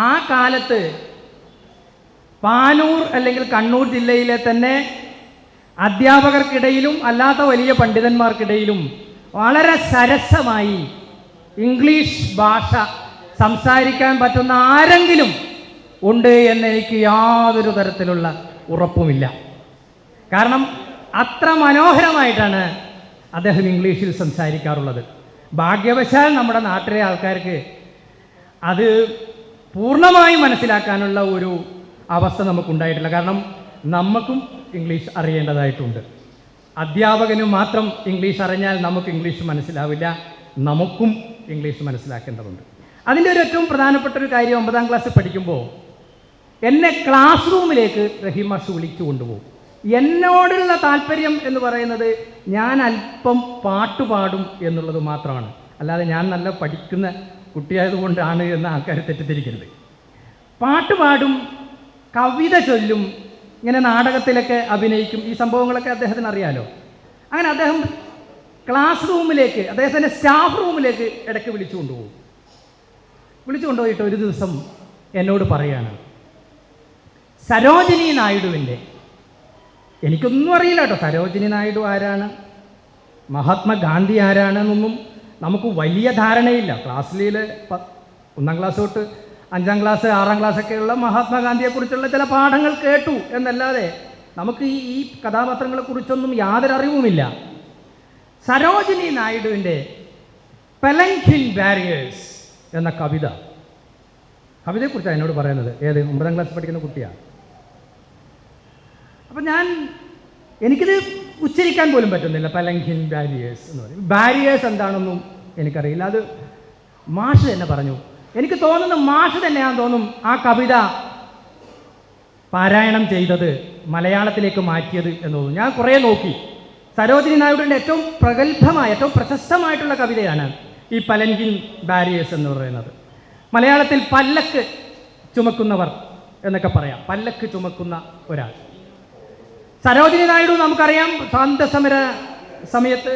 ആ കാലത്ത് പാനൂർ അല്ലെങ്കിൽ കണ്ണൂർ ജില്ലയിലെ തന്നെ അധ്യാപകർക്കിടയിലും അല്ലാത്ത വലിയ പണ്ഡിതന്മാർക്കിടയിലും വളരെ സരസമായി ഇംഗ്ലീഷ് ഭാഷ സംസാരിക്കാൻ പറ്റുന്ന ആരെങ്കിലും ഉണ്ട് എന്നെനിക്ക് യാതൊരു തരത്തിലുള്ള ഉറപ്പുമില്ല. കാരണം അത്ര മനോഹരമായിട്ടാണ് അദ്ദേഹം ഇംഗ്ലീഷിൽ സംസാരിക്കാറുള്ളത്. ഭാഗ്യവശാൽ നമ്മുടെ നാട്ടിലെ ആൾക്കാർക്ക് അത് പൂർണ്ണമായി മനസ്സിലാക്കാനുള്ള ഒരു അവസ്ഥ നമുക്കുണ്ടായിട്ടില്ല. കാരണം നമുക്കും ഇംഗ്ലീഷ് അറിയേണ്ടതായിട്ടുണ്ട്. അധ്യാപകന് മാത്രം ഇംഗ്ലീഷ് അറിഞ്ഞാൽ നമുക്ക് ഇംഗ്ലീഷ് മനസ്സിലാവില്ല, നമുക്കും ഇംഗ്ലീഷ് മനസ്സിലാക്കേണ്ടതുണ്ട്. അതിൻ്റെ ഒരു ഏറ്റവും പ്രധാനപ്പെട്ട ഒരു കാര്യം, 9ാം ക്ലാസ്സിൽ പഠിക്കുമ്പോൾ എന്നെ ക്ലാസ് റൂമിലേക്ക് റഹീം മാഷ് വിളിച്ചു കൊണ്ടുപോകും. എന്നോടുള്ള താല്പര്യം എന്ന് പറയുന്നത് ഞാൻ അല്പം പാട്ടുപാടും എന്നുള്ളത് മാത്രമാണ്. അല്ലാതെ ഞാൻ നല്ല പഠിക്കുന്ന കുട്ടിയായതുകൊണ്ടാണ് എന്ന് ആൾക്കാർ തെറ്റിദ്ധരിക്കരുത്. പാട്ടുപാടും, കവിത ചൊല്ലും, ഇങ്ങനെ നാടകത്തിലൊക്കെ അഭിനയിക്കും. ഈ സംഭവങ്ങളൊക്കെ അദ്ദേഹത്തിന് അറിയാലോ. അങ്ങനെ അദ്ദേഹം ക്ലാസ് റൂമിലേക്ക്, അദ്ദേഹത്തിൻ്റെ സ്റ്റാഫ് റൂമിലേക്ക് ഇടയ്ക്ക് വിളിച്ചു കൊണ്ടുപോകും. വിളിച്ചു കൊണ്ടുപോയിട്ട് ഒരു ദിവസം എന്നോട് പറയാണ്, സരോജിനി നായിഡുവിൻ്റെ, എനിക്കൊന്നും അറിയില്ല കേട്ടോ, സരോജിനി നായിഡു ആരാണ്, മഹാത്മാഗാന്ധി ആരാണെന്നൊന്നും നമുക്ക് വലിയ ധാരണയില്ല. ക്ലാസ്സിൽ 1ാം ക്ലാസ് തൊട്ട് 5ാം ക്ലാസ് 6ാം ക്ലാസ്സൊക്കെയുള്ള മഹാത്മാഗാന്ധിയെക്കുറിച്ചുള്ള ചില പാഠങ്ങൾ കേട്ടു എന്നല്ലാതെ നമുക്ക് ഈ കഥാപാത്രങ്ങളെക്കുറിച്ചൊന്നും യാതൊരു അറിവുമില്ല. സരോജിനി നായിഡുവിൻ്റെ പെലങ്കിൻ ബാരിയേഴ്സ് എന്ന കവിതയെക്കുറിച്ചാണ് എന്നോട് പറയുന്നത്. ഏത് 9ാം ക്ലാസ് പഠിക്കുന്ന കുട്ടിയാണ്. അപ്പം എനിക്കിത് ഉച്ചരിക്കാൻ പോലും പറ്റുന്നില്ല. പെലങ്കിൻ ബാരിയേഴ്സ് എന്ന് പറയും. ബാരിയേഴ്സ് എന്താണെന്നും എനിക്കറിയില്ല. അത് മാഷ് തന്നെ പറഞ്ഞു. എനിക്ക് തോന്നുന്നു മാഷ് തന്നെയാണെന്ന് തോന്നും ആ കവിത പാരായണം ചെയ്തത്, മലയാളത്തിലേക്ക് മാറ്റിയത് എന്ന് തോന്നുന്നു. ഞാൻ കുറേ നോക്കി. സരോജിനി നായിഡുവിൻ്റെ ഏറ്റവും പ്രഗത്ഭമായ, ഏറ്റവും പ്രശസ്തമായിട്ടുള്ള കവിതയാണ് ഈ പലൻകിൻ ബാരിയേഴ്സ് എന്ന് പറയുന്നത്. മലയാളത്തിൽ പല്ലക്ക് ചുമക്കുന്നവർ എന്നൊക്കെ പറയാം. പല്ലക്ക് ചുമക്കുന്ന ഒരാൾ. സരോജിനി നായിഡു നമുക്കറിയാം, സ്വാതന്ത്ര്യസമര സമയത്ത്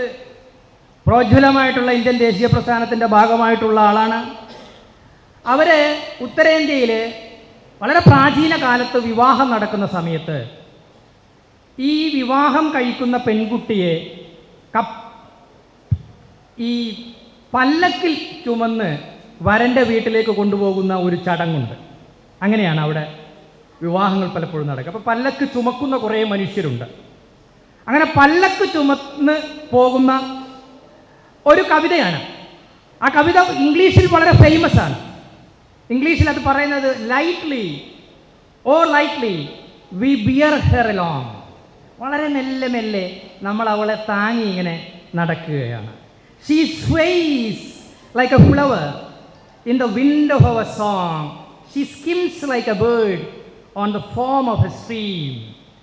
പ്രോജ്വലമായിട്ടുള്ള ഇന്ത്യൻ ദേശീയ പ്രസ്ഥാനത്തിൻ്റെ ഭാഗമായിട്ടുള്ള ആളാണ്. അവർ ഉത്തരേന്ത്യയിൽ വളരെ പ്രാചീന കാലത്ത് വിവാഹം നടക്കുന്ന സമയത്ത് ഈ വിവാഹം കഴിക്കുന്ന പെൺകുട്ടിയെ ഈ പല്ലക്കിൽ ചുമന്ന് വരൻ്റെ വീട്ടിലേക്ക് കൊണ്ടുപോകുന്ന ഒരു ചടങ്ങുണ്ട്. അങ്ങനെയാണ് അവിടെ വിവാഹങ്ങൾ പലപ്പോഴും നടക്കുക. അപ്പോൾ പല്ലക്ക് ചുമക്കുന്ന കുറേ മനുഷ്യരുണ്ട്. അങ്ങനെ പല്ലക്ക് ചുമന്ന് പോകുന്ന ഒരു കവിതയാണ്. ആ കവിത ഇംഗ്ലീഷിൽ വളരെ ഫേമസ് ആണ്. ഇംഗ്ലീഷിൽ അത് പറയുന്നത് lightly we bear her along. വളരെ മെല്ലെ മെല്ലെ നമ്മൾ അവളെ താങ്ങി ഇങ്ങനെ നടക്കുകയാണ്. She sways like a flower in the wind of our song. She skims like a bird on the foam of a stream.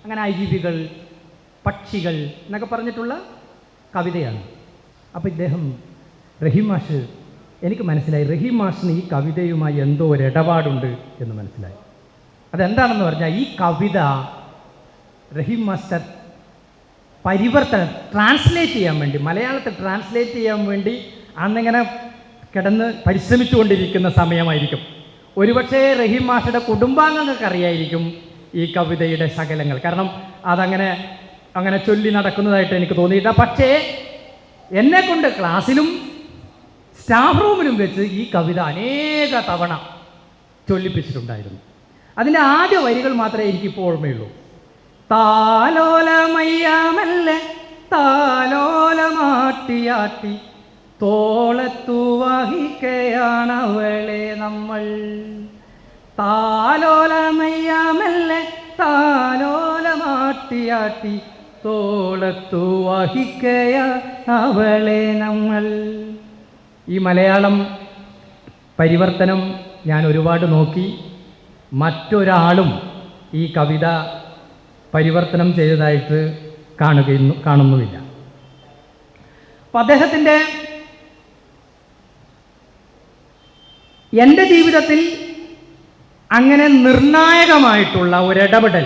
അങ്ങനെ അരുവികൾ, പക്ഷികൾ എന്നൊക്കെ പറഞ്ഞിട്ടുള്ള കവിതയാണ്. അപ്പോൾ ഇദ്ദേഹം റഹീം മാഷ്, എനിക്ക് മനസ്സിലായി റഹീം മാഷിന് ഈ കവിതയുമായി എന്തോ ഒരു ഇടപാടുണ്ട് എന്ന് മനസ്സിലായി. അതെന്താണെന്ന് പറഞ്ഞാൽ, ഈ കവിത റഹീം മാസ്റ്റർ ട്രാൻസ്ലേറ്റ് ചെയ്യാൻ വേണ്ടി, മലയാളത്തിൽ ട്രാൻസ്ലേറ്റ് ചെയ്യാൻ വേണ്ടി അന്നിങ്ങനെ കിടന്ന് പരിശ്രമിച്ചുകൊണ്ടിരിക്കുന്ന സമയമായിരിക്കും. ഒരുപക്ഷേ റഹീം മാഷയുടെ കുടുംബാംഗങ്ങൾക്ക് അറിയായിരിക്കും ഈ കവിതയുടെ ശകലങ്ങൾ. കാരണം അതങ്ങനെ ചൊല്ലി നടക്കുന്നതായിട്ട് എനിക്ക് തോന്നിയില്ല. പക്ഷേ എന്നെക്കൊണ്ട് ക്ലാസ്സിലും സ്റ്റാഫ് റൂമിലും വെച്ച് ഈ കവിത അനേക തവണ ചൊല്ലിപ്പിച്ചിട്ടുണ്ടായിരുന്നു. അതിൻ്റെ ആദ്യ വരികൾ മാത്രമേ എനിക്കിപ്പോൾ ഓർമ്മയുള്ളൂ. താലോലമയ്യാമല്ലേ താലോലമാട്ടിയാട്ടി തോളത്തു വഹിക്കയാണവളെ നമ്മൾ. താലോലമയ്യാമല്ലേ താലോലമാട്ടിയാട്ടി തോളത്തു വഹിക്കയാണവളെ നമ്മൾ. ഈ മലയാളം പരിവർത്തനം ഞാൻ ഒരുപാട് നോക്കി. മറ്റൊരാളും ഈ കവിത പരിവർത്തനം ചെയ്തതായിട്ട് കാണുന്നുമില്ല. അപ്പം അദ്ദേഹത്തിൻ്റെ എൻ്റെ ജീവിതത്തിൽ അങ്ങനെ നിർണായകമായിട്ടുള്ള ഒരിടപെടൽ,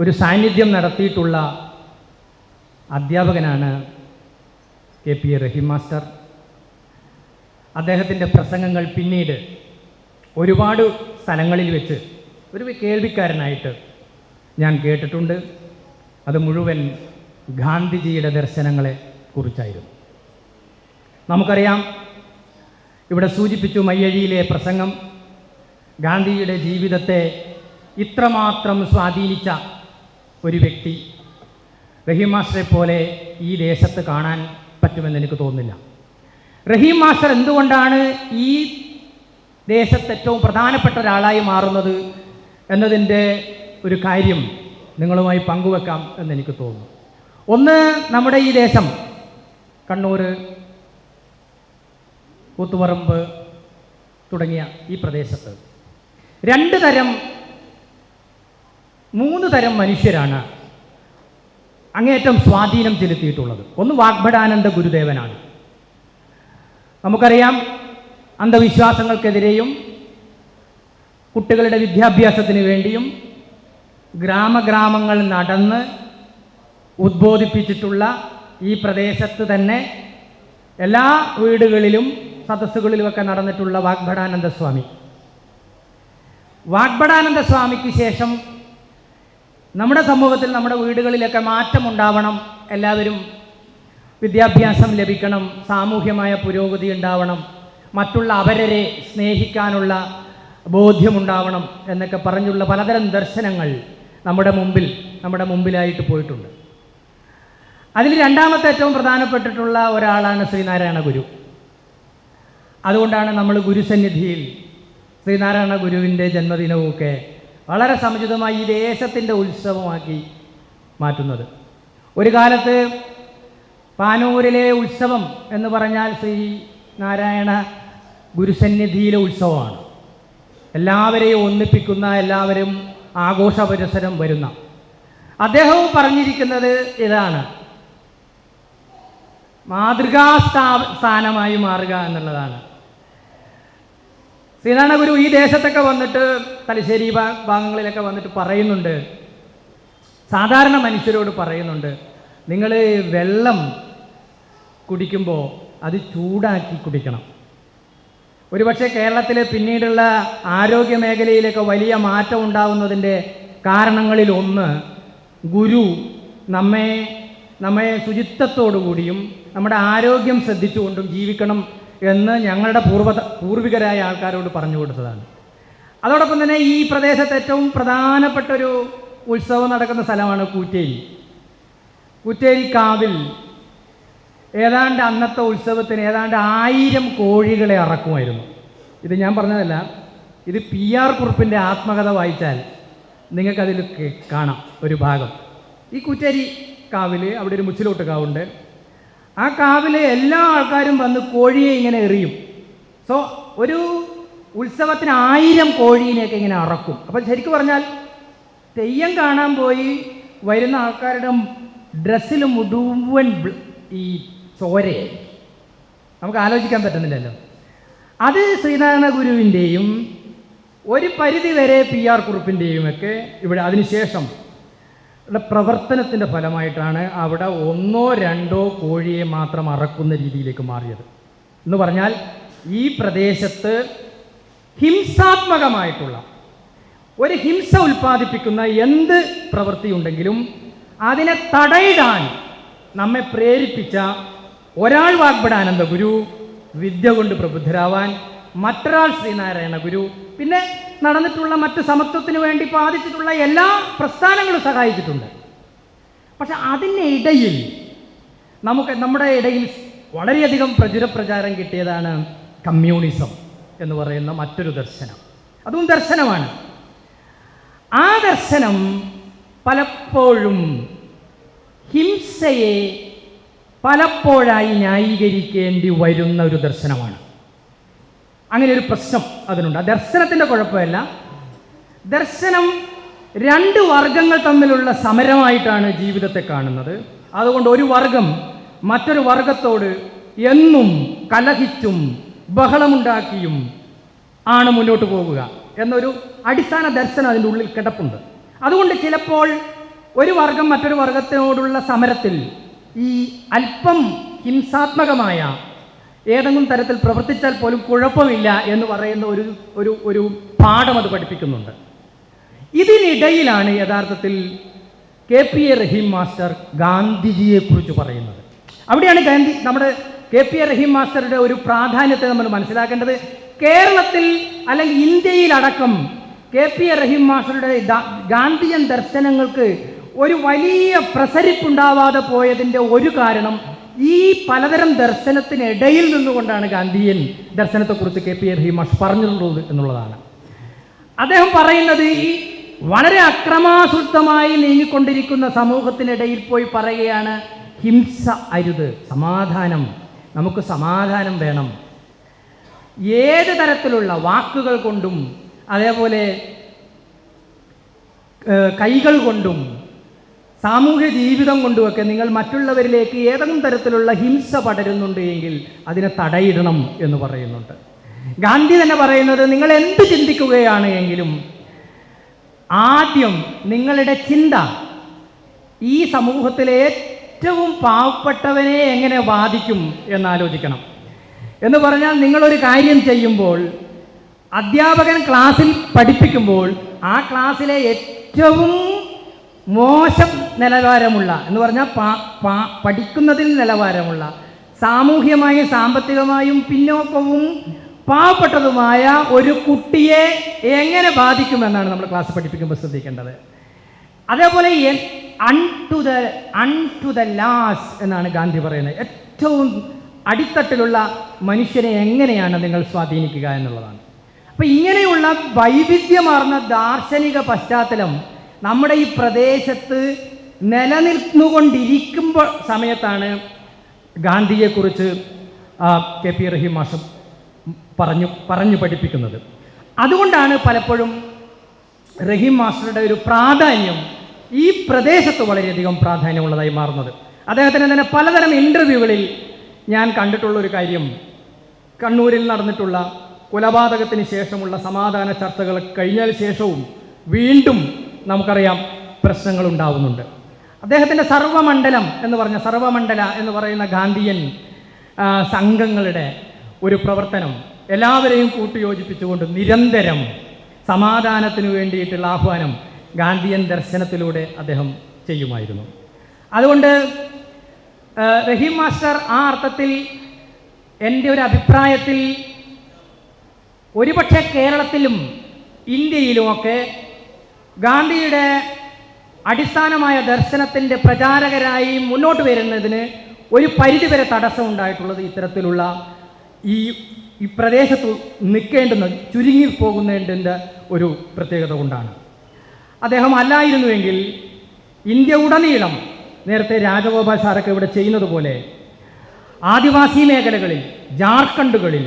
ഒരു സാന്നിധ്യം നടത്തിയിട്ടുള്ള അധ്യാപകനാണ് K P A Rahim master. അദ്ദേഹത്തിൻ്റെ പ്രസംഗങ്ങൾ പിന്നീട് ഒരുപാട് സ്ഥലങ്ങളിൽ വെച്ച് ഒരു കേൾവിക്കാരനായിട്ട് ഞാൻ കേട്ടിട്ടുണ്ട്. അത് മുഴുവൻ ഗാന്ധിജിയുടെ ദർശനങ്ങളെ കുറിച്ചായിരുന്നു. നമുക്കറിയാം, ഇവിടെ സൂചിപ്പിച്ചു മയ്യഴിയിലെ പ്രസംഗം ഗാന്ധിജിയുടെ ജീവിതത്തെ ഇത്രമാത്രം സ്വാധീനിച്ച ഒരു വ്യക്തി റഹീം മാസ്റ്ററെ പോലെ ഈ ദേശത്ത് കാണാൻ പറ്റുമെന്ന് എനിക്ക് തോന്നുന്നില്ല. റഹീം മാസ്റ്റർ എന്തുകൊണ്ടാണ് ഈ ദേശത്ത് ഏറ്റവും പ്രധാനപ്പെട്ട ഒരാളായി മാറുന്നത് എന്നതിൻ്റെ ഒരു കാര്യം നിങ്ങളുമായി പങ്കുവെക്കാം എന്നെനിക്ക് തോന്നുന്നു. ഒന്ന്, നമ്മുടെ ഈ ദേശം കണ്ണൂർ, കൂത്തുപറമ്പ് തുടങ്ങിയ ഈ പ്രദേശത്ത് 3 തരം മനുഷ്യരാണ് അങ്ങേയറ്റം സ്വാധീനം ചെലുത്തിയിട്ടുള്ളത്. ഒന്ന് വാഗ്ഭടാനന്ദ ഗുരുദേവനാണ്. നമുക്കറിയാം, അന്ധവിശ്വാസങ്ങൾക്കെതിരെയും കുട്ടികളുടെ വിദ്യാഭ്യാസത്തിന് വേണ്ടിയും ഗ്രാമങ്ങൾ നടന്ന് ഉദ്ബോധിപ്പിച്ചിട്ടുള്ള ഈ പ്രദേശത്ത് തന്നെ എല്ലാ വീടുകളിലും സദസ്സുകളിലുമൊക്കെ നടന്നിട്ടുള്ള വാഗ്ഭടാനന്ദ സ്വാമിക്ക് ശേഷം നമ്മുടെ സമൂഹത്തിൽ, നമ്മുടെ വീടുകളിലൊക്കെ മാറ്റമുണ്ടാവണം, എല്ലാവരും വിദ്യാഭ്യാസം ലഭിക്കണം, സാമൂഹ്യമായ പുരോഗതി ഉണ്ടാവണം, മറ്റുള്ള അവരെ സ്നേഹിക്കാനുള്ള ബോധ്യമുണ്ടാവണം എന്നൊക്കെ പറഞ്ഞുള്ള പലതരം ദർശനങ്ങൾ നമ്മുടെ മുമ്പിലായിട്ട് പോയിട്ടുണ്ട്. അതിൽ രണ്ടാമത്തെ ഏറ്റവും പ്രധാനപ്പെട്ടിട്ടുള്ള ഒരാളാണ് ശ്രീനാരായണ ഗുരു. അതുകൊണ്ടാണ് നമ്മൾ ഗുരുസന്നിധിയിൽ ശ്രീനാരായണ ഗുരുവിൻ്റെ ജന്മദിനവുമൊക്കെ വളരെ സമുചിതമായി ഈ ദേശത്തിൻ്റെ ഉത്സവമാക്കി മാറ്റുന്നത്. ഒരു കാലത്ത് പാനൂരിലെ ഉത്സവം എന്ന് പറഞ്ഞാൽ ശ്രീനാരായണ ഗുരുസന്നിധിയിലെ ഉത്സവമാണ്. എല്ലാവരെയും ഒന്നിപ്പിക്കുന്ന, എല്ലാവരും ആഘോഷ പരിസരം വരുന്ന. അദ്ദേഹവും പറഞ്ഞിരിക്കുന്നത് ഇതാണ്: മാതൃകാ സ്ഥാനമായി മാറുക എന്നുള്ളതാണ്. ശ്രീനാരായണ ഗുരു ഈ ദേശത്തൊക്കെ വന്നിട്ട് തലശ്ശേരി ഭാഗങ്ങളിലൊക്കെ വന്നിട്ട് പറയുന്നുണ്ട്, സാധാരണ മനുഷ്യരോട് പറയുന്നുണ്ട്, നിങ്ങൾ വെള്ളം കുടിക്കുമ്പോൾ അത് ചൂടാക്കി കുടിക്കണം. ഒരുപക്ഷെ കേരളത്തിലെ പിന്നീടുള്ള ആരോഗ്യ മേഖലയിലൊക്കെ വലിയ മാറ്റം ഉണ്ടാകുന്നതിൻ്റെ കാരണങ്ങളിൽ ഒന്ന് ഗുരു നമ്മെ ശുചിത്വത്തോടുകൂടിയും നമ്മുടെ ആരോഗ്യം ശ്രദ്ധിച്ചുകൊണ്ടും ജീവിക്കണം എന്ന് ഞങ്ങളുടെ പൂർവികരായ ആൾക്കാരോട് പറഞ്ഞു കൊടുത്തതാണ്. അതോടൊപ്പം തന്നെ ഈ പ്രദേശത്ത് ഏറ്റവും പ്രധാനപ്പെട്ടൊരു ഉത്സവം നടക്കുന്ന സ്ഥലമാണ് കൂറ്റേരി. കൂറ്റേരി കാവിൽ ഏതാണ്ട് അന്നത്തെ ഉത്സവത്തിന് ഏതാണ്ട് 1000 കോഴികളെ അറക്കുമായിരുന്നു. ഇത് ഞാൻ പറഞ്ഞതല്ല, ഇത് PR കുറുപ്പിൻ്റെ ആത്മകഥ വായിച്ചാൽ നിങ്ങൾക്കതിൽ കാണാം ഒരു ഭാഗം. ഈ കൂറ്റേരി കാവിൽ അവിടെ ഒരു മുച്ചിലോട്ട് കാവുണ്ട്. ആ കാവിൽ എല്ലാ ആൾക്കാരും വന്ന് കോഴിയെ ഇങ്ങനെ എറിയും. സോ ഒരു ഉത്സവത്തിന് 1000 കോഴീനെയൊക്കെ ഇങ്ങനെ അറക്കും. അപ്പം ശരിക്കും പറഞ്ഞാൽ തെയ്യം കാണാൻ പോയി വരുന്ന ആൾക്കാരുടെ ഡ്രസ്സിൽ മുഴുവൻ ഈ ചോരയായി. നമുക്ക് ആലോചിക്കാൻ പറ്റുന്നില്ലല്ലോ. അത് ശ്രീനാരായണ ഗുരുവിൻ്റെയും ഒരു പരിധി വരെ PR കുറുപ്പിൻ്റെയും ഒക്കെ ഇവിടെ അതിനുശേഷം പ്രവർത്തനത്തിൻ്റെ ഫലമായിട്ടാണ് അവിടെ 1-2 കോഴിയെ മാത്രം അറക്കുന്ന രീതിയിലേക്ക് മാറിയത്. എന്ന് പറഞ്ഞാൽ ഈ പ്രദേശത്ത് ഹിംസാത്മകമായിട്ടുള്ള ഒരു ഹിംസ ഉൽപ്പാദിപ്പിക്കുന്ന എന്ത് പ്രവൃത്തിയുണ്ടെങ്കിലും അതിനെ തടയിടാൻ നമ്മെ പ്രേരിപ്പിച്ച ഒരാൾ വാഗ്ഭടാനന്ദ ഗുരു, വിദ്യ കൊണ്ട് പ്രബുദ്ധരാവാൻ മറ്റൊരാൾ ശ്രീനാരായണ ഗുരു, പിന്നെ നടന്നിട്ടുള്ള മറ്റ് സമത്വത്തിന് വേണ്ടി ബാധിച്ചിട്ടുള്ള എല്ലാ പ്രസ്ഥാനങ്ങളും സഹായിച്ചിട്ടുണ്ട്. പക്ഷെ അതിനിടയിൽ നമ്മുടെ ഇടയിൽ വളരെയധികം പ്രചാരം കിട്ടിയതാണ് കമ്മ്യൂണിസം എന്ന് പറയുന്ന മറ്റൊരു ദർശനം. അതും ദർശനമാണ്. ആ ദർശനം പലപ്പോഴും ഹിംസയെ പലപ്പോഴായി ന്യായീകരിക്കേണ്ടി വരുന്ന ഒരു ദർശനമാണ്. അങ്ങനെ ഒരു പ്രശ്നം അതിനുണ്ട്. ആ ദർശനത്തിൻ്റെ കുഴപ്പമല്ല, ദർശനം 2 വർഗങ്ങൾ തമ്മിലുള്ള സമരമായിട്ടാണ് ജീവിതത്തെ കാണുന്നത്. അതുകൊണ്ട് ഒരു വർഗം മറ്റൊരു വർഗത്തോട് എന്നും കലഹിച്ചും ബഹളമുണ്ടാക്കിയും ആണ് മുന്നോട്ട് പോകുക എന്നൊരു അടിസ്ഥാന ദർശനം അതിൻ്റെ ഉള്ളിൽ കിടപ്പുണ്ട്. അതുകൊണ്ട് ചിലപ്പോൾ ഒരു വർഗം മറ്റൊരു വർഗത്തിനോടുള്ള സമരത്തിൽ ഈ അല്പം ഹിംസാത്മകമായ ഏതെങ്കിലും തരത്തിൽ പ്രവർത്തിച്ചാൽ പോലും കുഴപ്പമില്ല എന്ന് പറയുന്ന ഒരു പാഠം അത് പഠിപ്പിക്കുന്നുണ്ട്. ഇതിനിടയിലാണ് യഥാർത്ഥത്തിൽ KPA റഹീം മാസ്റ്റർ ഗാന്ധിജിയെക്കുറിച്ച് പറയുന്നത്. അവിടെയാണ് നമ്മുടെ KPA റഹീം മാസ്റ്ററുടെ ഒരു പ്രാധാന്യത്തെ നമ്മൾ മനസ്സിലാക്കേണ്ടത്. കേരളത്തിൽ അല്ലെങ്കിൽ ഇന്ത്യയിലടക്കം KPA റഹീം മാസ്റ്ററുടെ ഗാന്ധിയൻ ദർശനങ്ങൾക്ക് ഒരു വലിയ പ്രസരിപ്പുണ്ടാവാതെ പോയതിൻ്റെ ഒരു കാരണം ഈ പലതരം ദർശനത്തിനിടയിൽ നിന്നുകൊണ്ടാണ് ഗാന്ധിയൻ ദർശനത്തെക്കുറിച്ച് KPA റഹീം മാസ്റ്റർ പറഞ്ഞിട്ടുള്ളത് എന്നുള്ളതാണ്. അദ്ദേഹം പറയുന്നത് ഈ വളരെ അക്രമാസൂക്തമായി നീങ്ങിക്കൊണ്ടിരിക്കുന്ന സമൂഹത്തിനിടയിൽ പോയി പറയുകയാണ്, ഹിംസ അരുത്, സമാധാനം, നമുക്ക് സമാധാനം വേണം. ഏത് തരത്തിലുള്ള വാക്കുകൾ കൊണ്ടും അതേപോലെ കൈകൾ കൊണ്ടും സാമൂഹ്യ ജീവിതം കൊണ്ടുമൊക്കെ നിങ്ങൾ മറ്റുള്ളവരിലേക്ക് ഏതെങ്കിലും തരത്തിലുള്ള ഹിംസ പടരുന്നുണ്ട് എങ്കിൽ അതിനെ തടയിടണം എന്ന് പറയുന്നുണ്ട്. ഗാന്ധി തന്നെ പറയുന്നത്, നിങ്ങൾ എന്ത് ചിന്തിക്കുകയാണ് എങ്കിലും ആദ്യം നിങ്ങളുടെ ചിന്ത ഈ സമൂഹത്തിലെ ഏറ്റവും പാവപ്പെട്ടവനെ എങ്ങനെ ബാധിക്കും എന്നാലോചിക്കണം. എന്ന് പറഞ്ഞാൽ നിങ്ങളൊരു കാര്യം ചെയ്യുമ്പോൾ അധ്യാപകൻ ക്ലാസ്സിൽ പഠിപ്പിക്കുമ്പോൾ ആ ക്ലാസ്സിലെ ഏറ്റവും മോശം നിലവാരമുള്ള എന്ന് പറഞ്ഞാൽ പഠിക്കുന്നതിൽ നിലവാരമുള്ള സാമൂഹ്യമായും സാമ്പത്തികമായും പിന്നോക്കവും പാവപ്പെട്ടതുമായ ഒരു കുട്ടിയെ എങ്ങനെ ബാധിക്കുമെന്നാണ് നമ്മൾ ക്ലാസ് പഠിപ്പിക്കുമ്പോൾ ശ്രദ്ധിക്കേണ്ടത്. അതേപോലെ അൺ ടു ദ ലാസ് എന്നാണ് ഗാന്ധി പറയുന്നത്. ഏറ്റവും അടിത്തട്ടിലുള്ള മനുഷ്യനെ എങ്ങനെയാണ് നിങ്ങൾ സ്വാധീനിക്കുക എന്നുള്ളതാണ്. അപ്പം ഇങ്ങനെയുള്ള വൈവിധ്യമാർന്ന ദാർശനിക പശ്ചാത്തലം നമ്മുടെ ഈ പ്രദേശത്ത് നിലനിൽന്നുകൊണ്ടിരിക്കുമ്പോൾ സമയത്താണ് ഗാന്ധിയെക്കുറിച്ച് KPA റഹീം മാസ്റ്റർ പറഞ്ഞു പഠിപ്പിക്കുന്നത്. അതുകൊണ്ടാണ് പലപ്പോഴും റഹീം മാസ്റ്ററുടെ ഒരു പ്രാധാന്യം ഈ പ്രദേശത്ത് വളരെയധികം പ്രാധാന്യമുള്ളതായി മാറുന്നത്. അദ്ദേഹത്തിന് തന്നെ പലതരം ഇൻ്റർവ്യൂകളിൽ ഞാൻ കണ്ടിട്ടുള്ളൊരു കാര്യം, കണ്ണൂരിൽ നടന്നിട്ടുള്ള കൊലപാതകത്തിന് ശേഷമുള്ള സമാധാന ചർച്ചകൾ കഴിഞ്ഞതിന് ശേഷവും വീണ്ടും നമുക്കറിയാം പ്രശ്നങ്ങൾ ഉണ്ടാവുന്നുണ്ട്. അദ്ദേഹത്തിൻ്റെ സർവമണ്ഡലം എന്ന് പറയുന്ന ഗാന്ധിയൻ സംഘങ്ങളുടെ ഒരു പ്രവർത്തനം എല്ലാവരെയും കൂട്ടിയോജിപ്പിച്ചുകൊണ്ട് നിരന്തരം സമാധാനത്തിന് വേണ്ടിയിട്ടുള്ള ആഹ്വാനം ഗാന്ധിയൻ ദർശനത്തിലൂടെ അദ്ദേഹം ചെയ്യുമായിരുന്നു. അതുകൊണ്ട് റഹീം മാസ്റ്റർ ആ അർത്ഥത്തിൽ എൻ്റെ ഒരു അഭിപ്രായത്തിൽ ഒരുപക്ഷെ കേരളത്തിലും ഇന്ത്യയിലുമൊക്കെ ഗാന്ധിയുടെ അടിസ്ഥാനമായ ദർശനത്തിൻ്റെ പ്രചാരകരായി മുന്നോട്ട് വരുന്നതിന് ഒരു പരിധിവരെ തടസ്സം ഉണ്ടായിട്ടുള്ളത് ഇത്തരത്തിലുള്ള ഈ പ്രദേശത്ത് നിൽക്കേണ്ടുന്ന ചുരുങ്ങിപ്പോകുന്നതിൻ്റെ ഒരു പ്രത്യേകത കൊണ്ടാണ്. അദ്ദേഹം അല്ലായിരുന്നുവെങ്കിൽ ഇന്ത്യ ഉടനീളം നേരത്തെ രാജഗോപാൽ സാറൊക്കെ ഇവിടെ ചെയ്യുന്നത് പോലെ ആദിവാസി മേഖലകളിൽ, ജാർഖണ്ഡുകളിൽ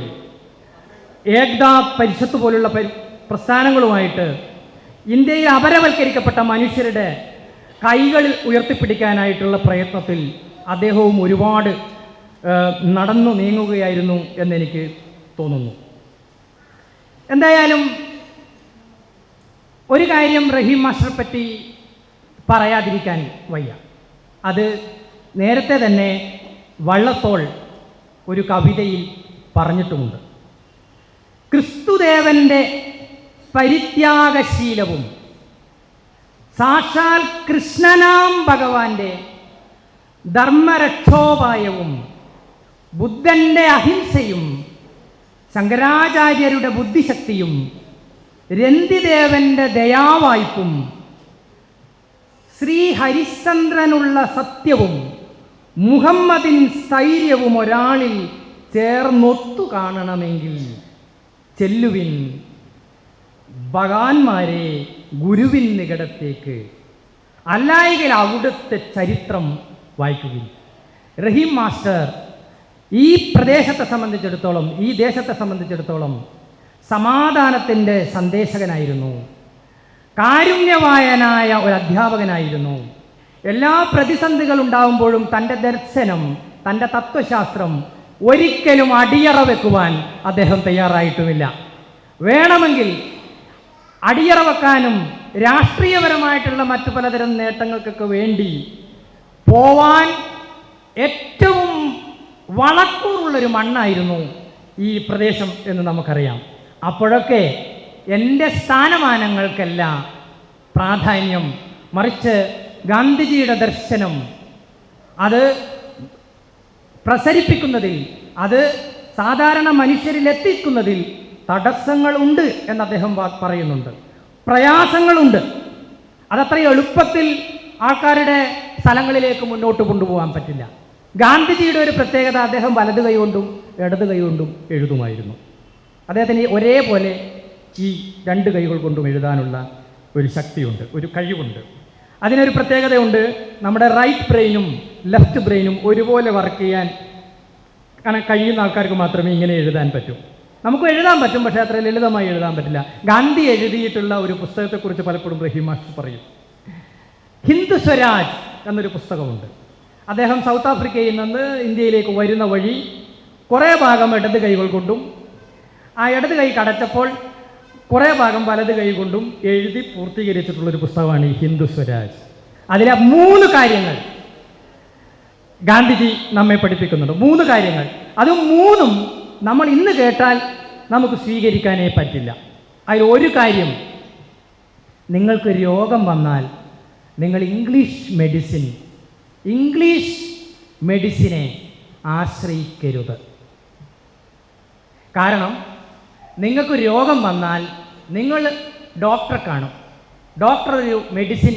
ഏക്താ പരിഷത്ത് പോലുള്ള പ്രസ്ഥാനങ്ങളുമായിട്ട് ഇന്ത്യയിൽ അപരവൽക്കരിക്കപ്പെട്ട മനുഷ്യരുടെ കൈകൾ ഉയർത്തിപ്പിടിക്കാനായിട്ടുള്ള പ്രയത്നത്തിൽ അദ്ദേഹവും ഒരുപാട് നടന്നു നീങ്ങുകയായിരുന്നു എന്നെനിക്ക് തോന്നുന്നു. എന്തായാലും ഒരു കാര്യം റഹീം മാസ്റ്ററെ പറ്റി പറയാതിരിക്കാൻ വയ്യ. അത് നേരത്തെ തന്നെ വള്ളത്തോൾ ഒരു കവിതയിൽ പറഞ്ഞിട്ടുമുണ്ട്. ക്രിസ്തുദേവൻ്റെ പരിത്യാഗശീലവും സാക്ഷാൽ കൃഷ്ണനാം ഭഗവാന്റെ ധർമ്മരക്ഷോപായവും ബുദ്ധൻ്റെ അഹിംസയും ശങ്കരാചാര്യരുടെ ബുദ്ധിശക്തിയും രന്തിദേവൻ്റെ ദയാവായ്പും ശ്രീ ഹരിശ്ചന്ദ്രനുള്ള സത്യവും മുഹമ്മദിൻ സ്ഥൈര്യവും ഒരാളിൽ ചേർന്നൊത്തു കാണണമെങ്കിൽ ചെല്ലുവിൻ ഭഗവാന്മാരെ ഗുരുവിൻ നികടത്തേക്ക്, അല്ലായെങ്കിൽ അവിടുത്തെ ചരിത്രം വായിക്കുകയും. റഹീം മാസ്റ്റർ ഈ പ്രദേശത്തെ സംബന്ധിച്ചിടത്തോളം, ഈ ദേശത്തെ സംബന്ധിച്ചിടത്തോളം സമാധാനത്തിൻ്റെ സന്ദേശകനായിരുന്നു, കാരുണ്യവായനായ ഒരു അധ്യാപകനായിരുന്നു. എല്ലാ പ്രതിസന്ധികൾ ഉണ്ടാകുമ്പോഴും തൻ്റെ ദർശനം, തൻ്റെ തത്വശാസ്ത്രം ഒരിക്കലും അടിയറ വെക്കുവാൻ അദ്ദേഹം തയ്യാറായിട്ടുമില്ല. വേണമെങ്കിൽ അടിയറ വെക്കാനും രാഷ്ട്രീയപരമായിട്ടുള്ള മറ്റു പലതരം നേട്ടങ്ങൾക്കൊക്കെ വേണ്ടി പോവാൻ ഏറ്റവും വളക്കൂറുള്ളൊരു മണ്ണായിരുന്നു ഈ പ്രദേശം എന്ന് നമുക്കറിയാം. അപ്പോഴൊക്കെ എൻ്റെ സ്ഥാനമാനങ്ങൾക്കല്ല പ്രാധാന്യം, മറിച്ച് ഗാന്ധിജിയുടെ ദർശനം അത് പ്രസരിപ്പിക്കുന്നതിൽ, അത് സാധാരണ മനുഷ്യരിലെത്തിക്കുന്നതിൽ തടസ്സങ്ങളുണ്ട് എന്ന് അദ്ദേഹം പറയുന്നുണ്ട്, പ്രയാസങ്ങളുണ്ട്. അതത്ര എളുപ്പത്തിൽ ആൾക്കാരുടെ സ്ഥലങ്ങളിലേക്ക് മുന്നോട്ട് കൊണ്ടുപോകാൻ പറ്റില്ല. ഗാന്ധിജിയുടെ ഒരു പ്രത്യേകത, അദ്ദേഹം വലത് കൈ കൊണ്ടും ഇടത് കൈ കൊണ്ടും എഴുതുമായിരുന്നു. അദ്ദേഹത്തിന് ഒരേപോലെ ഈ രണ്ട് കൈകൾ കൊണ്ടും എഴുതാനുള്ള ഒരു ശക്തിയുണ്ട്, ഒരു കഴിവുണ്ട്. അതിനൊരു പ്രത്യേകതയുണ്ട്, നമ്മുടെ റൈറ്റ് ബ്രെയിനും ലെഫ്റ്റ് ബ്രെയിനും ഒരുപോലെ വർക്ക് ചെയ്യാൻ കഴിയുന്ന ആൾക്കാർക്ക് മാത്രമേ ഇങ്ങനെ എഴുതാൻ പറ്റൂ. നമുക്ക് എഴുതാൻ പറ്റും, പക്ഷേ അത്ര ലളിതമായി എഴുതാൻ പറ്റില്ല. ഗാന്ധി എഴുതിയിട്ടുള്ള ഒരു പുസ്തകത്തെക്കുറിച്ച് പലപ്പോഴും റഹീം മാസ്റ്റർ പറയും. ഹിന്ദു സ്വരാജ് എന്നൊരു പുസ്തകമുണ്ട്. അദ്ദേഹം സൗത്ത് ആഫ്രിക്കയിൽ നിന്ന് ഇന്ത്യയിലേക്ക് വരുന്ന വഴി കുറേ ഭാഗം ഇടത് കൈകൾ കൊണ്ടും ആ ഇടത് കൈ കടച്ചപ്പോൾ കുറേ ഭാഗം വലത് കൈ കൊണ്ടും എഴുതി പൂർത്തീകരിച്ചിട്ടുള്ളൊരു പുസ്തകമാണ് ഈ ഹിന്ദു സ്വരാജ്. അതിലെ 3 കാര്യങ്ങൾ ഗാന്ധിജി നമ്മെ പഠിപ്പിക്കുന്നുണ്ട്. 3 കാര്യങ്ങൾ. അത് 3ഉം നമ്മൾ ഇന്ന് കേട്ടാൽ നമുക്ക് സ്വീകരിക്കാനേ പറ്റില്ല. അതിൽ ഒരു കാര്യം, നിങ്ങൾക്ക് രോഗം വന്നാൽ നിങ്ങൾ ഇംഗ്ലീഷ് മെഡിസിനെ ആശ്രയിക്കരുത്. കാരണം നിങ്ങൾക്ക് രോഗം വന്നാൽ നിങ്ങൾ ഡോക്ടറെ കാണും, ഡോക്ടർ ഒരു മെഡിസിൻ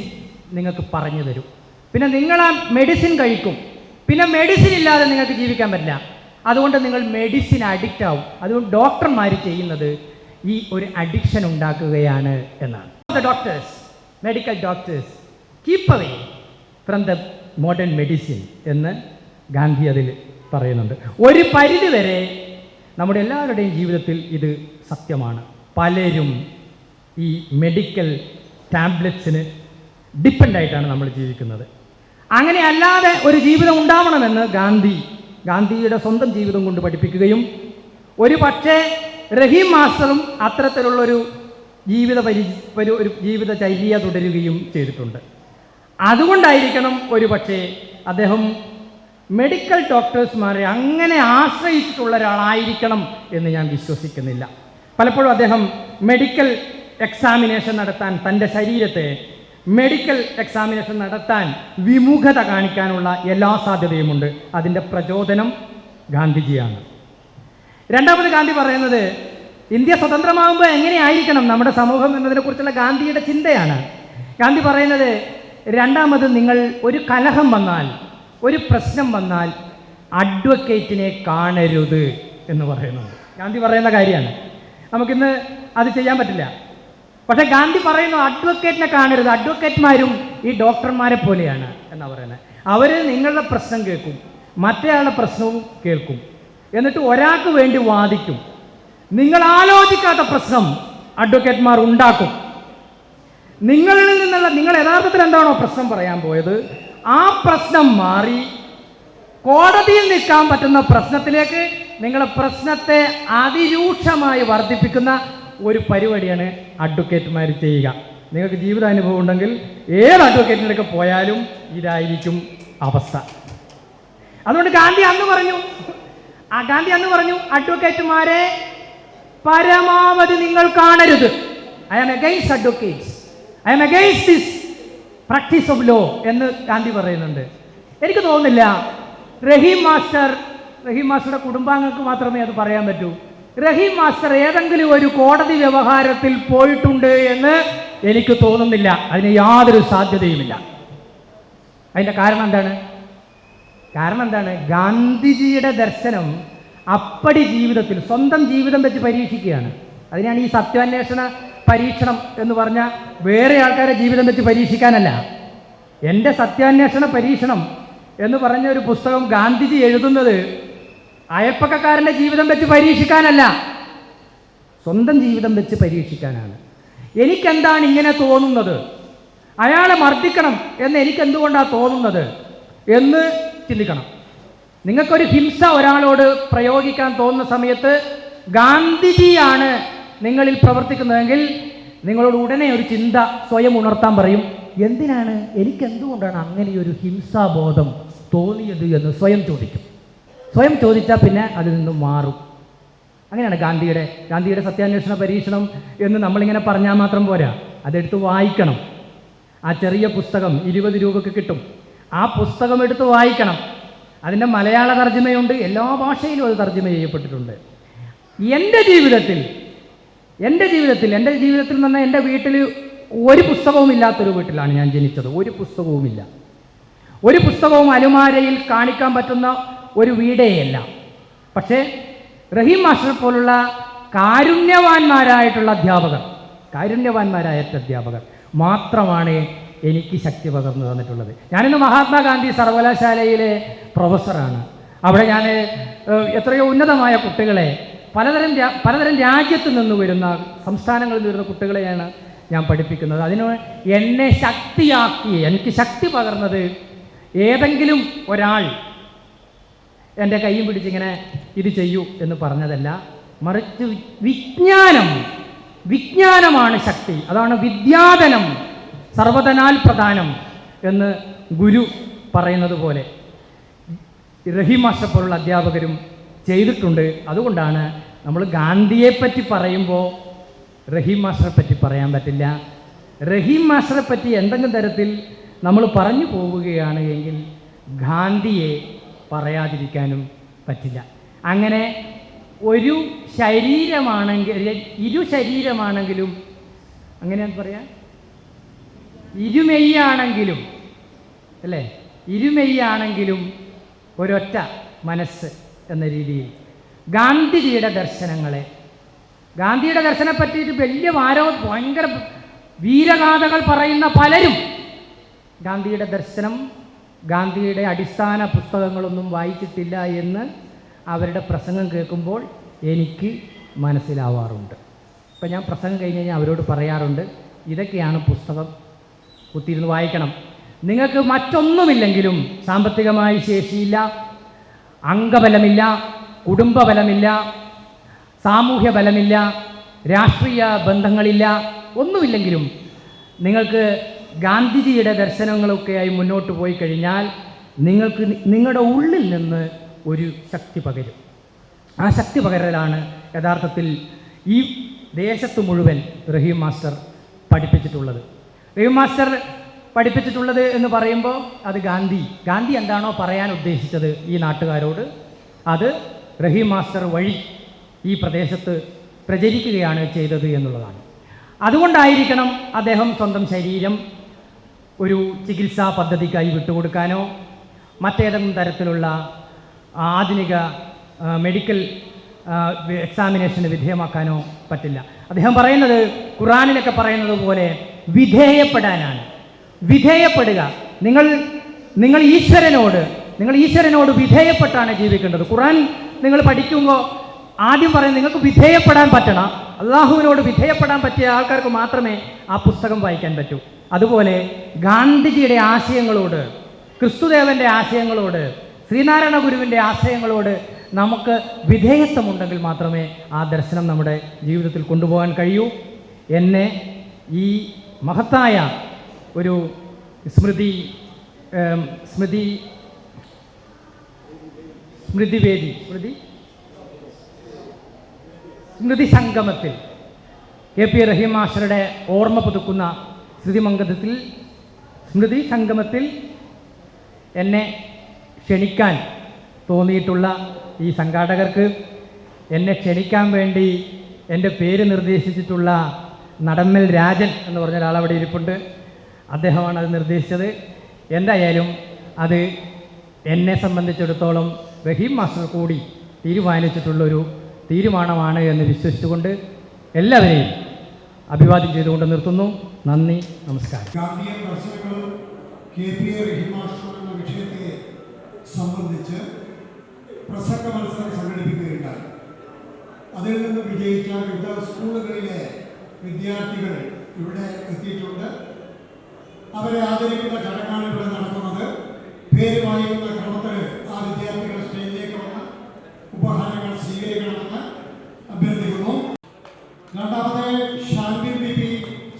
നിങ്ങൾക്ക് പറഞ്ഞു തരും, പിന്നെ നിങ്ങൾ ആ മെഡിസിൻ കഴിക്കും, പിന്നെ മെഡിസിൻ ഇല്ലാതെ നിങ്ങൾക്ക് ജീവിക്കാൻ പറ്റില്ല. അതുകൊണ്ട് നിങ്ങൾ മെഡിസിൻ അഡിക്റ്റ് ആവും. അതുകൊണ്ട് ഡോക്ടർമാർ ചെയ്യുന്നത് ഈ ഒരു അഡിക്ഷൻ ഉണ്ടാക്കുകയാണ് എന്നാണ്. Doctors, medical doctors keep away from the modern medicine എന്ന് ഗാന്ധി അതിൽ പറയുന്നുണ്ട്. ഒരു പരിധിവരെ നമ്മുടെ എല്ലാവരുടെയും ജീവിതത്തിൽ ഇത് സത്യമാണ്. പലരും ഈ മെഡിക്കൽ ടാബ്ലറ്റ്സിന് ഡിപ്പെൻഡായിട്ടാണ് നമ്മൾ ജീവിക്കുന്നത്. അങ്ങനെ അല്ലാതെ ഒരു ജീവിതം ഉണ്ടാവണമെന്ന് ഗാന്ധി ഗാന്ധിയുടെ സ്വന്തം ജീവിതം കൊണ്ട് പഠിപ്പിക്കുകയും ഒരു പക്ഷേ റഹീം മാസ്റ്ററും അത്തരത്തിലുള്ളൊരു ഒരു ജീവിതചര്യ തുടരുകയും ചെയ്തിട്ടുണ്ട്. അതുകൊണ്ടായിരിക്കണം ഒരു പക്ഷേ അദ്ദേഹം മെഡിക്കൽ ഡോക്ടേഴ്സ്മാരെ അങ്ങനെ ആശ്രയിച്ചിട്ടുള്ള ഒരാളായിരിക്കണം എന്ന് ഞാൻ വിശ്വസിക്കുന്നില്ല. പലപ്പോഴും അദ്ദേഹം മെഡിക്കൽ എക്സാമിനേഷൻ നടത്താൻ, തൻ്റെ ശരീരത്തെ മെഡിക്കൽ എക്സാമിനേഷൻ നടത്താൻ വിമുഖത കാണിക്കാനുള്ള എല്ലാ സാധ്യതയുമുണ്ട്. അതിൻ്റെ പ്രചോദനം ഗാന്ധിജിയാണ്. രണ്ടാമത് ഗാന്ധി പറയുന്നത് ഇന്ത്യ സ്വതന്ത്രമാകുമ്പോൾ എങ്ങനെയായിരിക്കണം നമ്മുടെ സമൂഹം എന്നതിനെക്കുറിച്ചുള്ള ഗാന്ധിയുടെ ചിന്തയാണ്. ഗാന്ധി പറയുന്നത്, രണ്ടാമത് നിങ്ങൾ ഒരു കലഹം വന്നാൽ, ഒരു പ്രശ്നം വന്നാൽ അഡ്വക്കേറ്റിനെ കാണരുത് എന്ന് പറയുന്നുണ്ട്. ഗാന്ധി പറയുന്ന കാര്യമാണ്. നമുക്കിന്ന് അത് ചെയ്യാൻ പറ്റില്ല. പക്ഷേ ഗാന്ധി പറയുന്നു അഡ്വക്കേറ്റിനെ കാണരുത്. അഡ്വക്കേറ്റ്മാരും ഈ ഡോക്ടർമാരെ പോലെയാണ് എന്നാണ് പറയുന്നത്. അവർ നിങ്ങളുടെ പ്രശ്നം കേൾക്കും, മറ്റേയാളുടെ പ്രശ്നവും കേൾക്കും, എന്നിട്ട് ഒരാൾക്ക് വേണ്ടി വാദിക്കും. നിങ്ങൾ ആലോചിക്കാത്ത പ്രശ്നം അഡ്വക്കേറ്റ്മാർ ഉണ്ടാക്കും. നിങ്ങളിൽ നിന്നുള്ള, നിങ്ങൾ യഥാർത്ഥത്തിൽ എന്താണോ പ്രശ്നം പറയാൻ പോയത്, ആ പ്രശ്നം മാറി കോടതിയിൽ നിൽക്കാൻ പറ്റുന്ന പ്രശ്നത്തിലേക്ക് നിങ്ങളുടെ പ്രശ്നത്തെ അതിരൂക്ഷമായി വർദ്ധിപ്പിക്കുന്ന ഒരു പരിപാടിയാണ് അഡ്വക്കേറ്റുമാർ ചെയ്യുക. നിങ്ങൾക്ക് ജീവിതാനുഭവം ഉണ്ടെങ്കിൽ ഏത് അഡ്വക്കേറ്റിലേക്ക് പോയാലും ഇതായിരിക്കും അവസ്ഥ. അതുകൊണ്ട് ഗാന്ധി അന്ന് പറഞ്ഞു അഡ്വക്കേറ്റുമാരെ പരമാവധി നിങ്ങൾ കാണരുത്. I am against advocates, I am against this practice of law എന്ന് ഗാന്ധി പറയുന്നുണ്ട്. എനിക്ക് തോന്നുന്നില്ല റഹീം മാസ്റ്ററുടെ കുടുംബാംഗങ്ങൾക്ക് മാത്രമേ അത് പറയാൻ പറ്റൂ. റഹീം മാസ്റ്റർ ഏതെങ്കിലും ഒരു കോടതി വ്യവഹാരത്തിൽ പോയിട്ടുണ്ട് എന്ന് എനിക്ക് തോന്നുന്നില്ല. അതിന് യാതൊരു സാധ്യതയുമില്ല. അതിൻ്റെ കാരണം എന്താണ്? ഗാന്ധിജിയുടെ ദർശനം അപ്പടി ജീവിതത്തിൽ, സ്വന്തം ജീവിതം വെച്ച് പരീക്ഷിക്കുകയാണ്. അതിനാണ് ഈ സത്യാന്വേഷണ പരീക്ഷണം എന്ന് പറഞ്ഞാൽ വേറെ ആൾക്കാരെ ജീവിതം വെച്ച് പരീക്ഷിക്കാനല്ല. എൻ്റെ സത്യാന്വേഷണ പരീക്ഷണം എന്ന് പറഞ്ഞ ഒരു പുസ്തകം ഗാന്ധിജി എഴുതുന്നത് അയൽപ്പക്കക്കാരൻ്റെ ജീവിതം വെച്ച് പരീക്ഷിക്കാനല്ല, സ്വന്തം ജീവിതം വെച്ച് പരീക്ഷിക്കാനാണ്. എനിക്കെന്താണ് ഇങ്ങനെ തോന്നുന്നത്, അയാളെ മർദ്ദിക്കണം എന്ന് എനിക്കെന്തുകൊണ്ടാണ് തോന്നുന്നത് എന്ന് ചിന്തിക്കണം. നിങ്ങൾക്കൊരു ഹിംസ ഒരാളോട് പ്രയോഗിക്കാൻ തോന്നുന്ന സമയത്ത് ഗാന്ധിജിയാണ് നിങ്ങളിൽ പ്രവർത്തിക്കുന്നതെങ്കിൽ നിങ്ങളോട് ഉടനെ ഒരു ചിന്ത സ്വയം ഉണർത്താൻ പറയും. എന്തിനാണ്, എനിക്കെന്തുകൊണ്ടാണ് അങ്ങനെയൊരു ഹിംസാബോധം തോന്നിയത് എന്ന് സ്വയം ചോദിക്കും. സ്വയം ചോദിച്ചാൽ പിന്നെ അതിൽ നിന്നും മാറും. അങ്ങനെയാണ് ഗാന്ധിയുടെ സത്യാന്വേഷണ പരീക്ഷണം എന്ന് നമ്മളിങ്ങനെ പറഞ്ഞാൽ മാത്രം പോരാ, അതെടുത്ത് വായിക്കണം. ആ ചെറിയ പുസ്തകം 20 രൂപയ്ക്ക് കിട്ടും. ആ പുസ്തകം എടുത്ത് വായിക്കണം. അതിൻ്റെ മലയാള തർജ്ജമയുണ്ട്, എല്ലാ ഭാഷയിലും അത് തർജ്ജമ ചെയ്യപ്പെട്ടിട്ടുണ്ട്. എൻ്റെ ജീവിതത്തിൽ എന്ന് പറഞ്ഞാൽ എൻ്റെ വീട്ടിൽ ഒരു പുസ്തകവും ഇല്ലാത്തൊരു വീട്ടിലാണ് ഞാൻ ജനിച്ചത്. ഒരു പുസ്തകവും അലുമാരയിൽ കാണിക്കാൻ പറ്റുന്ന ഒരു വീടേയല്ല. പക്ഷേ റഹീം മാസ്റ്റർ പോലുള്ള കാരുണ്യവാന്മാരായ അധ്യാപകർ മാത്രമാണ് എനിക്ക് ശക്തി പകർന്നു തന്നിട്ടുള്ളത്. ഞാനിന്ന് മഹാത്മാഗാന്ധി സർവകലാശാലയിലെ പ്രൊഫസറാണ്. അവിടെ ഞാൻ എത്രയോ ഉന്നതമായ കുട്ടികളെ, പലതരം രാജ്യത്ത് നിന്ന് വരുന്ന, സംസ്ഥാനങ്ങളിൽ നിന്ന് വരുന്ന കുട്ടികളെയാണ് ഞാൻ പഠിപ്പിക്കുന്നത്. അതിന് എന്നെ എനിക്ക് ശക്തി പകർന്നത് ഏതെങ്കിലും ഒരാൾ എൻ്റെ കൈയും പിടിച്ചിങ്ങനെ ഇത് ചെയ്യൂ എന്ന് പറഞ്ഞതല്ല, മറിച്ച് വിജ്ഞാനമാണ് ശക്തി. അതാണ് വിദ്യാധനം സർവധനാൽ പ്രധാനം എന്ന് ഗുരു പറയുന്നത് പോലെ റഹീം മാസ്റ്റർ പോലുള്ള അധ്യാപകരും ചെയ്തിട്ടുണ്ട്. അതുകൊണ്ടാണ് നമ്മൾ ഗാന്ധിയെപ്പറ്റി പറയുമ്പോൾ റഹീം മാസ്റ്ററെ പറ്റി പറയാൻ പറ്റില്ല. റഹീം മാസ്റ്ററെ പറ്റി എന്തെങ്കിലും തരത്തിൽ നമ്മൾ പറഞ്ഞു പോവുകയാണ് എങ്കിൽ ഗാന്ധിയെ പറയാതിരിക്കാനും പറ്റില്ല. അങ്ങനെ ഒരു ശരീരമാണെങ്കിൽ, ഇരു ശരീരമാണെങ്കിലും, അങ്ങനെയാണ് പറയാം, ഇരുമെയ്യാണെങ്കിലും അല്ലേ, ഇരുമെയ്യാണെങ്കിലും ഒരൊറ്റ മനസ്സ് എന്ന രീതിയിൽ ഗാന്ധിജിയുടെ ദർശനം പറ്റിയിട്ട് വലിയ ഭയങ്കര വീരഗാഥകൾ പറയുന്ന പലരും ഗാന്ധിയുടെ ദർശനം, ഗാന്ധിയുടെ അടിസ്ഥാന പുസ്തകങ്ങളൊന്നും വായിച്ചിട്ടില്ല എന്ന് അവരുടെ പ്രസംഗം കേൾക്കുമ്പോൾ എനിക്ക് മനസ്സിലാവാറുണ്ട്. ഇപ്പം ഞാൻ പ്രസംഗം കഴിഞ്ഞ് കഴിഞ്ഞാൽ അവരോട് പറയാറുണ്ട്, ഇതൊക്കെയാണ് പുസ്തകം, കുത്തിയിരുന്ന് വായിക്കണം. നിങ്ങൾക്ക് മറ്റൊന്നുമില്ലെങ്കിലും, സാമ്പത്തികമായി ശേഷിയില്ല, അംഗബലമില്ല, കുടുംബബലമില്ല, സാമൂഹ്യ ബലമില്ല, രാഷ്ട്രീയ ബന്ധങ്ങളില്ല, ഒന്നുമില്ലെങ്കിലും നിങ്ങൾക്ക് ഗാന്ധിജിയുടെ ദർശനങ്ങളൊക്കെയായി മുന്നോട്ട് പോയി കഴിഞ്ഞാൽ നിങ്ങൾക്ക് നിങ്ങളുടെ ഉള്ളിൽ നിന്ന് ഒരു ശക്തി പകരും. ആ ശക്തി പകരലാണ് യഥാർത്ഥത്തിൽ ഈ ദേശത്ത് മുഴുവൻ റഹീം മാസ്റ്റർ പഠിപ്പിച്ചിട്ടുള്ളത്. റഹീം മാസ്റ്റർ പഠിപ്പിച്ചിട്ടുള്ളത് എന്ന് പറയുമ്പോൾ അത് ഗാന്ധി എന്താണോ പറയാൻ ഉദ്ദേശിച്ചത് ഈ നാട്ടുകാരോട്, അത് റഹീം മാസ്റ്റർ വഴി ഈ പ്രദേശത്ത് പ്രചരിക്കുകയാണ് ചെയ്തത് എന്നുള്ളതാണ്. അതുകൊണ്ടായിരിക്കണം അദ്ദേഹം സ്വന്തം ശരീരം ഒരു ചികിത്സാ പദ്ധതിക്കായി വിട്ടുകൊടുക്കാനോ മറ്റേതെങ്കിലും തരത്തിലുള്ള ആധുനിക മെഡിക്കൽ എക്സാമിനേഷന് വിധേയമാക്കാനോ പറ്റില്ല. അദ്ദേഹം പറയുന്നത് ഖുറാനിലൊക്കെ പറയുന്നത് പോലെ വിധേയപ്പെടാനാണ്. വിധേയപ്പെടുക. നിങ്ങൾ ഈശ്വരനോട് വിധേയപ്പെട്ടാണ് ജീവിക്കേണ്ടത്. ഖുറാൻ നിങ്ങൾ പഠിക്കുമ്പോൾ ആദ്യം പറയുന്നത് നിങ്ങൾക്ക് വിധേയപ്പെടാൻ പറ്റണം. അള്ളാഹുവിനോട് വിധേയപ്പെടാൻ പറ്റിയ ആൾക്കാർക്ക് മാത്രമേ ആ പുസ്തകം വായിക്കാൻ പറ്റൂ. അതുപോലെ ഗാന്ധിജിയുടെ ആശയങ്ങളോട്, ക്രിസ്തുദേവൻ്റെ ആശയങ്ങളോട്, ശ്രീനാരായണ ഗുരുവിൻ്റെ ആശയങ്ങളോട് നമുക്ക് വിധേയത്വമുണ്ടെങ്കിൽ മാത്രമേ ആ ദർശനം നമ്മുടെ ജീവിതത്തിൽ കൊണ്ടുപോകാൻ കഴിയൂ. എന്നെ ഈ മഹത്തായ ഒരു സ്മൃതി സംഗമത്തിൽ KP റഹീം മാസ്റ്ററുടെ ഓർമ്മ പുതുക്കുന്ന സ്മൃതി സംഗമത്തിൽ എന്നെ ക്ഷണിക്കാൻ തോന്നിയിട്ടുള്ള ഈ സംഘാടകർക്ക്, എന്നെ ക്ഷണിക്കാൻ വേണ്ടി എൻ്റെ പേര് നിർദ്ദേശിച്ചിട്ടുള്ള നടമ്മൽ രാജൻ എന്ന് പറഞ്ഞ ഒരാളവിടെ ഇരിപ്പുണ്ട്. അദ്ദേഹമാണ് അത് നിർദ്ദേശിച്ചത്. എന്തായാലും അത് എന്നെ സംബന്ധിച്ചിടത്തോളം റഹീം മാസ്റ്റർ കൂടി തീരുമാനിച്ചിട്ടുള്ളൊരു തീരുമാനമാണ് എന്ന് വിശ്വസിച്ചുകൊണ്ട് എല്ലാവരെയും അഭിവാദ്യം ചെയ്തുകൊണ്ട് നിർത്തുന്നു. നന്ദി, നമസ്കാരം. ഗാന്ധിയൻ ദർശനങ്ങളും KP റഹീം മാസ്റ്റർ എന്ന വിഷയത്തെ സംബന്ധിച്ച് പ്രസംഗ മത്സരം സംഘടിപ്പിക്കുകയുണ്ടായി. അതിൽ നിന്ന് വിജയിച്ച വിവിധ സ്കൂളുകളിലെ വിദ്യാർത്ഥികൾ ഇവിടെ എത്തിയിട്ടുണ്ട്. അവരെ ആദരിക്കുന്ന ചടങ്ങാണ് ഇവിടെ നടക്കുന്നത്. പേര് വായിക്കുന്ന ക്രമത്തിൽ ആ വിദ്യാർത്ഥികൾ സ്റ്റേജിലേക്ക് വന്ന് ഉപഹാരങ്ങൾ സ്വീകരിക്കണമെന്ന് അഭ്യർത്ഥിക്കുന്നു. രണ്ടാമത് Shanbin BP,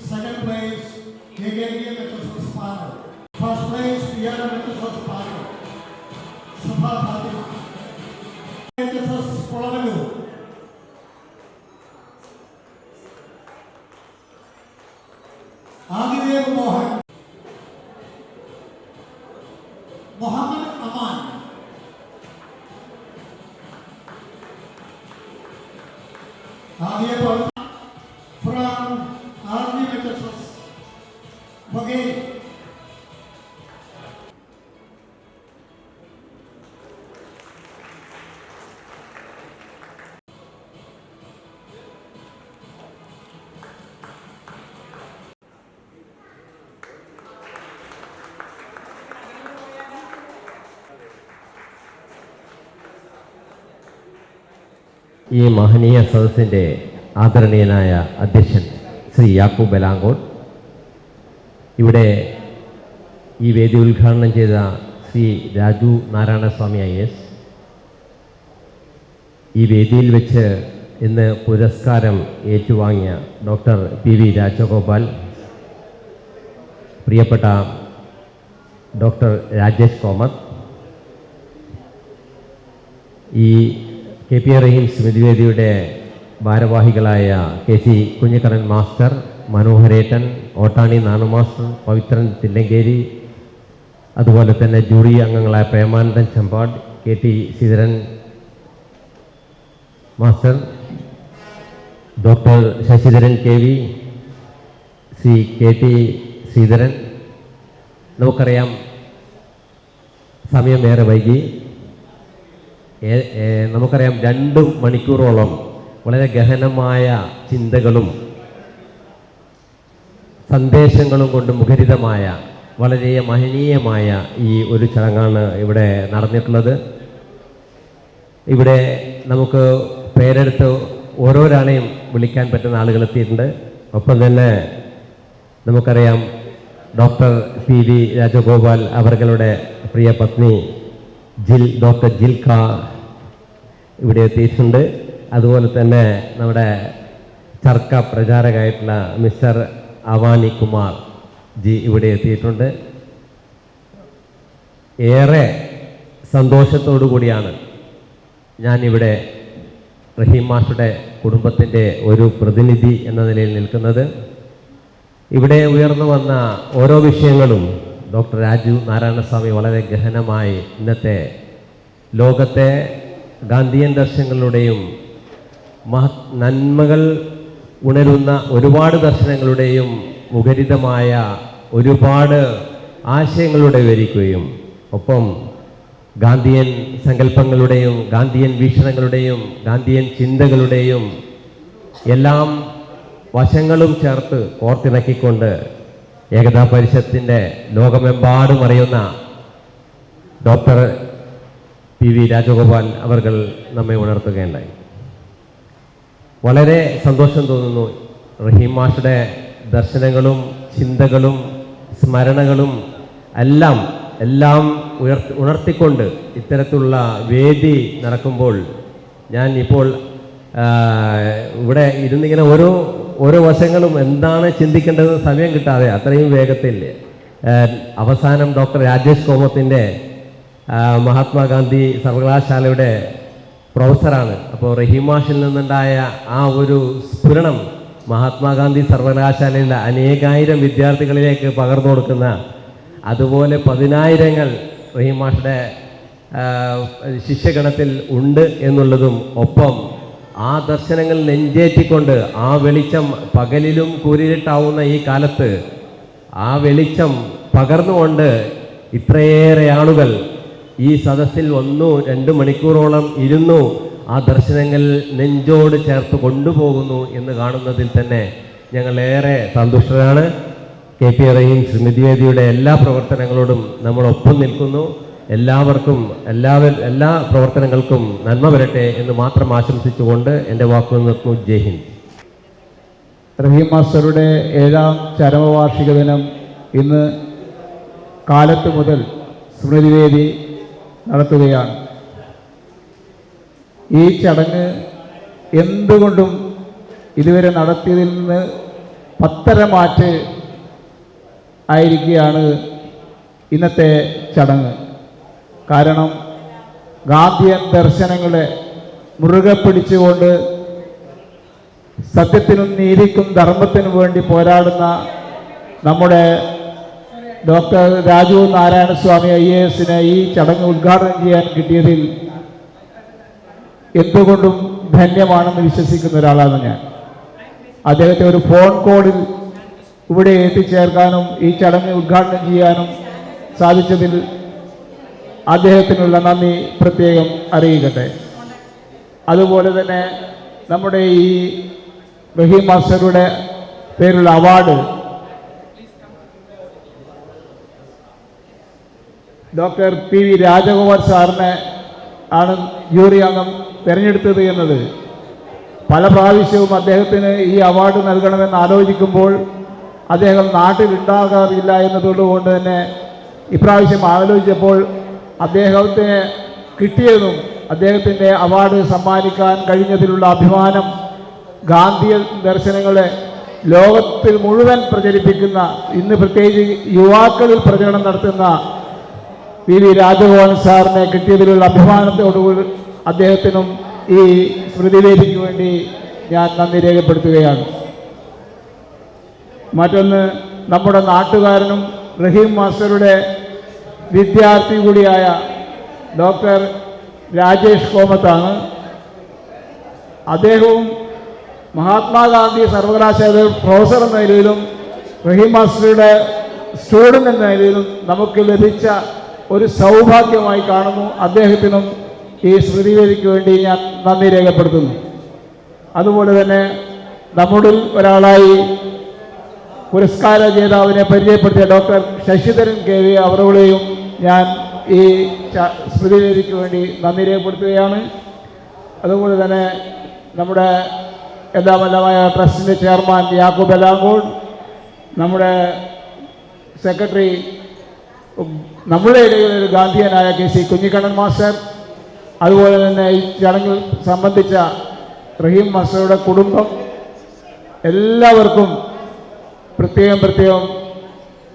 second place KKDMHSS panel, first place PRMHSS panel, Safa Fathima, HSS Kolavallur. Adidev Mohan, Muhammad Aman, Adidev from RGHSS Vakeri. ഈ മഹനീയ സദസ്സിൻ്റെ ആദരണീയനായ അധ്യക്ഷൻ ശ്രീ യാക്കൂബ് ബലാങ്കോട്, ഇവിടെ ഈ വേദി ഉദ്ഘാടനം ചെയ്ത ശ്രീ രാജു നാരായണസ്വാമി IAS, ഈ വേദിയിൽ വെച്ച് ഇന്ന് പുരസ്കാരം ഏറ്റുവാങ്ങിയ ഡോക്ടർ PV രാജഗോപാൽ, പ്രിയപ്പെട്ട ഡോക്ടർ രാജേഷ് കോമത്ത്, ഈ KP റഹീം സ്മൃതിവേദിയുടെ ഭാരവാഹികളായ KC കുഞ്ഞിക്കണ്ണൻ മാസ്റ്റർ, മനോഹരേട്ടൻ, ഓട്ടാണി നാണു മാസ്റ്റർ, പവിത്രൻ തില്ലങ്കേരി, അതുപോലെ തന്നെ ജൂറി അംഗങ്ങളായ Premanandan Chambad, KT Sreedharan master, doctor Sasidharan KV, Sri KT Sreedharan. നമുക്കറിയാം സമയം ഏറെ വൈകി. നമുക്കറിയാം 2 മണിക്കൂറോളം വളരെ ഗഹനമായ ചിന്തകളും സന്ദേശങ്ങളും കൊണ്ട് മുഖരിതമായ വളരെ മഹനീയമായ ഈ ഒരു ചടങ്ങാണ് ഇവിടെ നടന്നിട്ടുള്ളത്. ഇവിടെ നമുക്ക് പേരെടുത്ത് ഓരോരാളെയും വിളിക്കാൻ പറ്റുന്ന ആളുകൾ എത്തിയിട്ടുണ്ട്. ഒപ്പം തന്നെ നമുക്കറിയാം ഡോക്ടർ PV രാജഗോപാൽ അവരുടെ പ്രിയ പത്നി ഡോക്ടർ ജിൽഖ ഇവിടെ എത്തിയിട്ടുണ്ട്. അതുപോലെ തന്നെ നമ്മുടെ ചർക്ക പ്രചാരകമായിട്ടുള്ള മിസ്റ്റർ അവാനി കുമാർ ജി ഇവിടെ എത്തിയിട്ടുണ്ട്. ഏറെ സന്തോഷത്തോടു കൂടിയാണ് ഞാനിവിടെ റഹീം മാഷുടെ കുടുംബത്തിൻ്റെ ഒരു പ്രതിനിധി എന്ന നിലയിൽ നിൽക്കുന്നത്. ഇവിടെ ഉയർന്നു വന്ന ഓരോ വിഷയങ്ങളും ഡോക്ടർ രാജു നാരായണസ്വാമി വളരെ ഗഹനമായി ഇന്നത്തെ ലോകത്തെ ഗാന്ധിയൻ ദർശനങ്ങളുടെയും നന്മകൾ ഉണരുന്ന ഒരുപാട് ദർശനങ്ങളുടെയും മുഖരിതമായ ഒരുപാട് ആശയങ്ങളുടെ വിവരിക്കുകയും ഒപ്പം ഗാന്ധിയൻ സങ്കല്പങ്ങളുടെയും ഗാന്ധിയൻ വീക്ഷണങ്ങളുടെയും ഗാന്ധിയൻ ചിന്തകളുടെയും എല്ലാം വശങ്ങളും ചേർത്ത് കോർത്തിണക്കിക്കൊണ്ട് ഏകതാ പരിഷത്തിൻ്റെ ലോകമെമ്പാടും അറിയുന്ന ഡോക്ടർ PV രാജഗോപാൽ അവർകൾ നമ്മെ ഉണർത്തുകയുണ്ടായി. വളരെ സന്തോഷം തോന്നുന്നു. റഹീം മാഷുടെ ദർശനങ്ങളും ചിന്തകളും സ്മരണകളും എല്ലാം ഉണർത്തിക്കൊണ്ട് ഇത്തരത്തിലുള്ള വേദി നടക്കുമ്പോൾ ഞാൻ ഇപ്പോൾ ഇവിടെ ഇരുന്നിങ്ങനെ ഓരോ വശങ്ങളും എന്താണ് ചിന്തിക്കേണ്ടത് സമയം കിട്ടാതെ അത്രയും വേഗത്തിൽ അവസാനം ഡോക്ടർ രാജേഷ് കോമത്തിൻ്റെ മഹാത്മാഗാന്ധി സർവകലാശാലയുടെ പ്രൊഫസറാണ്. അപ്പോൾ റഹീം മാഷിൽ നിന്നുണ്ടായ ആ ഒരു സ്ഫുരണം മഹാത്മാഗാന്ധി സർവകലാശാലയിലെ അനേകായിരം വിദ്യാർത്ഥികളിലേക്ക് പകർന്നു കൊടുക്കുന്ന അതുപോലെ 10,000 റഹീം മാഷുടെ ശിഷ്യഗണത്തിൽ ഉണ്ട് എന്നുള്ളതും ഒപ്പം ആ ദർശനങ്ങൾ നെഞ്ചേറ്റിക്കൊണ്ട് ആ വെളിച്ചം പകലിലും കൂരിരുട്ടാവുന്ന ഈ കാലത്ത് ആ വെളിച്ചം പകർന്നുകൊണ്ട് ഇത്രയേറെ ആളുകൾ ഈ സദസ്സിൽ 1-2 മണിക്കൂറോളം ഇരുന്നു ആ ദർശനങ്ങൾ നെഞ്ചോട് ചേർത്ത് കൊണ്ടുപോകുന്നു എന്ന് കാണുന്നതിൽ തന്നെ ഞങ്ങളേറെ സന്തുഷ്ടരാണ്. KP റഹീം സ്മൃതിവേദിയുടെ എല്ലാ പ്രവർത്തനങ്ങളോടും നമ്മളൊപ്പം നിൽക്കുന്നു. എല്ലാവർക്കും എല്ലാ പ്രവർത്തനങ്ങൾക്കും നന്മ വരട്ടെ എന്ന് മാത്രം ആശംസിച്ചുകൊണ്ട് എൻ്റെ വാക്കുകൾ നിർത്തുന്നു. ജയ് ഹിന്ദ്. റഹീം മാസ്റ്ററുടെ 7ാം ചരമവാർഷിക ദിനം ഇന്ന് കാലത്ത് മുതൽ സ്മൃതിവേദി നടത്തുകയാണ്. ഈ ചടങ്ങ് എന്തുകൊണ്ടും ഇതുവരെ നടത്തിയതിൽ നിന്ന് 10 മാറ്റ് ആയിരിക്കുകയാണ് ഇന്നത്തെ ചടങ്ങ്. കാരണം ഗാന്ധിയൻ ദർശനങ്ങളെ മുറുകെ പിടിച്ചുകൊണ്ട് സത്യത്തിനും നീതിക്കും ധർമ്മത്തിനും വേണ്ടി പോരാടുന്ന നമ്മുടെ ഡോക്ടർ രാജു നാരായണസ്വാമി IAS-നെ ഈ ചടങ്ങ് ഉദ്ഘാടനം ചെയ്യാൻ കിട്ടിയതിൽ എന്തുകൊണ്ടും ധന്യമാണെന്ന് വിശ്വസിക്കുന്ന ഒരാളാണ് ഞാൻ. അദ്ദേഹത്തെ ഒരു ഫോൺ കോളിൽ ഇവിടെ എത്തിച്ചേർക്കാനും ഈ ചടങ്ങ് ഉദ്ഘാടനം ചെയ്യാനും സാധിച്ചതിൽ അദ്ദേഹത്തിനുള്ള നന്ദി പ്രത്യേകം അറിയിക്കട്ടെ. അതുപോലെ തന്നെ നമ്മുടെ ഈ റഹീം മാസ്റ്ററുടെ പേരുള്ള അവാർഡ് ഡോക്ടർ PV രാജഗോപാൽ സാറിനെ ആണ് ജൂറി അംഗം തിരഞ്ഞെടുത്തത് എന്നത് പല പ്രാവശ്യവും അദ്ദേഹത്തിന് ഈ അവാർഡ് നൽകണമെന്ന് ആലോചിക്കുമ്പോൾ അദ്ദേഹം നാട്ടിലുണ്ടാകാറില്ല എന്നതുകൊണ്ട് തന്നെ ഇപ്രാവശ്യം ആലോചിച്ചപ്പോൾ അദ്ദേഹത്തിന് കിട്ടിയതും അദ്ദേഹത്തിൻ്റെ അവാർഡ് സമ്മാനിക്കാൻ കഴിഞ്ഞതിലുള്ള അഭിമാനം ഗാന്ധിയ ദർശനങ്ങളെ ലോകത്തിൽ മുഴുവൻ പ്രചരിപ്പിക്കുന്ന ഇന്ന് പ്രത്യേകിച്ച് യുവാക്കളിൽ പ്രചരണം നടത്തുന്ന PV രാജഗോപാൽ സാറിനെ കിട്ടിയതിലുള്ള അഭിമാനത്തോടുകൂടി അദ്ദേഹത്തിനും ഈ സ്മൃതിവേദിക്ക് വേണ്ടി ഞാൻ നന്ദി രേഖപ്പെടുത്തുകയാണ്. മറ്റൊന്ന്, നമ്മുടെ നാട്ടുകാരനും റഹീം മാസ്റ്ററുടെ വിദ്യാർത്ഥി കൂടിയായ ഡോക്ടർ രാജേഷ് കോമത്താണ്. അദ്ദേഹവും മഹാത്മാഗാന്ധി സർവകലാശാല പ്രൊഫസർ എന്ന നിലയിലും റഹീം മാസ്റ്ററുടെ സ്റ്റുഡൻ്റ് എന്ന നിലയിലും നമുക്ക് ലഭിച്ച ഒരു സൗഭാഗ്യമായി കാണുന്നു. അദ്ദേഹത്തിനും ഈ സ്മൃതിവേദിക്ക് വേണ്ടി ഞാൻ നന്ദി രേഖപ്പെടുത്തുന്നു. അതുപോലെ തന്നെ നമ്മുടെ ഒരാളായി പുരസ്കാര ജേതാവിനെ പരിചയപ്പെടുത്തിയ ഡോക്ടർ ശശിധരൻ KV അവരുടെയും ഞാൻ ഈ സ്മൃതിവേദിക്ക് വേണ്ടി നന്ദി രേഖപ്പെടുത്തുകയാണ്. അതുപോലെ തന്നെ നമ്മുടെ എല്ലാമല്ലമായ ട്രസ്റ്റിൻ്റെ ചെയർമാൻ യാക്കൂബ് എലാങ്കോട്, നമ്മുടെ സെക്രട്ടറി നമ്മുടെ ഇടയിൽ ഒരു ഗാന്ധിയനായ KC കുഞ്ഞിക്കണ്ണൻ മാസ്റ്റർ, അതുപോലെ തന്നെ ഈ ചടങ്ങിൽ സംബന്ധിച്ച റഹീം മാസ്റ്ററുടെ കുടുംബം, എല്ലാവർക്കും പ്രത്യേകം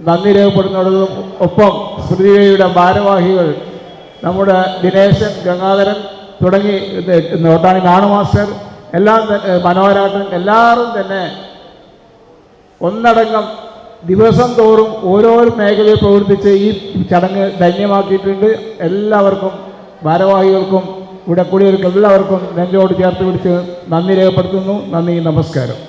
നന്ദി രേഖപ്പെടുന്നതോടൊപ്പം ഒപ്പം സ്മൃതിയുടെ ഭാരവാഹികൾ നമ്മുടെ ദിനേശൻ, ഗംഗാധരൻ തുടങ്ങി നോട്ടാണി നാണു മാസ്റ്റർ, എല്ലാം മനോഹരാട്ടൻ, എല്ലാവരും തന്നെ ഒന്നടങ്കം ദിവസം തോറും ഓരോ മേഖലയിൽ പ്രവർത്തിച്ച് ഈ ചടങ്ങ് ധന്യമാക്കിയിട്ടുണ്ട്. എല്ലാവർക്കും ഭാരവാഹികൾക്കും ഇവിടെ കൂടിയവർക്കും എല്ലാവർക്കും നെഞ്ചോട് ചേർത്ത് പിടിച്ച് നന്ദി രേഖപ്പെടുത്തുന്നു. നന്ദി, നമസ്കാരം.